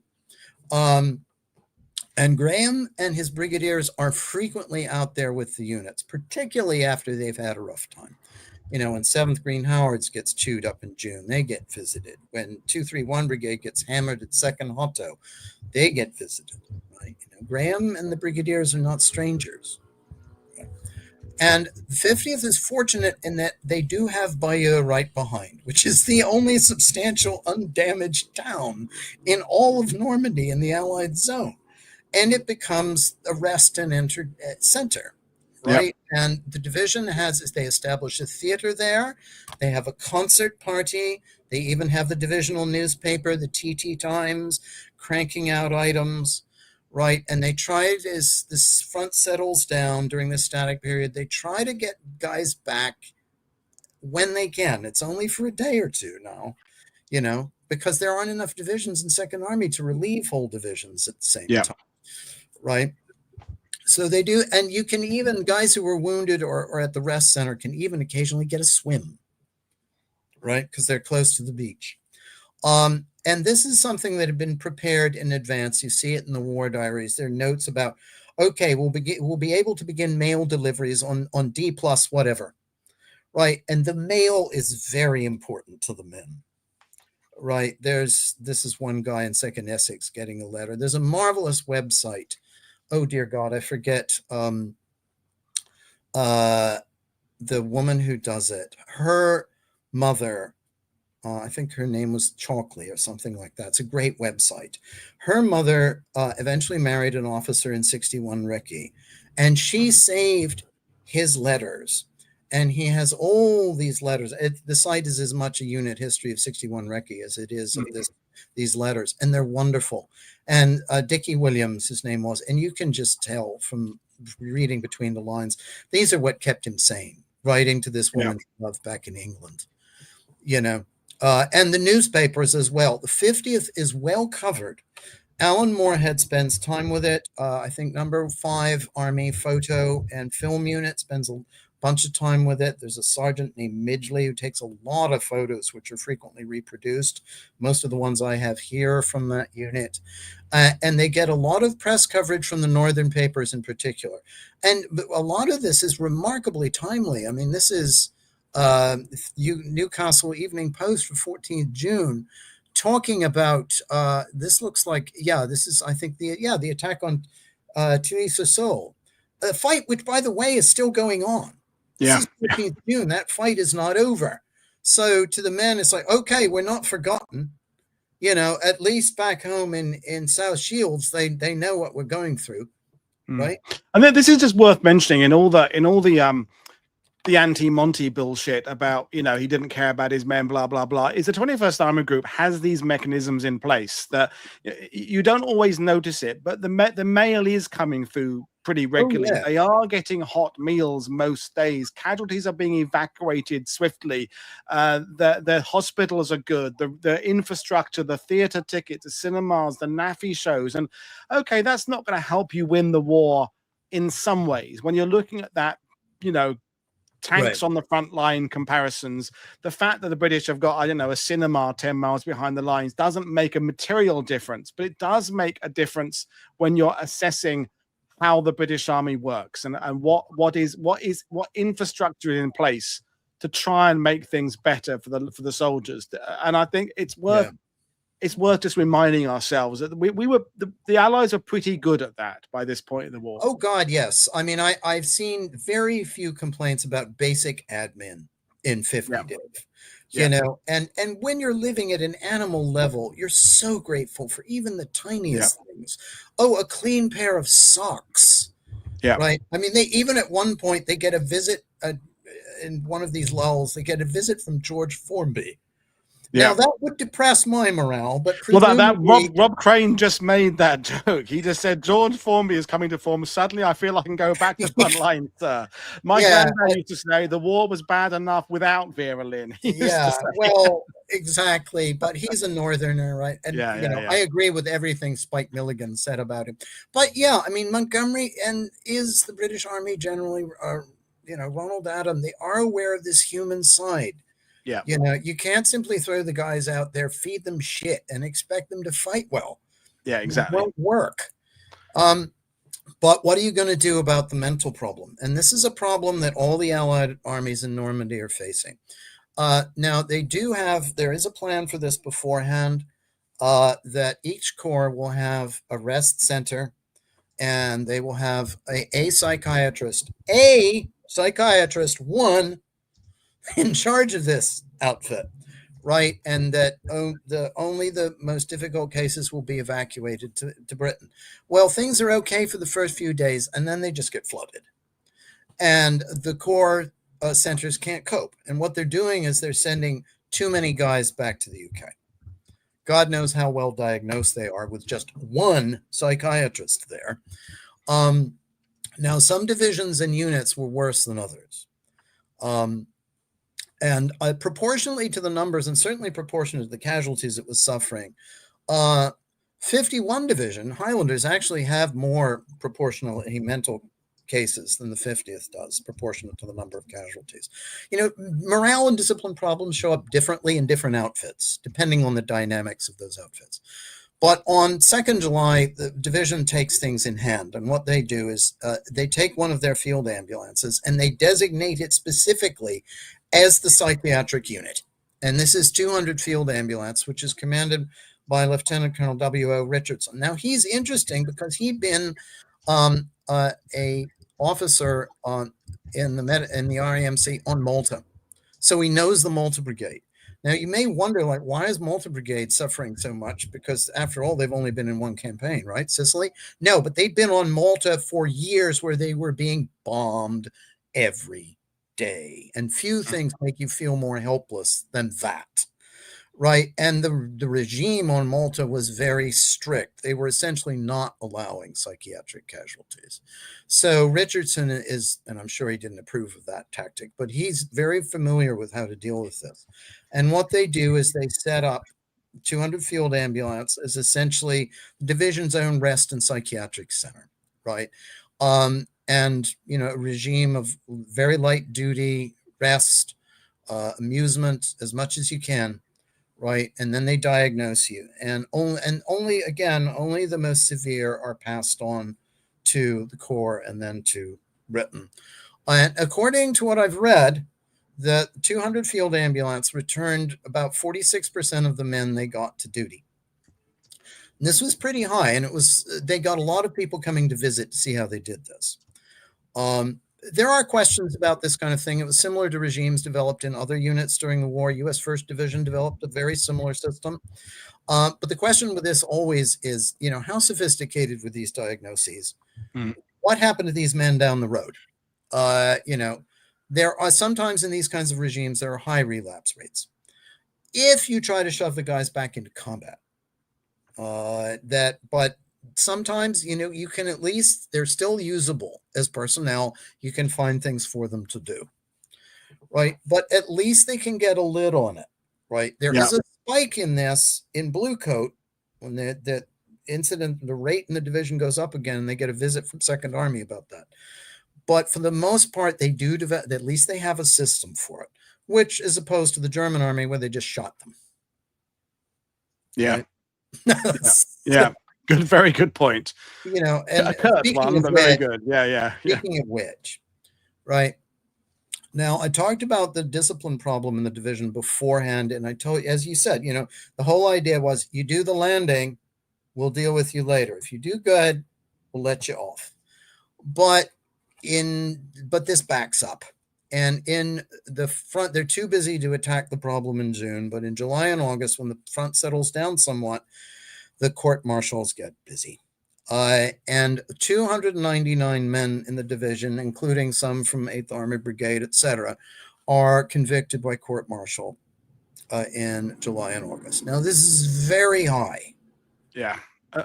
And Graham and his brigadiers are frequently out there with the units, particularly after they've had a rough time. When 7th Green Howards gets chewed up in June, they get visited. When 231 Brigade gets hammered at 2nd Hotto, they get visited. Right? Graham and the brigadiers are not strangers. Right? And the 50th is fortunate in that they do have Bayeux right behind, which is the only substantial undamaged town in all of Normandy in the Allied zone. And it becomes a rest and enter center, right? Yep. And the division they establish a theater there. They have a concert party. They even have the divisional newspaper, the TT Times, cranking out items, right? And they try, as this front settles down during the static period, they try to get guys back when they can. It's only for a day or two now, because there aren't enough divisions in 2nd Army to relieve whole divisions at the same time. Right. So they do. And you can even, guys who were wounded or at the rest center can even occasionally get a swim. Right. Because they're close to the beach. And this is something that had been prepared in advance. You see it in the war diaries. There are notes about, okay, we'll be able to begin mail deliveries on D plus whatever. Right. And the mail is very important to the men. Right. This is one guy in 2nd Essex getting a letter. There's a marvelous website. Oh, dear God, I forget the woman who does it. Her mother, I think her name was Chalkley or something like that. It's a great website. Her mother eventually married an officer in 61 Recce, and she saved his letters. And he has all these letters. The site is as much a unit history of 61 Recce as it is of these letters. And they're wonderful. And Dickie Williams, his name was, and you can just tell from reading between the lines, these are what kept him sane, writing to this woman he loved back in England, and the newspapers as well. The 50th is well covered. Alan Moorhead spends time with it. I think number 5 Army photo and film unit spends a bunch of time with it. There's a sergeant named Midgley who takes a lot of photos, which are frequently reproduced. Most of the ones I have here from that unit. And they get a lot of press coverage from the northern papers in particular. And a lot of this is remarkably timely. I mean, this is Newcastle Evening Post for 14th June talking about this looks like, this is, I think, the attack on Tunisia Seoul, a fight which, by the way, is still going on. This is 14th June. That fight is not over. So to the men, it's like, okay, we're not forgotten. At least back home in South Shields, they know what we're going through, right? And then this is just worth mentioning in all the anti-Monty bullshit about, he didn't care about his men, blah, blah, blah, is the 21st Army Group has these mechanisms in place that you don't always notice it, but the mail is coming through pretty regularly. They are getting hot meals most days. Casualties are being evacuated swiftly. The hospitals are good. The infrastructure, the theater tickets, the cinemas, the NAFI shows. And okay, that's not going to help you win the war in some ways. When you're looking at that, tanks on the front line comparisons, the fact that the British have got, a cinema 10 miles behind the lines doesn't make a material difference, but it does make a difference when you're assessing how the British Army works and what infrastructure is in place to try and make things better for the soldiers. And I think it's worth just reminding ourselves that the Allies are pretty good at that by this point in the war. Oh God, yes. I mean, I've seen very few complaints about basic admin in 50 Div. And when you're living at an animal level, you're so grateful for even the tiniest things. Oh, a clean pair of socks. Right. I mean, they even at one point they get a visit in one of these lulls. They get a visit from George Formby. Now that would depress my morale, but Rob Crane just made that joke. He just said George Formby is coming to form. Suddenly, I feel I can go back to front line, sir. My granddad used to say the war was bad enough without Vera Lynn. Well, exactly. But he's a northerner, right? And I agree with everything Spike Milligan said about him. But I mean, Montgomery is the British Army generally, Ronald Adam. They are aware of this human side. You can't simply throw the guys out there, feed them shit, and expect them to fight well. Exactly. It won't work. But what are you going to do about the mental problem? And this is a problem that all the Allied armies in Normandy are facing. Now, there is a plan for this beforehand, that each corps will have a rest center, and they will have a psychiatrist, one, in charge of this outfit, right? And that only the most difficult cases will be evacuated to Britain. Well, things are okay for the first few days, and then they just get flooded. And the Corps centers can't cope. And what they're doing is they're sending too many guys back to the UK. God knows how well diagnosed they are with just one psychiatrist there. Now, some divisions and units were worse than others. And proportionately to the numbers, and certainly proportionate to the casualties it was suffering, 51 Division, Highlanders, actually have more proportionally mental cases than the 50th does, proportionate to the number of casualties. Morale and discipline problems show up differently in different outfits, depending on the dynamics of those outfits. But on 2nd July, the division takes things in hand. And what they do is they take one of their field ambulances and they designate it specifically as the psychiatric unit. And this is 200 Field Ambulance, which is commanded by Lieutenant Colonel W.O. Richardson. Now, he's interesting because he'd been a officer in the RAMC on Malta. So he knows the Malta Brigade. Now, you may wonder, why is Malta Brigade suffering so much? Because, after all, they've only been in one campaign, right? Sicily? No, but they've been on Malta for years where they were being bombed every day. And few things make you feel more helpless than that, right? And the regime on Malta was very strict. They were essentially not allowing psychiatric casualties. So Richardson is, and I'm sure he didn't approve of that tactic, but he's very familiar with how to deal with this. And what they do is they set up 200 Field Ambulance is essentially the division's own rest and psychiatric center, right? And, a regime of very light duty, rest, amusement as much as you can, right? And then they diagnose you. And only the most severe are passed on to the Corps and then to Britain. And according to what I've read, the 200 Field Ambulance returned about 46% of the men they got to duty. And this was pretty high, and they got a lot of people coming to visit to see how they did this. There are questions about this kind of thing. It was similar to regimes developed in other units during the war. U.S. 1st Division developed a very similar system. But the question with this always is, how sophisticated were these diagnoses? What happened to these men down the road? There are sometimes in these kinds of regimes, there are high relapse rates. If you try to shove the guys back into combat, but sometimes, you can at least, they're still usable as personnel. You can find things for them to do, right? But at least they can get a lid on it, right? There is a spike in this in Bluecoat when that incident, the rate in the division goes up again, and they get a visit from Second Army about that. But for the most part, they do develop, at least they have a system for it, which as opposed to the German army where they just shot them. Yeah. Right? Yeah. Good, very good point. And a curt one, but very good. Yeah. Speaking of which, right? Now, I talked about the discipline problem in the division beforehand, and I told you, as you said, the whole idea was you do the landing, we'll deal with you later. If you do good, we'll let you off. But this backs up. And in the front, they're too busy to attack the problem in June, but in July and August, when the front settles down somewhat, the court martials get busy. And 299 men in the division, including some from 8th Army Brigade, etc., are convicted by court martial in July and August. Now, this is very high. Yeah.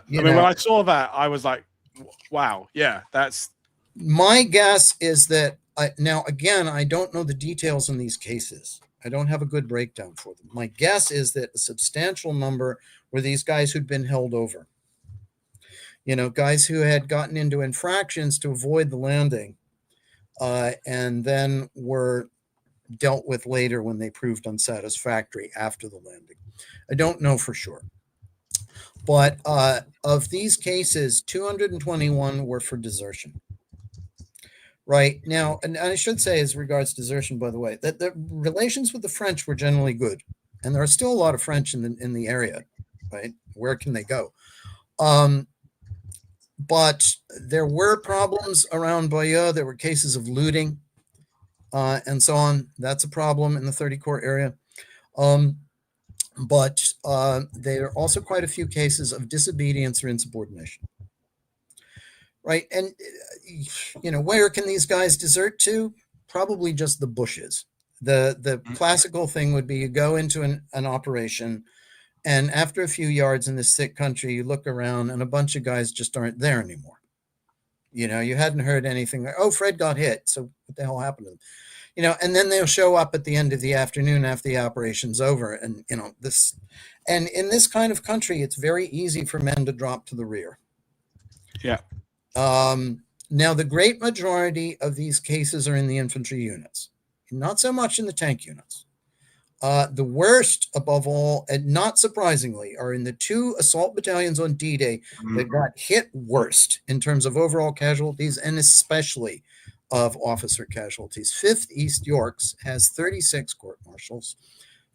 When I saw that, I was like, wow, yeah, that's... My guess is that, now, again, I don't know the details in these cases. I don't have a good breakdown for them. My guess is that a substantial number were these guys who'd been held over. Guys who had gotten into infractions to avoid the landing and then were dealt with later when they proved unsatisfactory after the landing. I don't know for sure. But of these cases, 221 were for desertion. Right now, and I should say, as regards desertion, by the way, that the relations with the French were generally good, and there are still a lot of French in the area. Right, where can they go? But there were problems around Bayeux. There were cases of looting, and so on. That's a problem in the 30 Corps area. But there are also quite a few cases of disobedience or insubordination. Right. And, where can these guys desert to? Probably just the bushes. The classical thing would be you go into an operation, and after a few yards in this thick country, you look around and a bunch of guys just aren't there anymore. You hadn't heard anything like, oh, Fred got hit. So what the hell happened to him? And then they'll show up at the end of the afternoon after the operation's over. And, and in this kind of country, it's very easy for men to drop to the rear. Yeah. Now, the great majority of these cases are in the infantry units, not so much in the tank units. The worst, above all, and not surprisingly, are in the 2 assault battalions on D-Day that got hit worst in terms of overall casualties and especially of officer casualties. 5th East Yorks has 36 court-martials.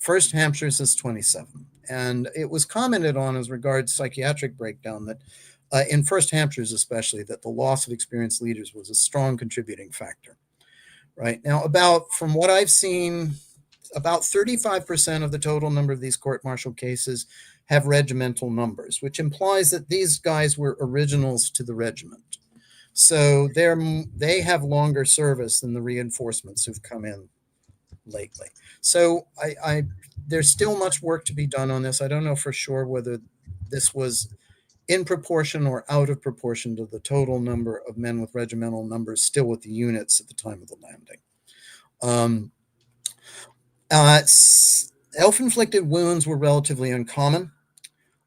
1st Hampshire's has 27. And it was commented on as regards psychiatric breakdown that in 1st Hampshire's especially, that the loss of experienced leaders was a strong contributing factor. Right now, from what I've seen, about 35% of the total number of these court-martial cases have regimental numbers, which implies that these guys were originals to the regiment. So they have longer service than the reinforcements who've come in lately. So there's still much work to be done on this. I don't know for sure whether this was in proportion or out of proportion to the total number of men with regimental numbers still with the units at the time of the landing. Self-inflicted wounds were relatively uncommon,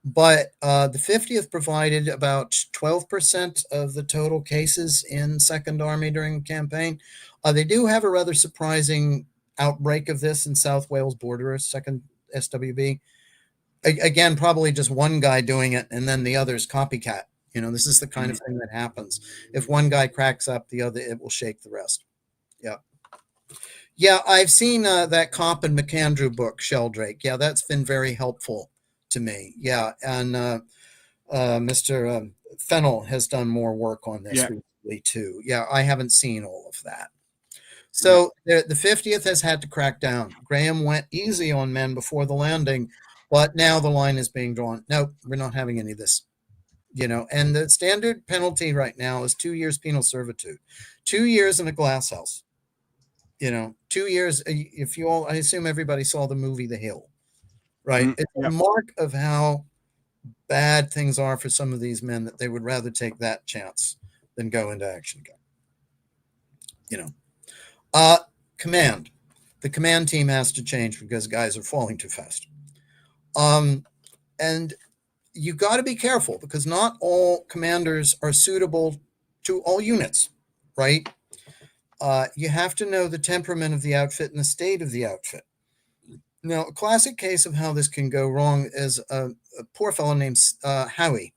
but the 50th provided about 12% of the total cases in Second Army during the campaign. They do have a rather surprising outbreak of this in South Wales Borderers, 2nd SWB. Again, probably just one guy doing it and then the others copycat. This is the kind of thing that happens. If one guy cracks up, the other, it will shake the rest. Yeah. Yeah, I've seen that Kopp and McAndrew book, Sheldrake. Yeah, that's been very helpful to me. Yeah, and Mr. Fennell has done more work on this recently too. Yeah, I haven't seen all of that. So the 50th has had to crack down. Graham went easy on men before the landing, but now the line is being drawn. No, we're not having any of this. And the standard penalty right now is 2 years penal servitude, 2 years in a glass house. 2 years. If you all, I assume everybody saw the movie The Hill, right? It's a mark of how bad things are for some of these men that they would rather take that chance than go into action again. Command. The command team has to change because guys are falling too fast. And you got to be careful because not all commanders are suitable to all units, right? You have to know the temperament of the outfit and the state of the outfit. Now, a classic case of how this can go wrong is a poor fellow named Howie.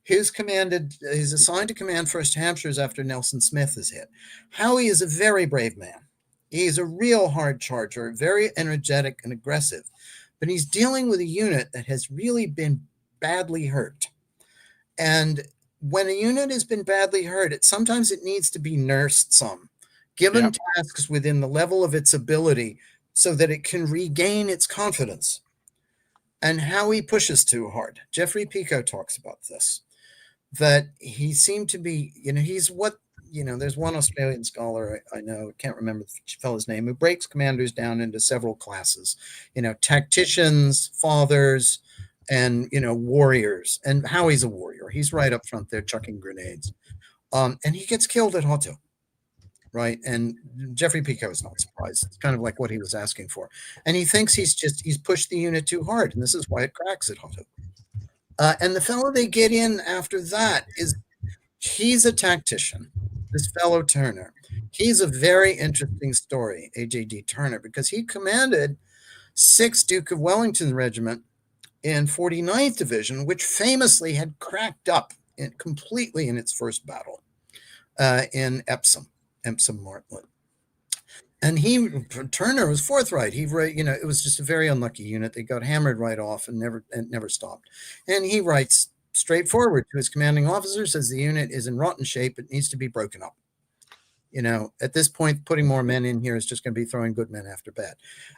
He's assigned to command 1st Hampshires after Nelson Smith is hit. Howie is a very brave man. He's a real hard charger, very energetic and aggressive, but he's dealing with a unit that has really been badly hurt. And when a unit has been badly hurt, sometimes it needs to be nursed some, given tasks within the level of its ability so that it can regain its confidence. And Howie pushes too hard. Jeffrey Pico talks about this, that he seemed to be, he's what, there's one Australian scholar I know, I can't remember the fellow's name, who breaks commanders down into several classes, tacticians, fathers, and, warriors. And Howie's a warrior. He's right up front there chucking grenades. And he gets killed at Hotto. Right. And Jeffrey Pico is not surprised. It's kind of like what he was asking for. And he thinks he's pushed the unit too hard. And this is why it cracks at Hotto. And the fellow they get in after that he's a tactician, this fellow Turner. He's a very interesting story, A.J.D. Turner, because he commanded 6th Duke of Wellington Regiment in 49th Division, which famously had cracked up completely in its first battle in Epsom Martlet. And Turner was forthright. It was just a very unlucky unit. They got hammered right off and never stopped. And he writes straightforward to his commanding officer, says the unit is in rotten shape. It needs to be broken up. At this point, putting more men in here is just going to be throwing good men after bad.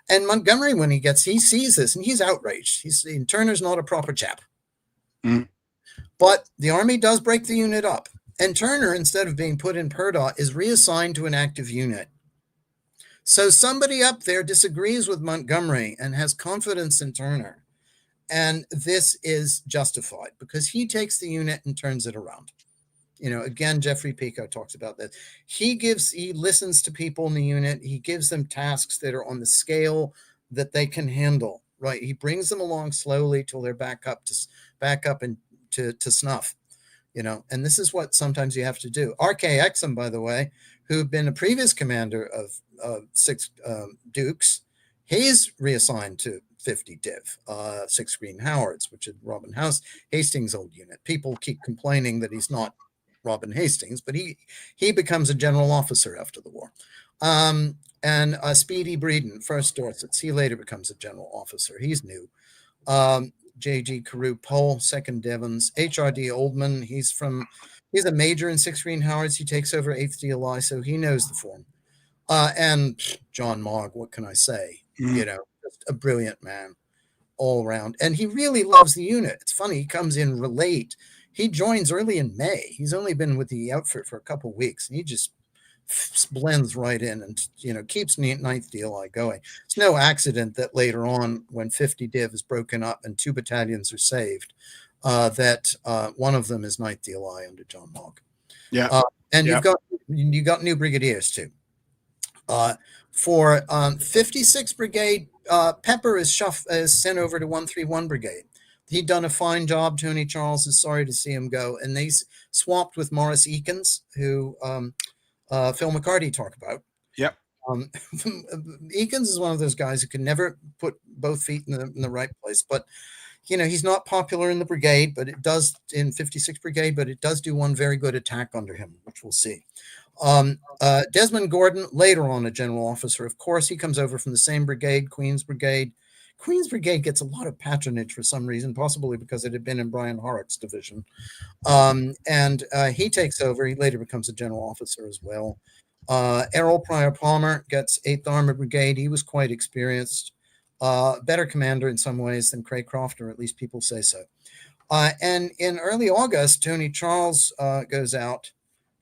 And Montgomery, when he sees this and he's outraged. Turner's not a proper chap. But the Army does break the unit up. And Turner, instead of being put in Purdah, is reassigned to an active unit. So somebody up there disagrees with Montgomery and has confidence in Turner. And this is justified because he takes the unit and turns it around. Again, Jeffrey Pico talks about that. He listens to people in the unit. He gives them tasks that are on the scale that they can handle, right? He brings them along slowly till they're back up and to snuff. And this is what sometimes you have to do. R.K. Exum, by the way, who'd been a previous commander of 6 Dukes, he's reassigned to 50 Div, 6 Green Howards, which is Robin Hastings' old unit. People keep complaining that he's not Robin Hastings, but he becomes a general officer after the war. And Speedy Breeden, 1st Dorsets, he later becomes a general officer. He's new. J.G. Carew Pole, 2nd Devons, H.R.D. Oldman, he's a major in 6 Green Howards. He takes over 8th DLI, so he knows the form. And John Mogg, what can I say? Just a brilliant man all around. And he really loves the unit. It's funny, he comes in late. He joins early in May. He's only been with the outfit for a couple of weeks, and he just blends right in and keeps 9th DLI going. It's no accident that later on, when 50 Div is broken up and 2 battalions are saved, that one of them is 9th DLI under John Mogg. And you got new brigadiers too. For 56th Brigade, Pepper is sent over to 131 Brigade. He'd done a fine job. Tony Charles is sorry to see him go. And they swapped with Morris Eakins, who Phil McCarty talked about. Yep. Eakins is one of those guys who can never put both feet in the right place. But, he's not popular in the brigade, but it does in 56th Brigade, but it does do one very good attack under him, which we'll see. Desmond Gordon, later on a general officer, of course, he comes over from the same brigade, Queen's Brigade. Queen's Brigade gets a lot of patronage for some reason, possibly because it had been in Brian Horrocks' division. And he takes over. He later becomes a general officer as well. Errol Pryor Palmer gets 8th Armored Brigade. He was quite experienced, better commander in some ways than Craycroft, or at least people say so. And in early August, Tony Charles goes out,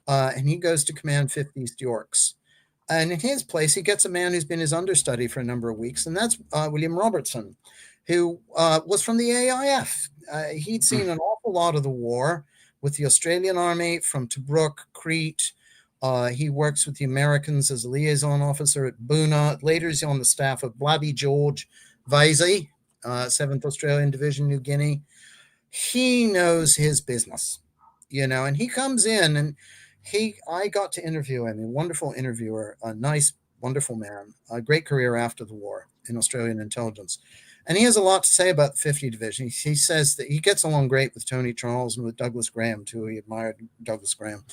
and he goes to command 5th East Yorks. And in his place, he gets a man who's been his understudy for a number of weeks, and that's William Robertson, who was from the AIF. He'd seen an awful lot of the war with the Australian Army from Tobruk, Crete. He works with the Americans as a liaison officer at Buna. Later, he's on the staff of Bloody George Vasey, 7th Australian Division, New Guinea. He knows his business, and he comes in, and I got to interview him, a wonderful interviewer, a nice, wonderful man, a great career after the war in Australian intelligence. And he has a lot to say about the 50th Division. He says that he gets along great with Tony Charles and with Douglas Graham, too. He admired Douglas Graham.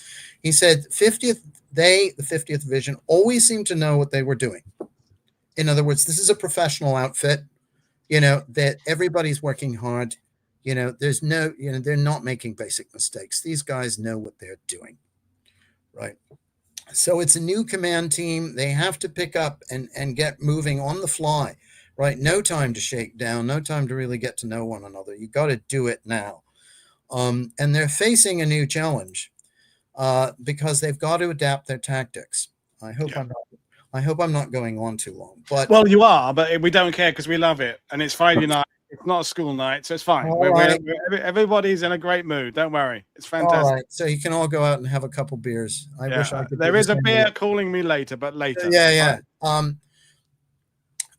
He said, the 50th Division, always seemed to know what they were doing. In other words, this is a professional outfit, that everybody's working hard. There's no, they're not making basic mistakes. These guys know what they're doing. Right. So it's a new command team. They have to pick up and get moving on the fly, right? No time to shake down, no time to really get to know one another. You got to do it now. And they're facing a new challenge because they've got to adapt their tactics. I hope I'm not going on too long. But well, you are, but we don't care because we love it. And it's Friday night. It's not a school night, so it's fine. Everybody's in a great mood. Don't worry. It's fantastic. All right. So you can all go out and have a couple beers. I wish I could. There is a beer calling me later, but later. Yeah.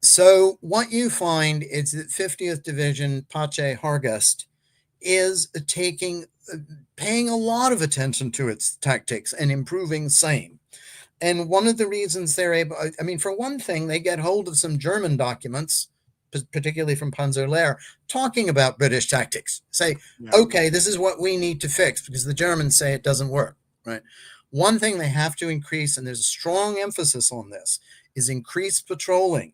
So what you find is that 50th Division, Pache Hargest, is paying a lot of attention to its tactics and improving same. And one of the reasons they're able, for one thing, they get hold of some German documents, particularly from Panzer-Lehr, talking about British tactics. Say, okay, this is what we need to fix because the Germans say it doesn't work, right? One thing they have to increase, and there's a strong emphasis on this, is increased patrolling.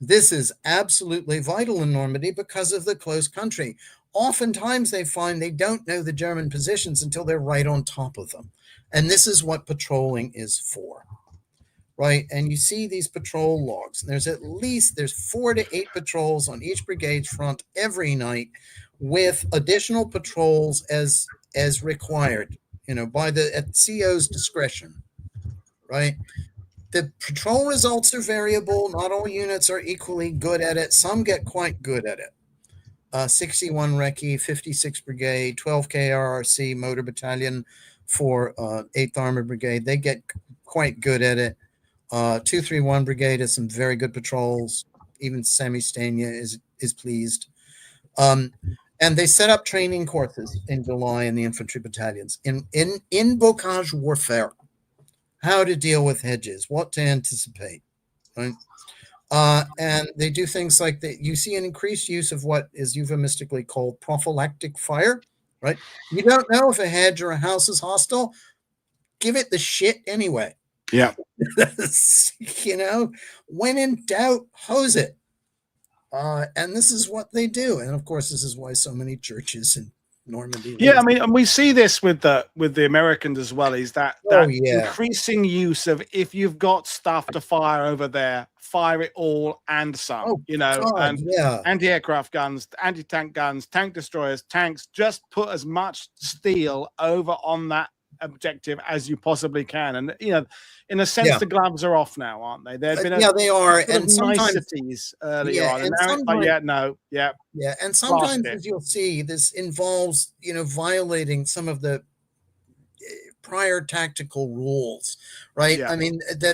This is absolutely vital in Normandy because of the close country. Oftentimes they find they don't know the German positions until they're right on top of them. And this is what patrolling is for. Right, and you see these patrol logs. There's 4 to 8 patrols on each brigade's front every night, with additional patrols as required, by the CO's discretion. Right, the patrol results are variable. Not all units are equally good at it. Some get quite good at it. 61 Recce, 56th Brigade, 12 KRRC Motor Battalion for 8th Armored Brigade. They get quite good at it. 231 Brigade has some very good patrols. Even Sammy Stania is pleased. And they set up training courses in July in the infantry battalions in bocage warfare, how to deal with hedges, what to anticipate. Right? And they do things like that. You see an increased use of what is euphemistically called prophylactic fire. Right? You don't know if a hedge or a house is hostile. Give it the shit anyway. Yeah. When in doubt, hose it. And this is what they do. And of course, this is why so many churches in Normandy. Yeah, and we see this with the Americans as well, is that increasing use of, if you've got stuff to fire over there, fire it all and some, anti-aircraft guns, anti-tank guns, tank destroyers, tanks, just put as much steel over on that objective as you possibly can. And in a sense, the gloves are off now, aren't they? They've been they are, and sometimes niceties earlier on, and and sometimes, as you'll see, this involves violating some of the prior tactical rules, right? Yeah.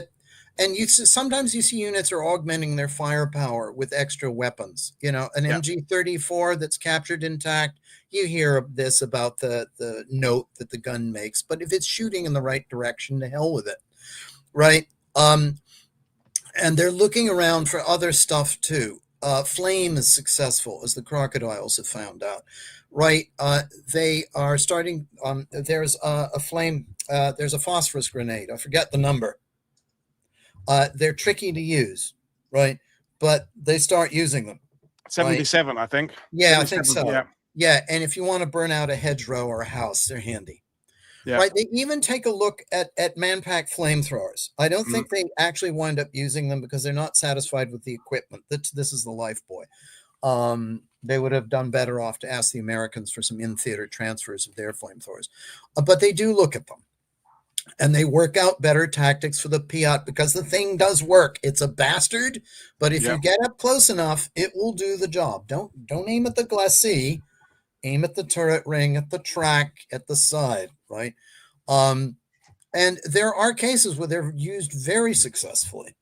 And sometimes you see units are augmenting their firepower with extra weapons. You know, an MG34 that's captured intact, you hear this about the note that the gun makes. But if it's shooting in the right direction, to hell with it, right? And they're looking around for other stuff too. Flame is successful, as the crocodiles have found out, right? They are starting. There's a flame. There's a phosphorus grenade. I forget the number. They're tricky to use, right? But they start using them. 77, right? I think. Yeah, I think so. Yeah. Yeah, and if you want to burn out a hedgerow or a house, they're handy. Yeah. Right. They even take a look at man-packed flamethrowers. I don't think they actually wind up using them because they're not satisfied with the equipment. This is the life boy. They would have done better off to ask the Americans for some in-theater transfers of their flamethrowers. But they do look at them. And they work out better tactics for the Piat because the thing does work. It's a bastard, but if you get up close enough, it will do the job. Don't aim at the glacis. Aim at the turret ring, at the track, at the side, right? And there are cases where they're used very successfully.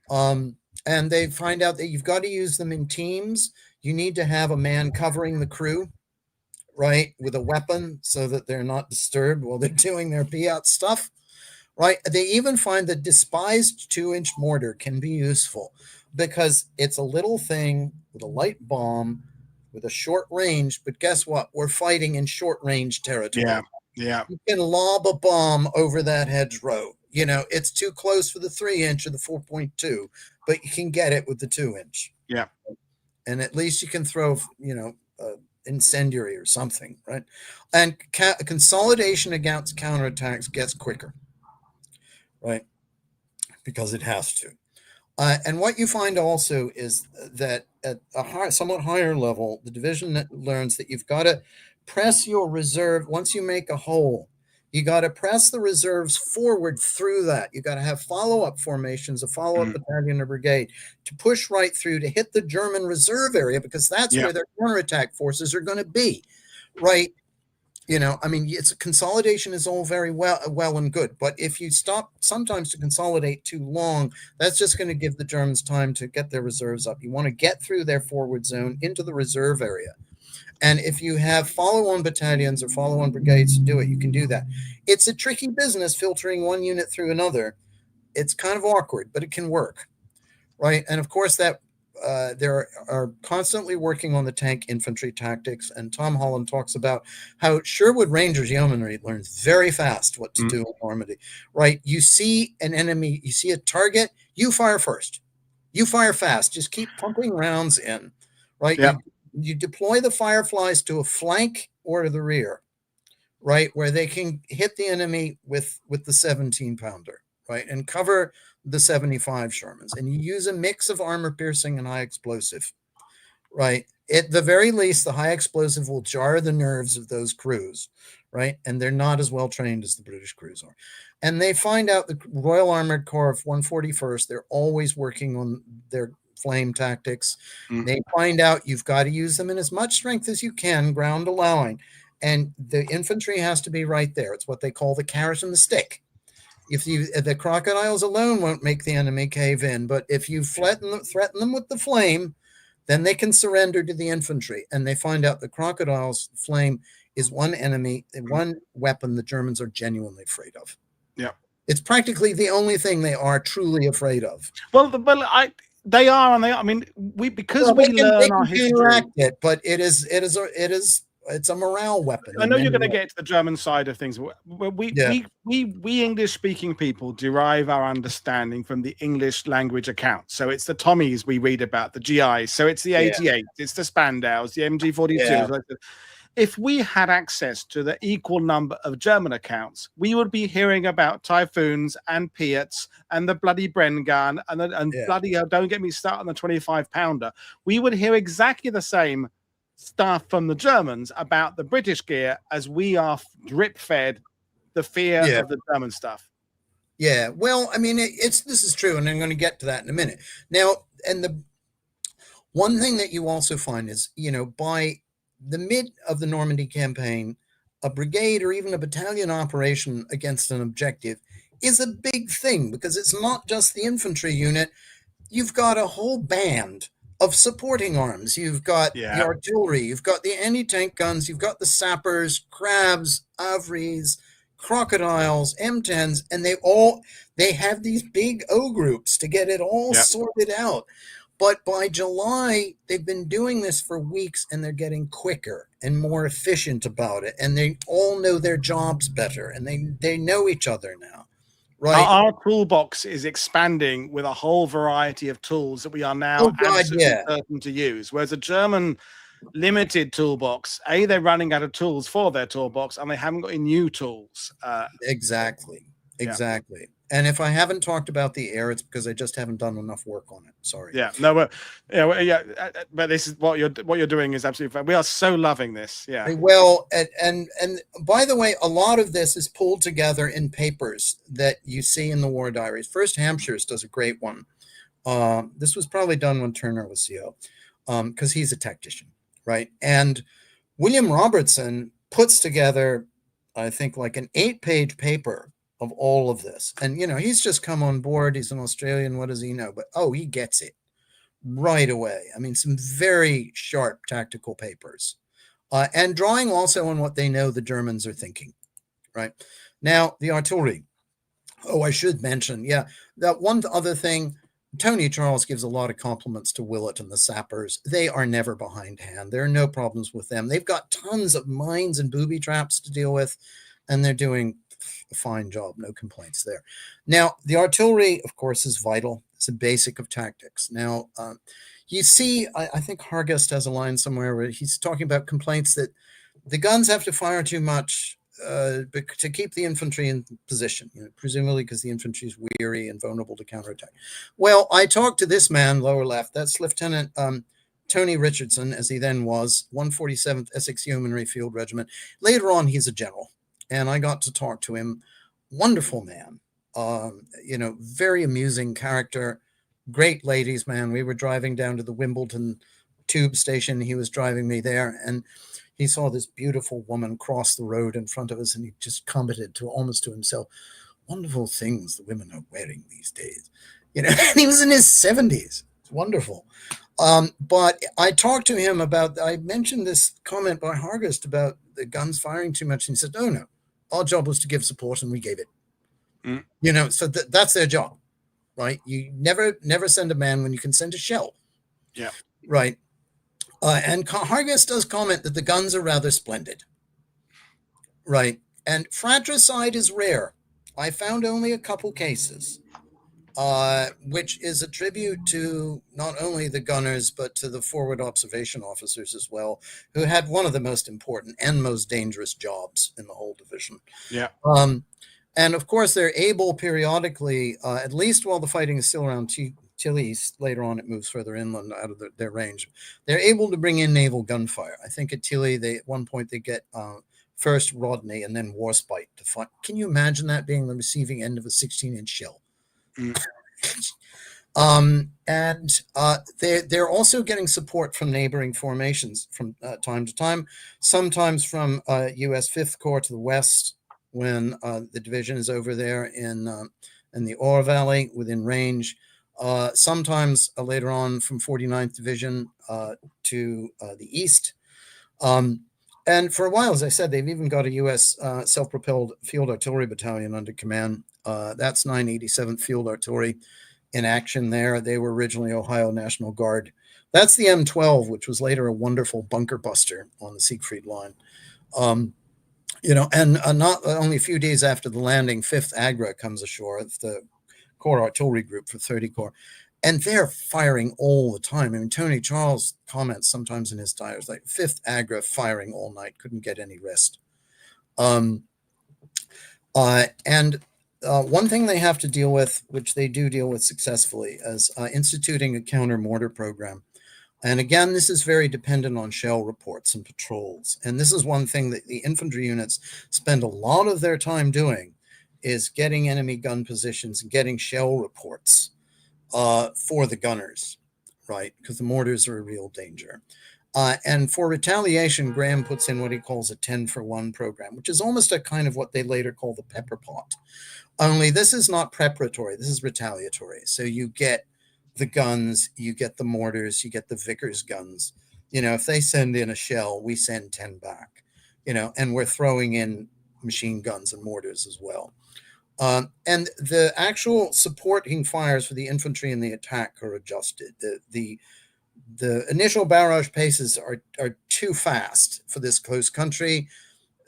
And they find out that you've got to use them in teams. You need to have a man covering the crew, right, with a weapon so that they're not disturbed while they're doing their Piat stuff, right? They even find that despised 2-inch mortar can be useful because it's a little thing with a light bomb with a short range, but guess what? We're fighting in short range territory. Yeah. You can lob a bomb over that hedgerow. You know, it's too close for the 3-inch or the 4.2, but you can get it with the 2-inch. Yeah. And at least you can throw, incendiary or something, right? And consolidation against counterattacks gets quicker, right? Because it has to. And what you find also is that at a somewhat higher level, the division learns that you've got to press your reserve. Once you make a hole, you got to press the reserves forward through that. You got to have follow-up formations, a follow-up battalion or brigade to push right through to hit the German reserve area because that's where their counterattack forces are going to be, right? You know, I mean, it's consolidation is all very well and good, but if you stop sometimes to consolidate too long, that's just going to give the Germans time to get their reserves up. You want to get through their forward zone into the reserve area. And if you have follow-on battalions or follow-on brigades to do it, you can do that. It's a tricky business filtering one unit through another. It's kind of awkward, but it can work, right? And of course, that there are constantly working on the tank infantry tactics, and Tom Holland talks about how Sherwood Rangers Yeomanry learns very fast what to do in Normandy, right? You see an enemy, you see a target, you fire first. You fire fast. Just keep pumping rounds in, right? Yeah. You deploy the Fireflies to a flank or to the rear, right, where they can hit the enemy with the 17-pounder, right, and cover the 75 Shermans, and you use a mix of armor piercing and high explosive, right? At the very least, the high explosive will jar the nerves of those crews, right? And they're not as well trained as the British crews are. And they find out the Royal Armored Corps of 141st, they're always working on their flame tactics. They find out you've got to use them in as much strength as you can, ground allowing. And the infantry has to be right there. It's what they call the carrot and the stick. If the crocodiles alone won't make the enemy cave in, but if you threaten them with the flame, then they can surrender to the infantry. And they find out the crocodiles' flame is one enemy, one weapon the Germans are genuinely afraid of. Yeah, it's practically the only thing they are truly afraid of. They are, and they are. I mean, we learn our history. But it's a morale weapon. I know you're going to get to the German side of things. We English-speaking people derive our understanding from the English language account. So it's the Tommies we read about, the GIs. So it's the 88, it's the Spandaus, the MG42s. If we had access to the equal number of German accounts, we would be hearing about Typhoons and Piats and the bloody Bren gun and bloody, don't get me started on the 25-pounder. We would hear exactly the same stuff from the Germans about the British gear as we are drip fed the fear of the German stuff. Yeah, well, I mean, this is true, and I'm going to get to that in a minute. Now, and the one thing that you also find is, by the mid of the Normandy campaign, a brigade or even a battalion operation against an objective is a big thing because it's not just the infantry unit. You've got a whole band of supporting arms. You've got the Yeah. artillery, you've got the anti-tank guns, you've got the sappers, crabs, avries, crocodiles, M10s, and they have these big O groups to get it all Yeah. sorted out. But by July, they've been doing this for weeks and they're getting quicker and more efficient about it. And they all know their jobs better and they know each other now. Right. Our toolbox is expanding with a whole variety of tools that we are now Oh God, absolutely yeah. certain to use. Whereas a German limited toolbox, they're running out of tools for their toolbox and they haven't got any new tools. Exactly. Yeah. Exactly. And if I haven't talked about the air, it's because I just haven't done enough work on it. Sorry. Yeah. No, but but this is what you're doing is absolutely fine. We are so loving this. Yeah. Well, and by the way, a lot of this is pulled together in papers that you see in the war diaries. First Hampshire's does a great one. This was probably done when Turner was CO, because he's a tactician, right? And William Robertson puts together, I think, like an 8-page paper of all of this. And, he's just come on board. He's an Australian. What does he know? But, he gets it right away. I mean, some very sharp tactical papers. And drawing also on what they know the Germans are thinking, right? Now, the artillery. Oh, I should mention, that one other thing. Tony Charles gives a lot of compliments to Willett and the sappers. They are never behindhand. There are no problems with them. They've got tons of mines and booby traps to deal with, and they're doing a fine job. No complaints there. Now, the artillery, of course, is vital. It's a basic of tactics. Now, you see, I think Hargest has a line somewhere where he's talking about complaints that the guns have to fire too much to keep the infantry in position, presumably because the infantry is weary and vulnerable to counterattack. Well, I talked to this man, lower left. That's Lieutenant Tony Richardson, as he then was, 147th Essex Yeomanry Field Regiment. Later on, he's a general, and I got to talk to him. Wonderful man, very amusing character, great ladies man. We were driving down to the Wimbledon tube station. He was driving me there, and he saw this beautiful woman cross the road in front of us, and he just commented almost to himself, wonderful things the women are wearing these days. And he was in his 70s. It's wonderful. But I talked to him I mentioned this comment by Hargest about the guns firing too much, and he said, no, our job was to give support, and we gave it. So that's their job, right? You never send a man when you can send a shell. Yeah. Right. And Hargest does comment that the guns are rather splendid. Right. And fratricide is rare. I found only a couple cases, which is a tribute to not only the gunners, but to the forward observation officers as well, who had one of the most important and most dangerous jobs in the whole division. Yeah. And of course, they're able periodically, at least while the fighting is still around Tilly, later on it moves further inland out of their range. They're able to bring in naval gunfire. I think at Tilly, at one point they get first Rodney and then Warspite to fight. Can you imagine that being the receiving end of a 16-inch shell? And they're also getting support from neighboring formations from time to time, sometimes from U.S. 5th Corps to the west when the division is over there in the Ore Valley within range. Sometimes later on from 49th Division to the east. And for a while, as I said, they've even got a U.S. Self-propelled Field Artillery Battalion under command. That's 987th Field Artillery in action there. They were originally Ohio National Guard. That's the M12, which was later a wonderful bunker buster on the Siegfried Line. And not only a few days after the landing, 5th Agra comes ashore. It's the Corps Artillery Group for 30 Corps. And they're firing all the time. I mean, Tony Charles comments sometimes in his diaries, like 5th Agra firing all night, couldn't get any rest. And one thing they have to deal with, which they do deal with successfully, is instituting a counter-mortar program. And again, this is very dependent on shell reports and patrols. And this is one thing that the infantry units spend a lot of their time doing, is getting enemy gun positions and getting shell reports for the gunners, right? Because the mortars are a real danger. And for retaliation, Graham puts in what he calls a 10-for-1 program, which is almost a kind of what they later call the pepper pot. Only this is not preparatory, this is retaliatory. So you get the guns, you get the mortars, you get the Vickers guns. If they send in a shell, we send 10 back, and we're throwing in machine guns and mortars as well. And the actual supporting fires for the infantry and the attack are adjusted. The initial barrage paces are too fast for this close country.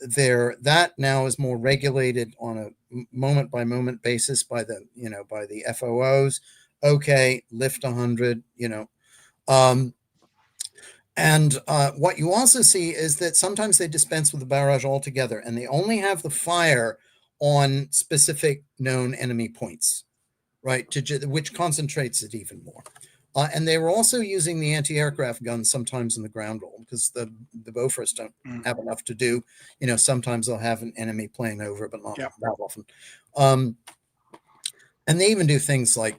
That now is more regulated on a moment by moment basis by the FOOs. Okay, lift 100. And what you also see is that sometimes they dispense with the barrage altogether, and they only have the fire on specific known enemy points, right? Which concentrates it even more. And they were also using the anti-aircraft guns sometimes in the ground role because the Bofors don't have enough to do. Sometimes they'll have an enemy playing over, but not that often. And they even do things like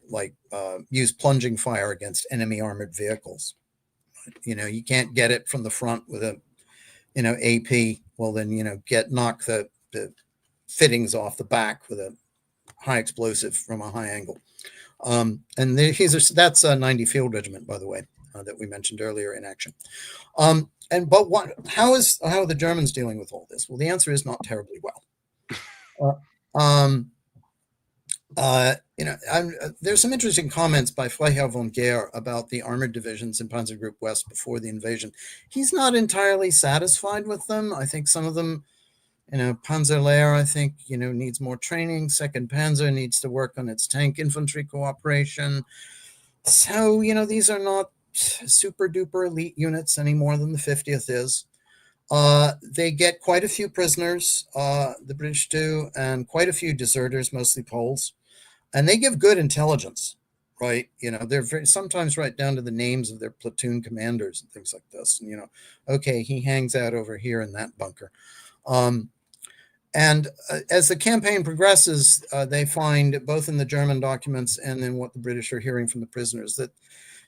use plunging fire against enemy armored vehicles. You can't get it from the front with a, AP. Well, then, knock the fittings off the back with a high explosive from a high angle. And that's a 90 Field Regiment, by the way, that we mentioned earlier in action. How are the Germans dealing with all this? Well, the answer is not terribly well. There's some interesting comments by Freiherr von Gehr about the armored divisions in Panzer Group West before the invasion. He's not entirely satisfied with them. I think some of them, Panzer Lehr, I think, needs more training. Second Panzer needs to work on its tank infantry cooperation. So, these are not super duper elite units any more than the 50th is. They get quite a few prisoners, the British do, and quite a few deserters, mostly Poles. And they give good intelligence, right? They're sometimes right down to the names of their platoon commanders and things like this. And, okay, he hangs out over here in that bunker. And as the campaign progresses, they find both in the German documents and in what the British are hearing from the prisoners that,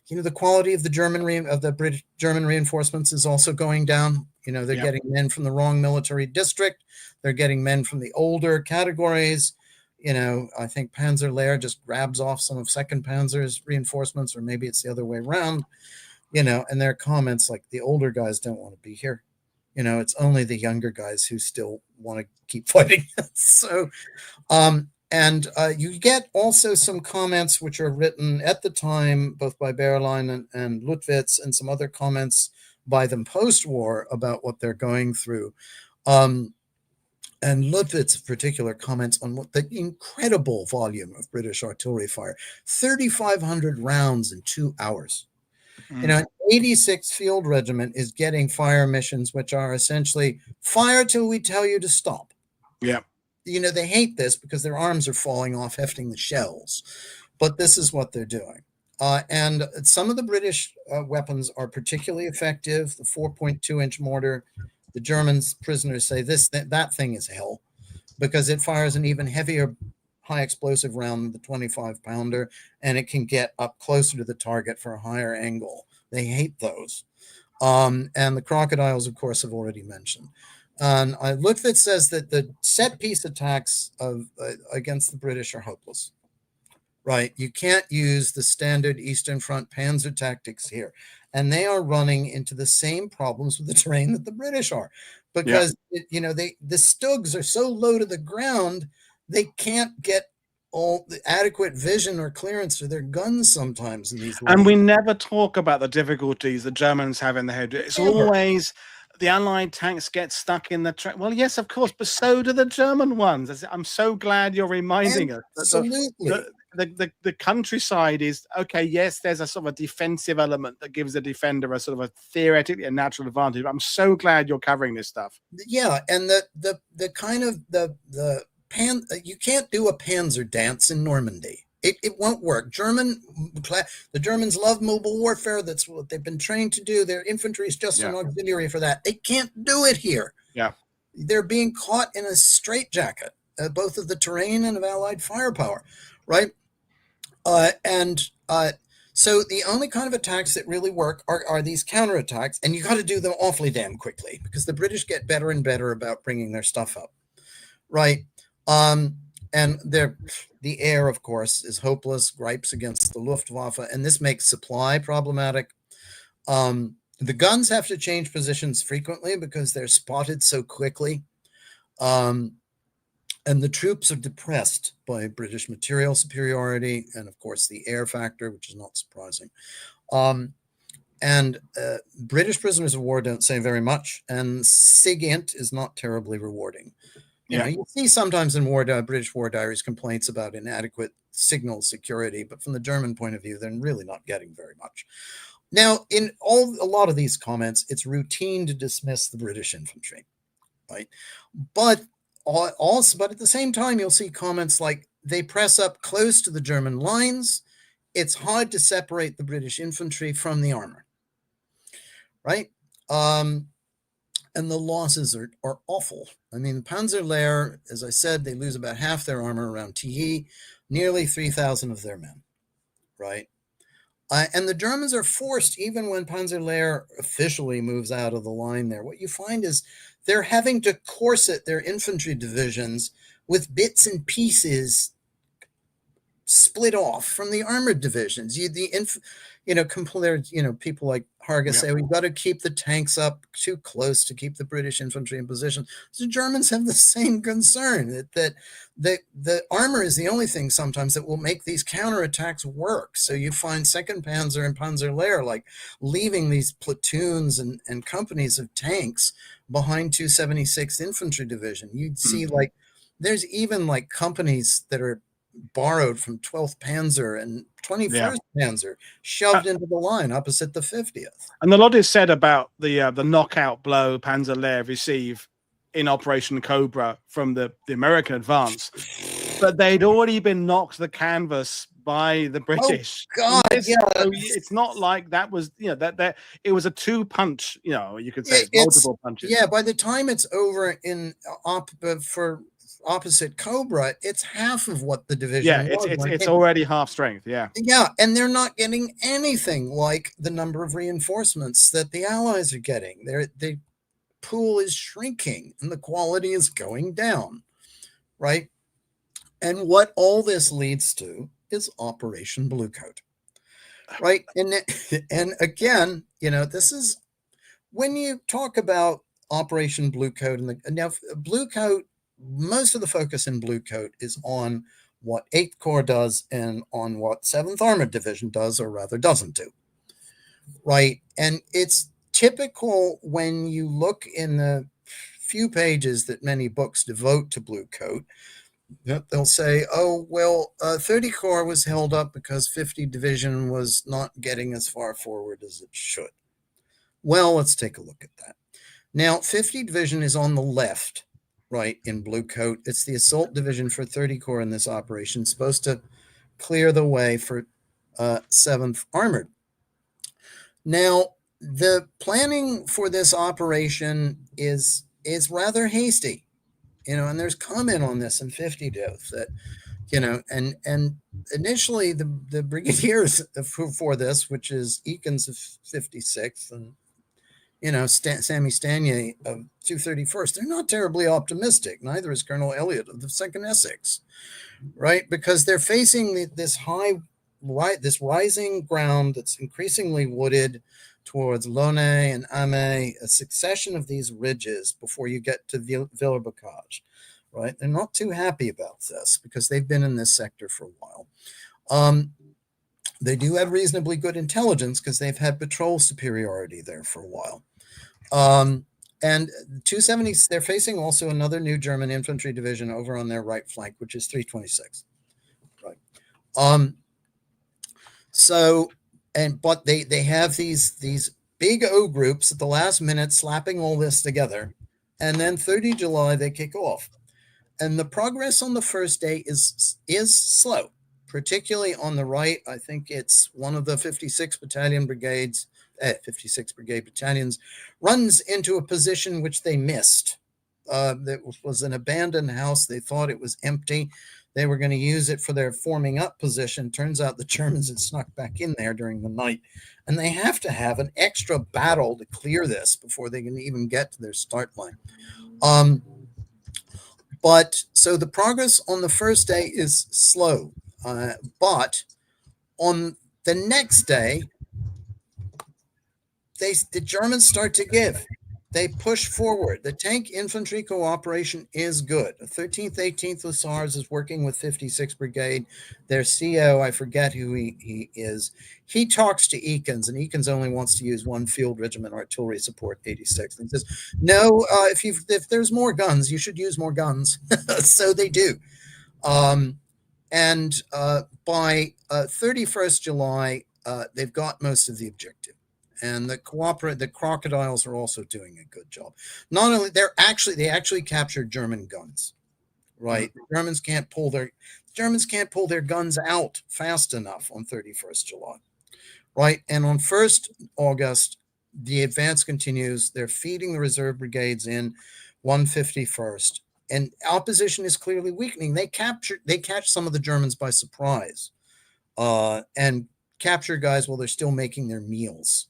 the quality of the British German reinforcements is also going down. They're getting men from the wrong military district. They're getting men from the older categories. I think Panzer Lehr just grabs off some of Second Panzer's reinforcements, or maybe it's the other way around. And their comments like the older guys don't want to be here. It's only the younger guys who still want to keep fighting. So, you get also some comments which are written at the time, both by Berlein and Luttwitz, and some other comments by them post-war about what they're going through. And Luttwitz in particular comments on what the incredible volume of British artillery fire, 3,500 rounds in 2 hours. An 86th Field Regiment is getting fire missions, which are essentially fire till we tell you to stop. Yeah. They hate this because their arms are falling off hefting the shells, but this is what they're doing. And some of the British weapons are particularly effective. The 4.2-inch mortar, the Germans prisoners say that thing is hell because it fires an even heavier high explosive round than the 25-pounder, and it can get up closer to the target for a higher angle. They hate those. And the crocodiles, of course, have already mentioned. And Luttwitz says that the set-piece attacks against the British are hopeless. Right? You can't use the standard Eastern Front panzer tactics here. And they are running into the same problems with the terrain that the British are. Because, the Stugs are so low to the ground, they can't get all the adequate vision or clearance for their guns sometimes in these. And we never talk about the difficulties the Germans have in the head. It's always the Allied tanks get stuck in the track. Well, yes, of course, but so do the German ones. I'm so glad you're reminding us. Absolutely. The countryside is okay. Yes, there's a sort of a defensive element that gives the defender a sort of a theoretically a natural advantage. But I'm so glad you're covering this stuff. Yeah, and the kind of the you can't do a panzer dance in Normandy. It won't work. The Germans love mobile warfare. That's what they've been trained to do. Their infantry is just an auxiliary for that. They can't do it here. Yeah, they're being caught in a straitjacket, both of the terrain and of Allied firepower, right? So the only kind of attacks that really work are these counterattacks, and you got to do them awfully damn quickly because the British get better and better about bringing their stuff up, right? And the air, of course, is hopeless, gripes against the Luftwaffe, and this makes supply problematic. The guns have to change positions frequently because they're spotted so quickly. And the troops are depressed by British material superiority and, of course, the air factor, which is not surprising. And British prisoners of war don't say very much, and SIGINT is not terribly rewarding. You know, you see sometimes in British war diaries complaints about inadequate signal security, but from the German point of view, they're really not getting very much. Now, in a lot of these comments, it's routine to dismiss the British infantry, right? But at the same time, you'll see comments like they press up close to the German lines. It's hard to separate the British infantry from the armor, right? And the losses are awful. I mean, Panzerlehr, as I said, they lose about half their armor around Tilly, nearly 3,000 of their men, right? And the Germans are forced, even when Panzerlehr officially moves out of the line there, what you find is they're having to corset their infantry divisions with bits and pieces split off from the armored divisions. People like Harga say we've got to keep the tanks up too close to keep the British infantry in position. So Germans have the same concern that the armor is the only thing sometimes that will make these counterattacks work. So you find 2nd Panzer and Panzerlehr like leaving these platoons and companies of tanks behind 276th Infantry Division. You'd see like there's even like companies that are borrowed from 12th Panzer and 21st Panzer shoved into the line opposite the 50th. And a lot is said about the knockout blow Panzerlehr receive in Operation Cobra from the American advance, but they'd already been knocked the canvas by the British. Oh God, so it's not like that was that it was a 2-punch. You could say multiple punches. Yeah, by the time it's over for opposite Cobra, it's half of what the division was. It's already half strength. Yeah, and they're not getting anything like the number of reinforcements that the Allies are getting. The pool is shrinking and the quality is going down, right? And what all this leads to is Operation Bluecoat, right? And again, this is when you talk about Operation Bluecoat, now Bluecoat, most of the focus in Bluecoat is on what 8th Corps does and on what 7th Armored Division does, or rather doesn't do, right? And it's typical when you look in the few pages that many books devote to Bluecoat, they'll say, 30 Corps was held up because 50 Division was not getting as far forward as it should. Well, let's take a look at that. Now, 50 Division is on the left, right, in Bluecoat. It's the assault division for 30 Corps in this operation, supposed to clear the way for 7th Armored. Now, the planning for this operation is rather hasty, and there's comment on this in 50 Div that, and initially the brigadiers for this, which is Eakins of 56th and Sammy Stanier of 231st, they're not terribly optimistic. Neither is Colonel Elliott of the 2nd Essex, right? Because they're facing this rising ground that's increasingly wooded towards Launay and Amay, a succession of these ridges before you get to Villers-Bocage, right? They're not too happy about this because they've been in this sector for a while. They do have reasonably good intelligence because they've had patrol superiority there for a while. And 270s, they're facing also another new German infantry division over on their right flank, which is 326. Right. But they have these big O groups at the last minute slapping all this together. And then 30 July, they kick off. And the progress on the first day is slow, particularly on the right. I think it's one of the 56 Brigade battalions runs into a position which they missed. That was an abandoned house. They thought it was empty. They were going to use it for their forming up position. Turns out the Germans had snuck back in there during the night, and they have to have an extra battle to clear this before they can even get to their start line. But so the progress on the first day is slow, but on the next day, the Germans start to give. They push forward. The tank infantry cooperation is good. The 13th, 18th Hussars is working with 56th Brigade. Their CO, I forget who he is. He talks to Eakins, and Eakins only wants to use one field regiment artillery support, 86. And he says, no, if there's more guns, you should use more guns. So they do. And by 31st July, they've got most of the objective. And the crocodiles are also doing a good job. Not only they actually captured German guns, right? The Germans can't pull their guns out fast enough on 31st July, right? And on 1st August, the advance continues. They're feeding the reserve brigades in 151st, and opposition is clearly weakening. They catch some of the Germans by surprise, and capture guys while they're still making their meals.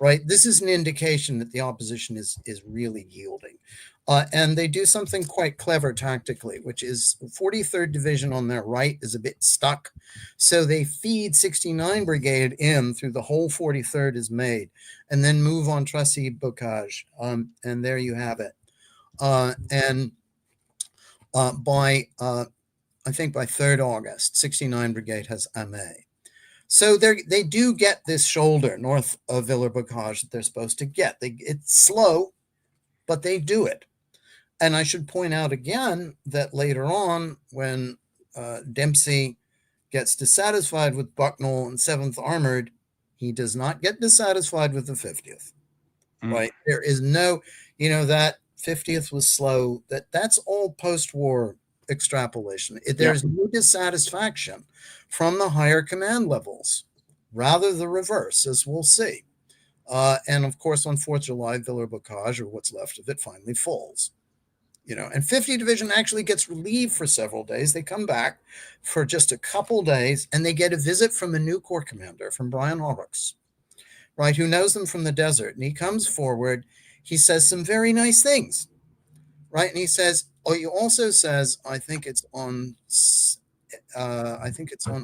Right, this is an indication that the opposition is really yielding, and they do something quite clever tactically, which is 43rd Division on their right is a bit stuck, so they feed 69 Brigade in through the whole 43rd is made, and then move on Tracy Bocage, and there you have it. And by I think by 3rd August, 69 Brigade has Amé. So they do get this shoulder north of Villers-Bocage that they're supposed to get. It's slow, but they do it. And I should point out again that later on, when Dempsey gets dissatisfied with Bucknell and 7th Armored, he does not get dissatisfied with the 50th. Right? There is no, that 50th was slow. That's all post-war extrapolation. There's no dissatisfaction from the higher command levels, rather the reverse, as we'll see. And of course, on 4th July, Villers-Bocage, or what's left of it, finally falls. And 50th Division actually gets relieved for several days. They come back for just a couple days, and they get a visit from a new corps commander, from Brian Horrocks, right, who knows them from the desert. And he comes forward. He says some very nice things, right? And he says, he also says, I think it's on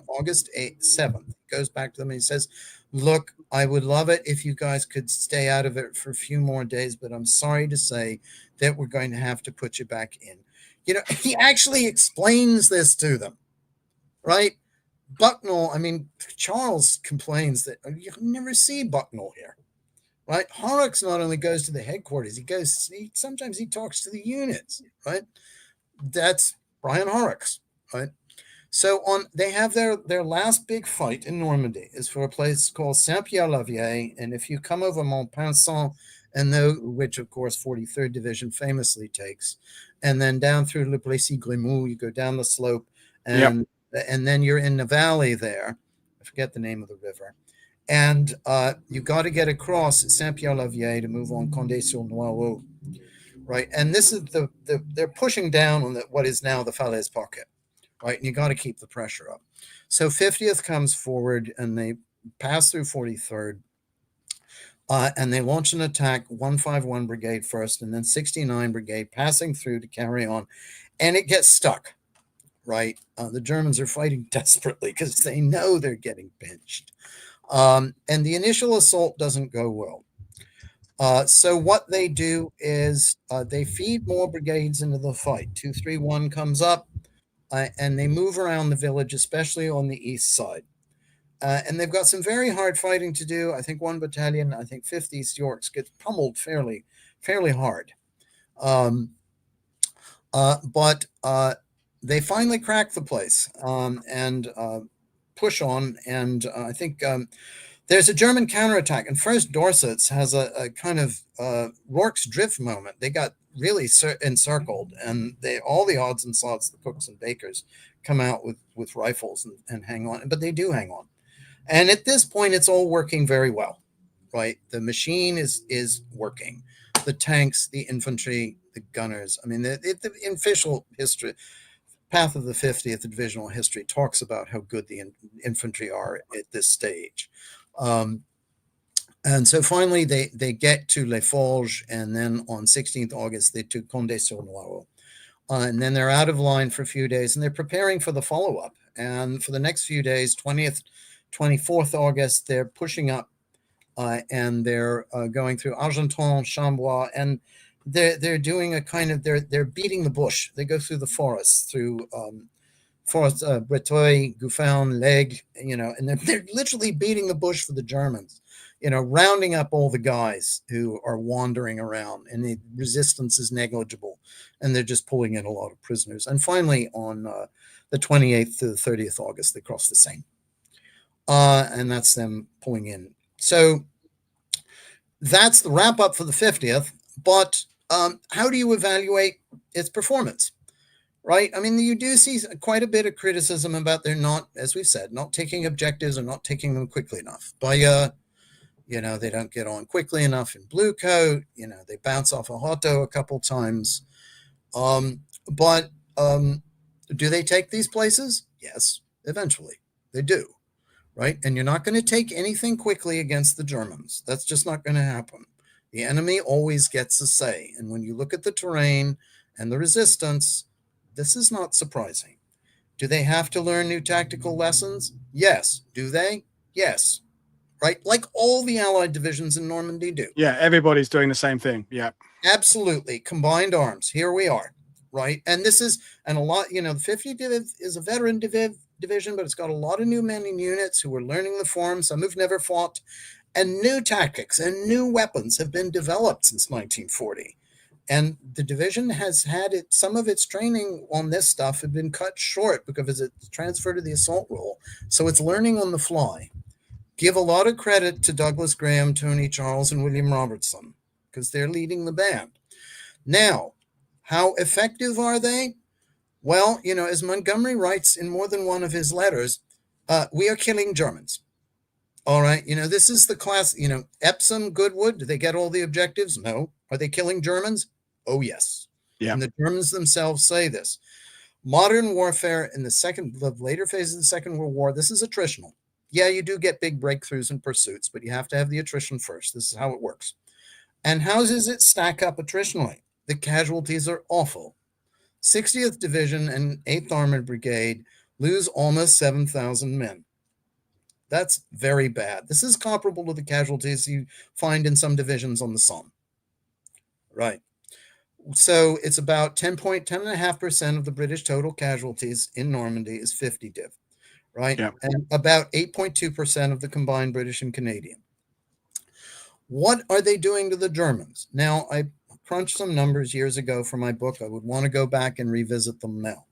August 7th. He goes back to them and he says, look, I would love it if you guys could stay out of it for a few more days, but I'm sorry to say that we're going to have to put you back in. He actually explains this to them, right? Bucknell, Charles complains that you never see Bucknell here, right? Horrocks not only goes to the headquarters, sometimes he talks to the units, right? That's Brian Horrocks, right? So they have their last big fight in Normandy is for a place called Saint-Pierre-la-Vieille, and if you come over Montpinçon, which of course 43rd Division famously takes, and then down through Le Plessis-Grimou, you go down the slope, and then you're in the valley there. I forget the name of the river, and you got to get across Saint-Pierre-la-Vieille to move on Condé-sur-Noireau, right? And this is they're pushing down on what is now the Falaise pocket. Right, and you got to keep the pressure up. So 50th comes forward, and they pass through 43rd, and they launch an attack, 151 Brigade first, and then 69 Brigade passing through to carry on, and it gets stuck, right? The Germans are fighting desperately because they know they're getting pinched. And the initial assault doesn't go well. So what they do is they feed more brigades into the fight. 231 comes up, and they move around the village, especially on the east side. And they've got some very hard fighting to do. I think one battalion, 5th East Yorks, gets pummeled fairly hard. But they finally crack the place and push on. And I think there's a German counterattack. And first, Dorset's has a kind of Rorke's drift moment. They got really encircled, and all the odds and sods, the cooks and bakers, come out with rifles and hang on. But they do hang on. And at this point, it's all working very well, right? The machine is working. The tanks, the infantry, the gunners. The official history, Path of the 50th Divisional History talks about how good the infantry are at this stage. And so finally they get to Les Forges, and then on 16th August, they took Condé-sur-Noireau. And then they're out of line for a few days, and they're preparing for the follow-up. And for the next few days, 20th, 24th August, they're pushing up, and they're going through Argenton, Chambois, and they're doing a kind of, they're beating the bush. They go through the forests, through forest, Breteuil, Gouffin, L'Aigle, and they're literally beating the bush for the Germans, rounding up all the guys who are wandering around, and the resistance is negligible, and they're just pulling in a lot of prisoners. And finally, on the 28th to the 30th August, they cross the Seine. And that's them pulling in. So that's the wrap up for the 50th. But how do you evaluate its performance? Right? I mean, you do see quite a bit of criticism about they're not, as we've said, not taking objectives or not taking them quickly enough. They don't get on quickly enough in Bluecoat. They bounce off a Hotto a couple times. But do they take these places? Yes, eventually they do. Right? And you're not going to take anything quickly against the Germans. That's just not going to happen. The enemy always gets a say. And when you look at the terrain and the resistance, this is not surprising. Do they have to learn new tactical lessons? Yes. Do they? Yes. Right? Like all the Allied divisions in Normandy do. Yeah, everybody's doing the same thing. Yeah. Absolutely. Combined arms. Here we are. Right? And this is, and a lot, the 50th Div is a veteran division, but it's got a lot of new men in units who are learning the form, some who've never fought, and new tactics and new weapons have been developed since 1940. And the division has had some of its training on this stuff had been cut short because it's transferred to the assault role. So it's learning on the fly. Give a lot of credit to Douglas Graham, Tony Charles, and William Robertson, because they're leading the band. Now, how effective are they? Well, as Montgomery writes in more than one of his letters, we are killing Germans. All right. This is the class, Epsom, Goodwood. Do they get all the objectives? No. Are they killing Germans? Oh, yes. Yeah. And the Germans themselves say this. Modern warfare in the later phase of the Second World War, this is attritional. Yeah, you do get big breakthroughs and pursuits, but you have to have the attrition first. This is how it works. And how does it stack up attritionally? The casualties are awful. 60th Division and 8th Armored Brigade lose almost 7,000 men. That's very bad. This is comparable to the casualties you find in some divisions on the Somme. Right. So it's about 10.5% of the British total casualties in Normandy is 50 Div. Right. Yeah. And about 8.2% of the combined British and Canadian. What are they doing to the Germans? Now, I crunched some numbers years ago for my book. I would want to go back and revisit them now.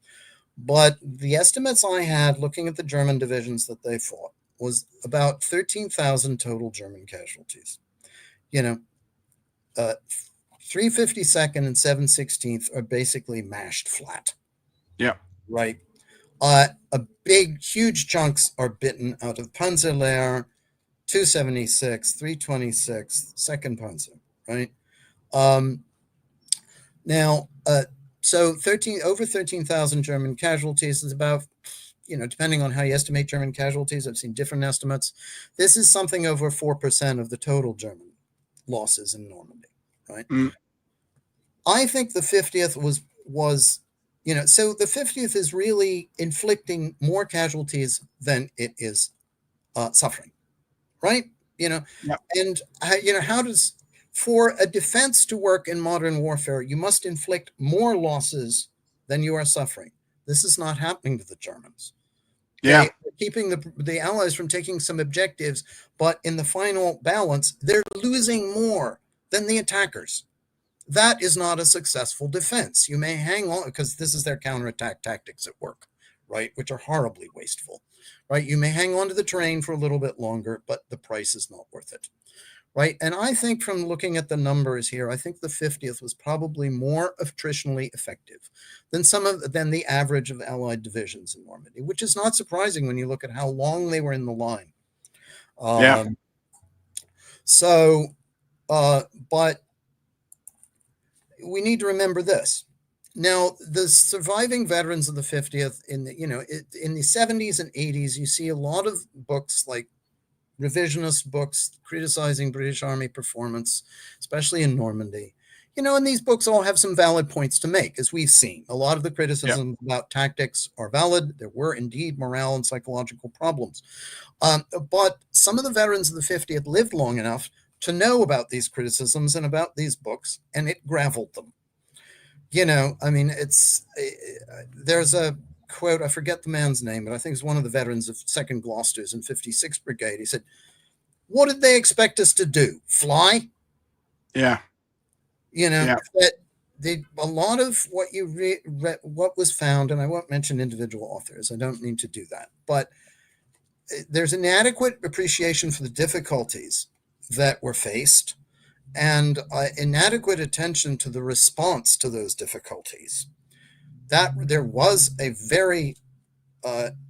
But the estimates I had looking at the German divisions that they fought was about 13,000 total German casualties. 352nd and 716th are basically mashed flat. Yeah. Right. Huge chunks are bitten out of Panzerlehr, 276, 326, 2nd Panzer, right? So over 13,000 German casualties is about, depending on how you estimate German casualties, I've seen different estimates. This is something over 4% of the total German losses in Normandy, right? Mm. I think the 50th was, so the 50th is really inflicting more casualties than it is suffering, right? Yep. And, how does, for a defense to work in modern warfare, you must inflict more losses than you are suffering. This is not happening to the Germans. Yeah. They're keeping the Allies from taking some objectives, but in the final balance, they're losing more than the attackers. That is not a successful defense. You may hang on, because this is their counterattack tactics at work, right, which are horribly wasteful, right? You may hang on to the terrain for a little bit longer, but the price is not worth it, right? And I think from looking at the numbers here, I think the 50th was probably more attritionally effective than than the average of Allied divisions in Normandy, which is not surprising when you look at how long they were in the line. But we need to remember this. Now, the surviving veterans of the 50th in the, in the 70s and 80s, you see a lot of books like revisionist books criticizing British Army performance, especially in Normandy. And these books all have some valid points to make, as we've seen. A lot of the criticisms about tactics are valid. There were indeed morale and psychological problems. But some of the veterans of the 50th lived long enough to know about these criticisms and about these books, and it graveled them. I mean, there's a quote, I forget the man's name, but I think it's one of the veterans of 2nd Gloucesters in 56th Brigade. He said, "What did they expect us to do? Fly?" Yeah. That a lot of what you what was found, and I won't mention individual authors, I don't mean to do that, but there's an adequate appreciation for the difficulties that were faced and inadequate attention to the response to those difficulties. That there was a very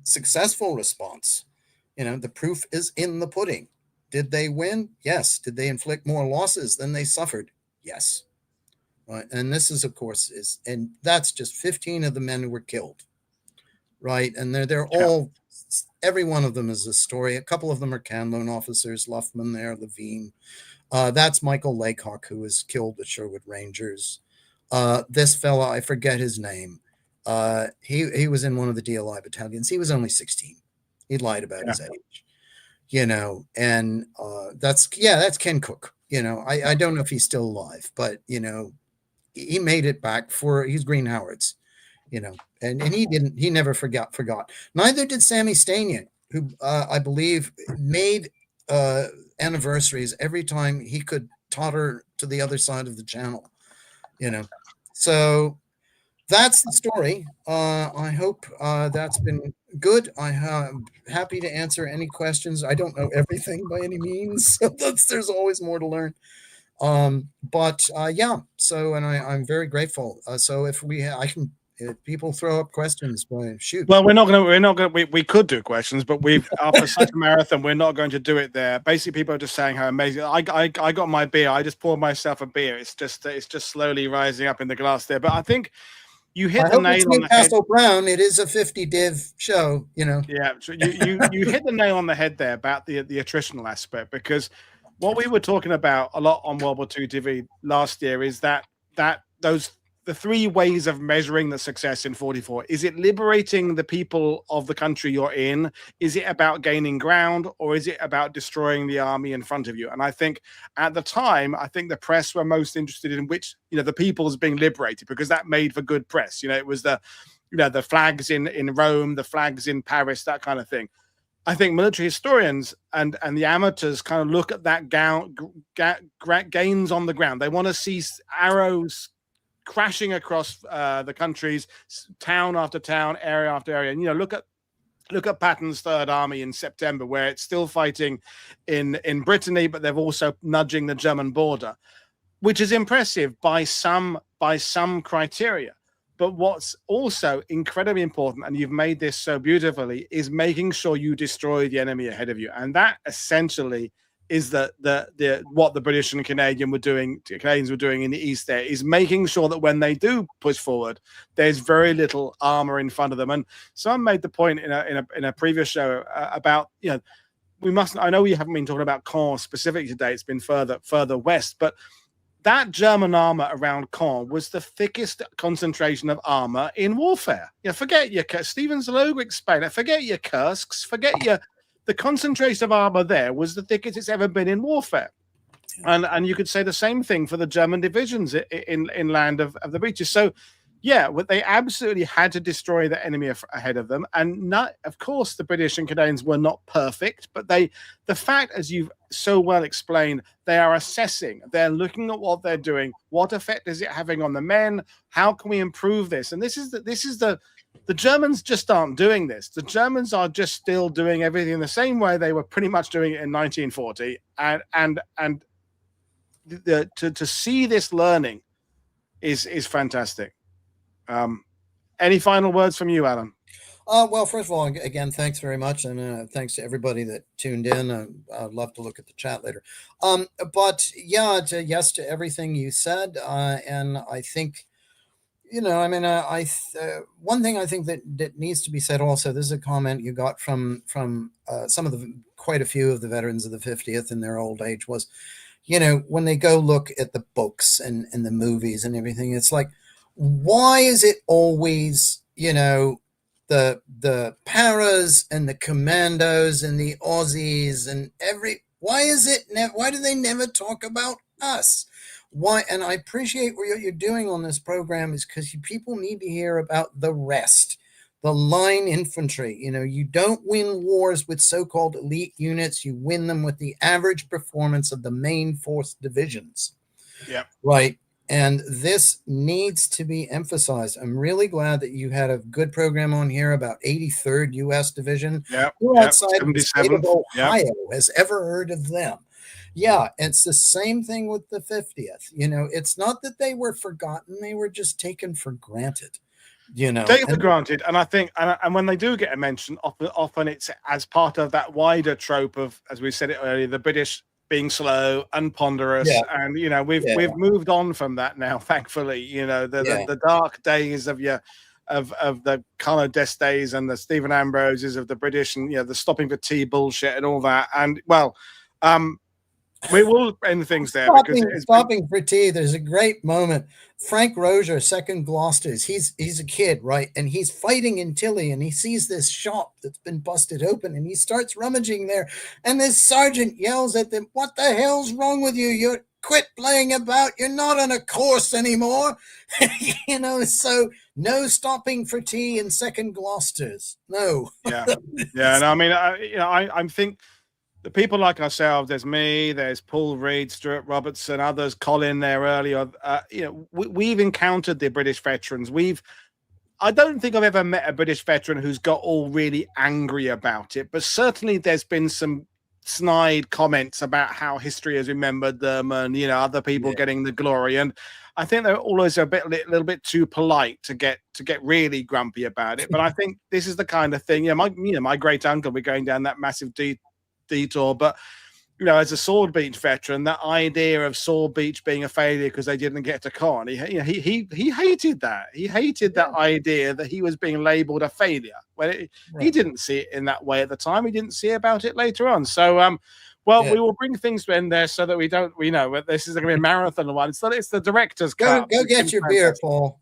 successful response. The proof is in the pudding. Did they win? Yes. Did they inflict more losses than they suffered? Yes. Right. And this is, of course, and that's just 15 of the men who were killed. Right. And they're all, every one of them is a story. A couple of them are Canlone officers, Luffman there, Levine. That's Michael Laycock, who was killed at Sherwood Rangers. This fella, I forget his name. He was in one of the DLI battalions. He was only 16. He lied about his age, and that's Ken Cook. I don't know if he's still alive, but he made it back he's Green Howard's, and he never forgot. Neither did Sammy Stanier, who I believe made anniversaries every time he could totter to the other side of the channel, so that's the story. I hope that's been good. I'm happy to answer any questions. I don't know everything by any means. There's always more to learn. But yeah, so, and I'm very grateful. So if people throw up questions, boy, shoot. Well, we could do questions, but after such a marathon, we're not going to do it there. Basically, people are just saying how amazing. I got my beer. I just poured myself a beer. It's just slowly rising up in the glass there. But I think you hit the nail on the head. Brown, it is a 50 div show, Yeah, so you hit the nail on the head there about the attritional aspect, because what we were talking about a lot on World War II TV last year is that the three ways of measuring the success in 44. Is it liberating the people of the country you're in? Is it about gaining ground, or is it about destroying the army in front of you? And I think at the time, the press were most interested in which, the people's being liberated, because that made for good press. It was the flags in Rome, the flags in Paris, that kind of thing. I think military historians and the amateurs kind of look at that gains on the ground. They want to see arrows crashing across the countries, town after town, area after area. And look at Patton's Third Army in September, where it's still fighting in Brittany, but they're also nudging the German border, which is impressive by some criteria. But what's also incredibly important, and you've made this so beautifully, is making sure you destroy the enemy ahead of you. And that essentially is what the British and Canadians were doing in the East. There is making sure that when they do push forward, there's very little armor in front of them. And someone made the point in a previous show about we mustn't. I know we haven't been talking about Caen specifically today. It's been further west, but that German armor around Caen was the thickest concentration of armor in warfare. Forget your Steven Zalogwick Spain. Forget your Kursks. Forget your. The concentration of armor there was the thickest it's ever been in warfare. And you could say the same thing for the German divisions in land of the breaches. So, yeah, they absolutely had to destroy the enemy ahead of them. And of course, the British and Canadians were not perfect, but the fact, as you've so well explained, they are assessing, they're looking at what they're doing, what effect is it having on the men, how can we improve this? And this is the Germans just aren't doing this. The Germans are just still doing everything the same way they were pretty much doing it in 1940. And to see this learning is fantastic. Any final words from you, Allan? Well, first of all, again, thanks very much. And thanks to everybody that tuned in. I'd love to look at the chat later. But yeah, yes to everything you said. And I think I mean, one thing I think that needs to be said also. This is a comment you got from some of quite a few of the veterans of the 50th in their old age was, when they go look at the books and the movies and everything, it's like, why is it always, the paras and the commandos and the Aussies and why do they never talk about us? Why? And I appreciate what you're doing on this program is because people need to hear about the rest, the line infantry. You don't win wars with so-called elite units. You win them with the average performance of the main force divisions. Yeah. Right. And this needs to be emphasized. I'm really glad that you had a good program on here about 83rd U.S. Division. Yeah. Who outside of the state of Ohio has ever heard of them? Yeah, it's the same thing with the 50th. It's not that they were forgotten. They were just taken for granted. Taken for granted. And I think, and when they do get a mention, often it's as part of that wider trope of, as we said it earlier, the British being slow and ponderous. Yeah. And, we've moved on from that now, thankfully. The dark days of the Conor Destays and the Stephen Ambroses of the British and, the stopping for tea bullshit and all that. And, well, we will end things there. Stopping for tea. There's a great moment. Frank Rozier, 2nd Gloucesters. He's a kid, right? And he's fighting in Tilly, and he sees this shop that's been busted open, and he starts rummaging there. And this sergeant yells at them, "What the hell's wrong with you? You quit playing about. You're not on a course anymore." So no stopping for tea in 2nd Gloucesters. No. Yeah. And I mean, I think. The people like ourselves, there's me, there's Paul Reed, Stuart Robertson, others, Colin there earlier. We've encountered the British veterans. I don't think I've ever met a British veteran who's got all really angry about it, but certainly there's been some snide comments about how history has remembered them and, other people getting the glory. And I think they're always a little bit too polite to get really grumpy about it. But I think this is the kind of thing, my great uncle, we're going down that massive detour, but as a Sword Beach veteran, that idea of Sword Beach being a failure because they didn't get to Caen, he hated that. He hated that idea that he was being labeled a failure. He didn't see it in that way at the time. He didn't see about it later on. So, we will bring things to end there so that we know this is going to be a marathon one. It's the director's cut. Go get your beer, Paul.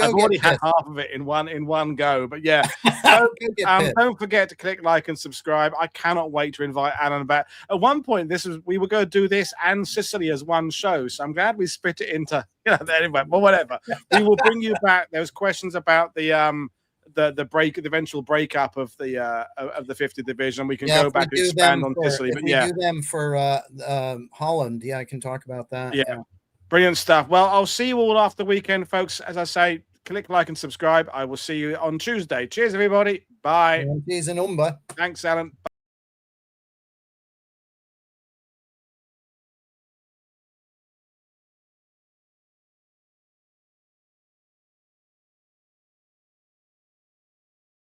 I've already had half of it in one go, but yeah. Don't forget to click like and subscribe. I cannot wait to invite Allan back. At one point, we were going to do this and Sicily as one show, so I'm glad we split it into anyway. But whatever, we will bring you back. There was questions about the eventual breakup of the 50th Division. We can go back and expand on Sicily. But do them for Holland. Yeah, I can talk about that. Yeah. Brilliant stuff. Well, I'll see you all after the weekend, folks. As I say, click like and subscribe. I will see you on Tuesday. Cheers, everybody. Bye. Thanks, Allan.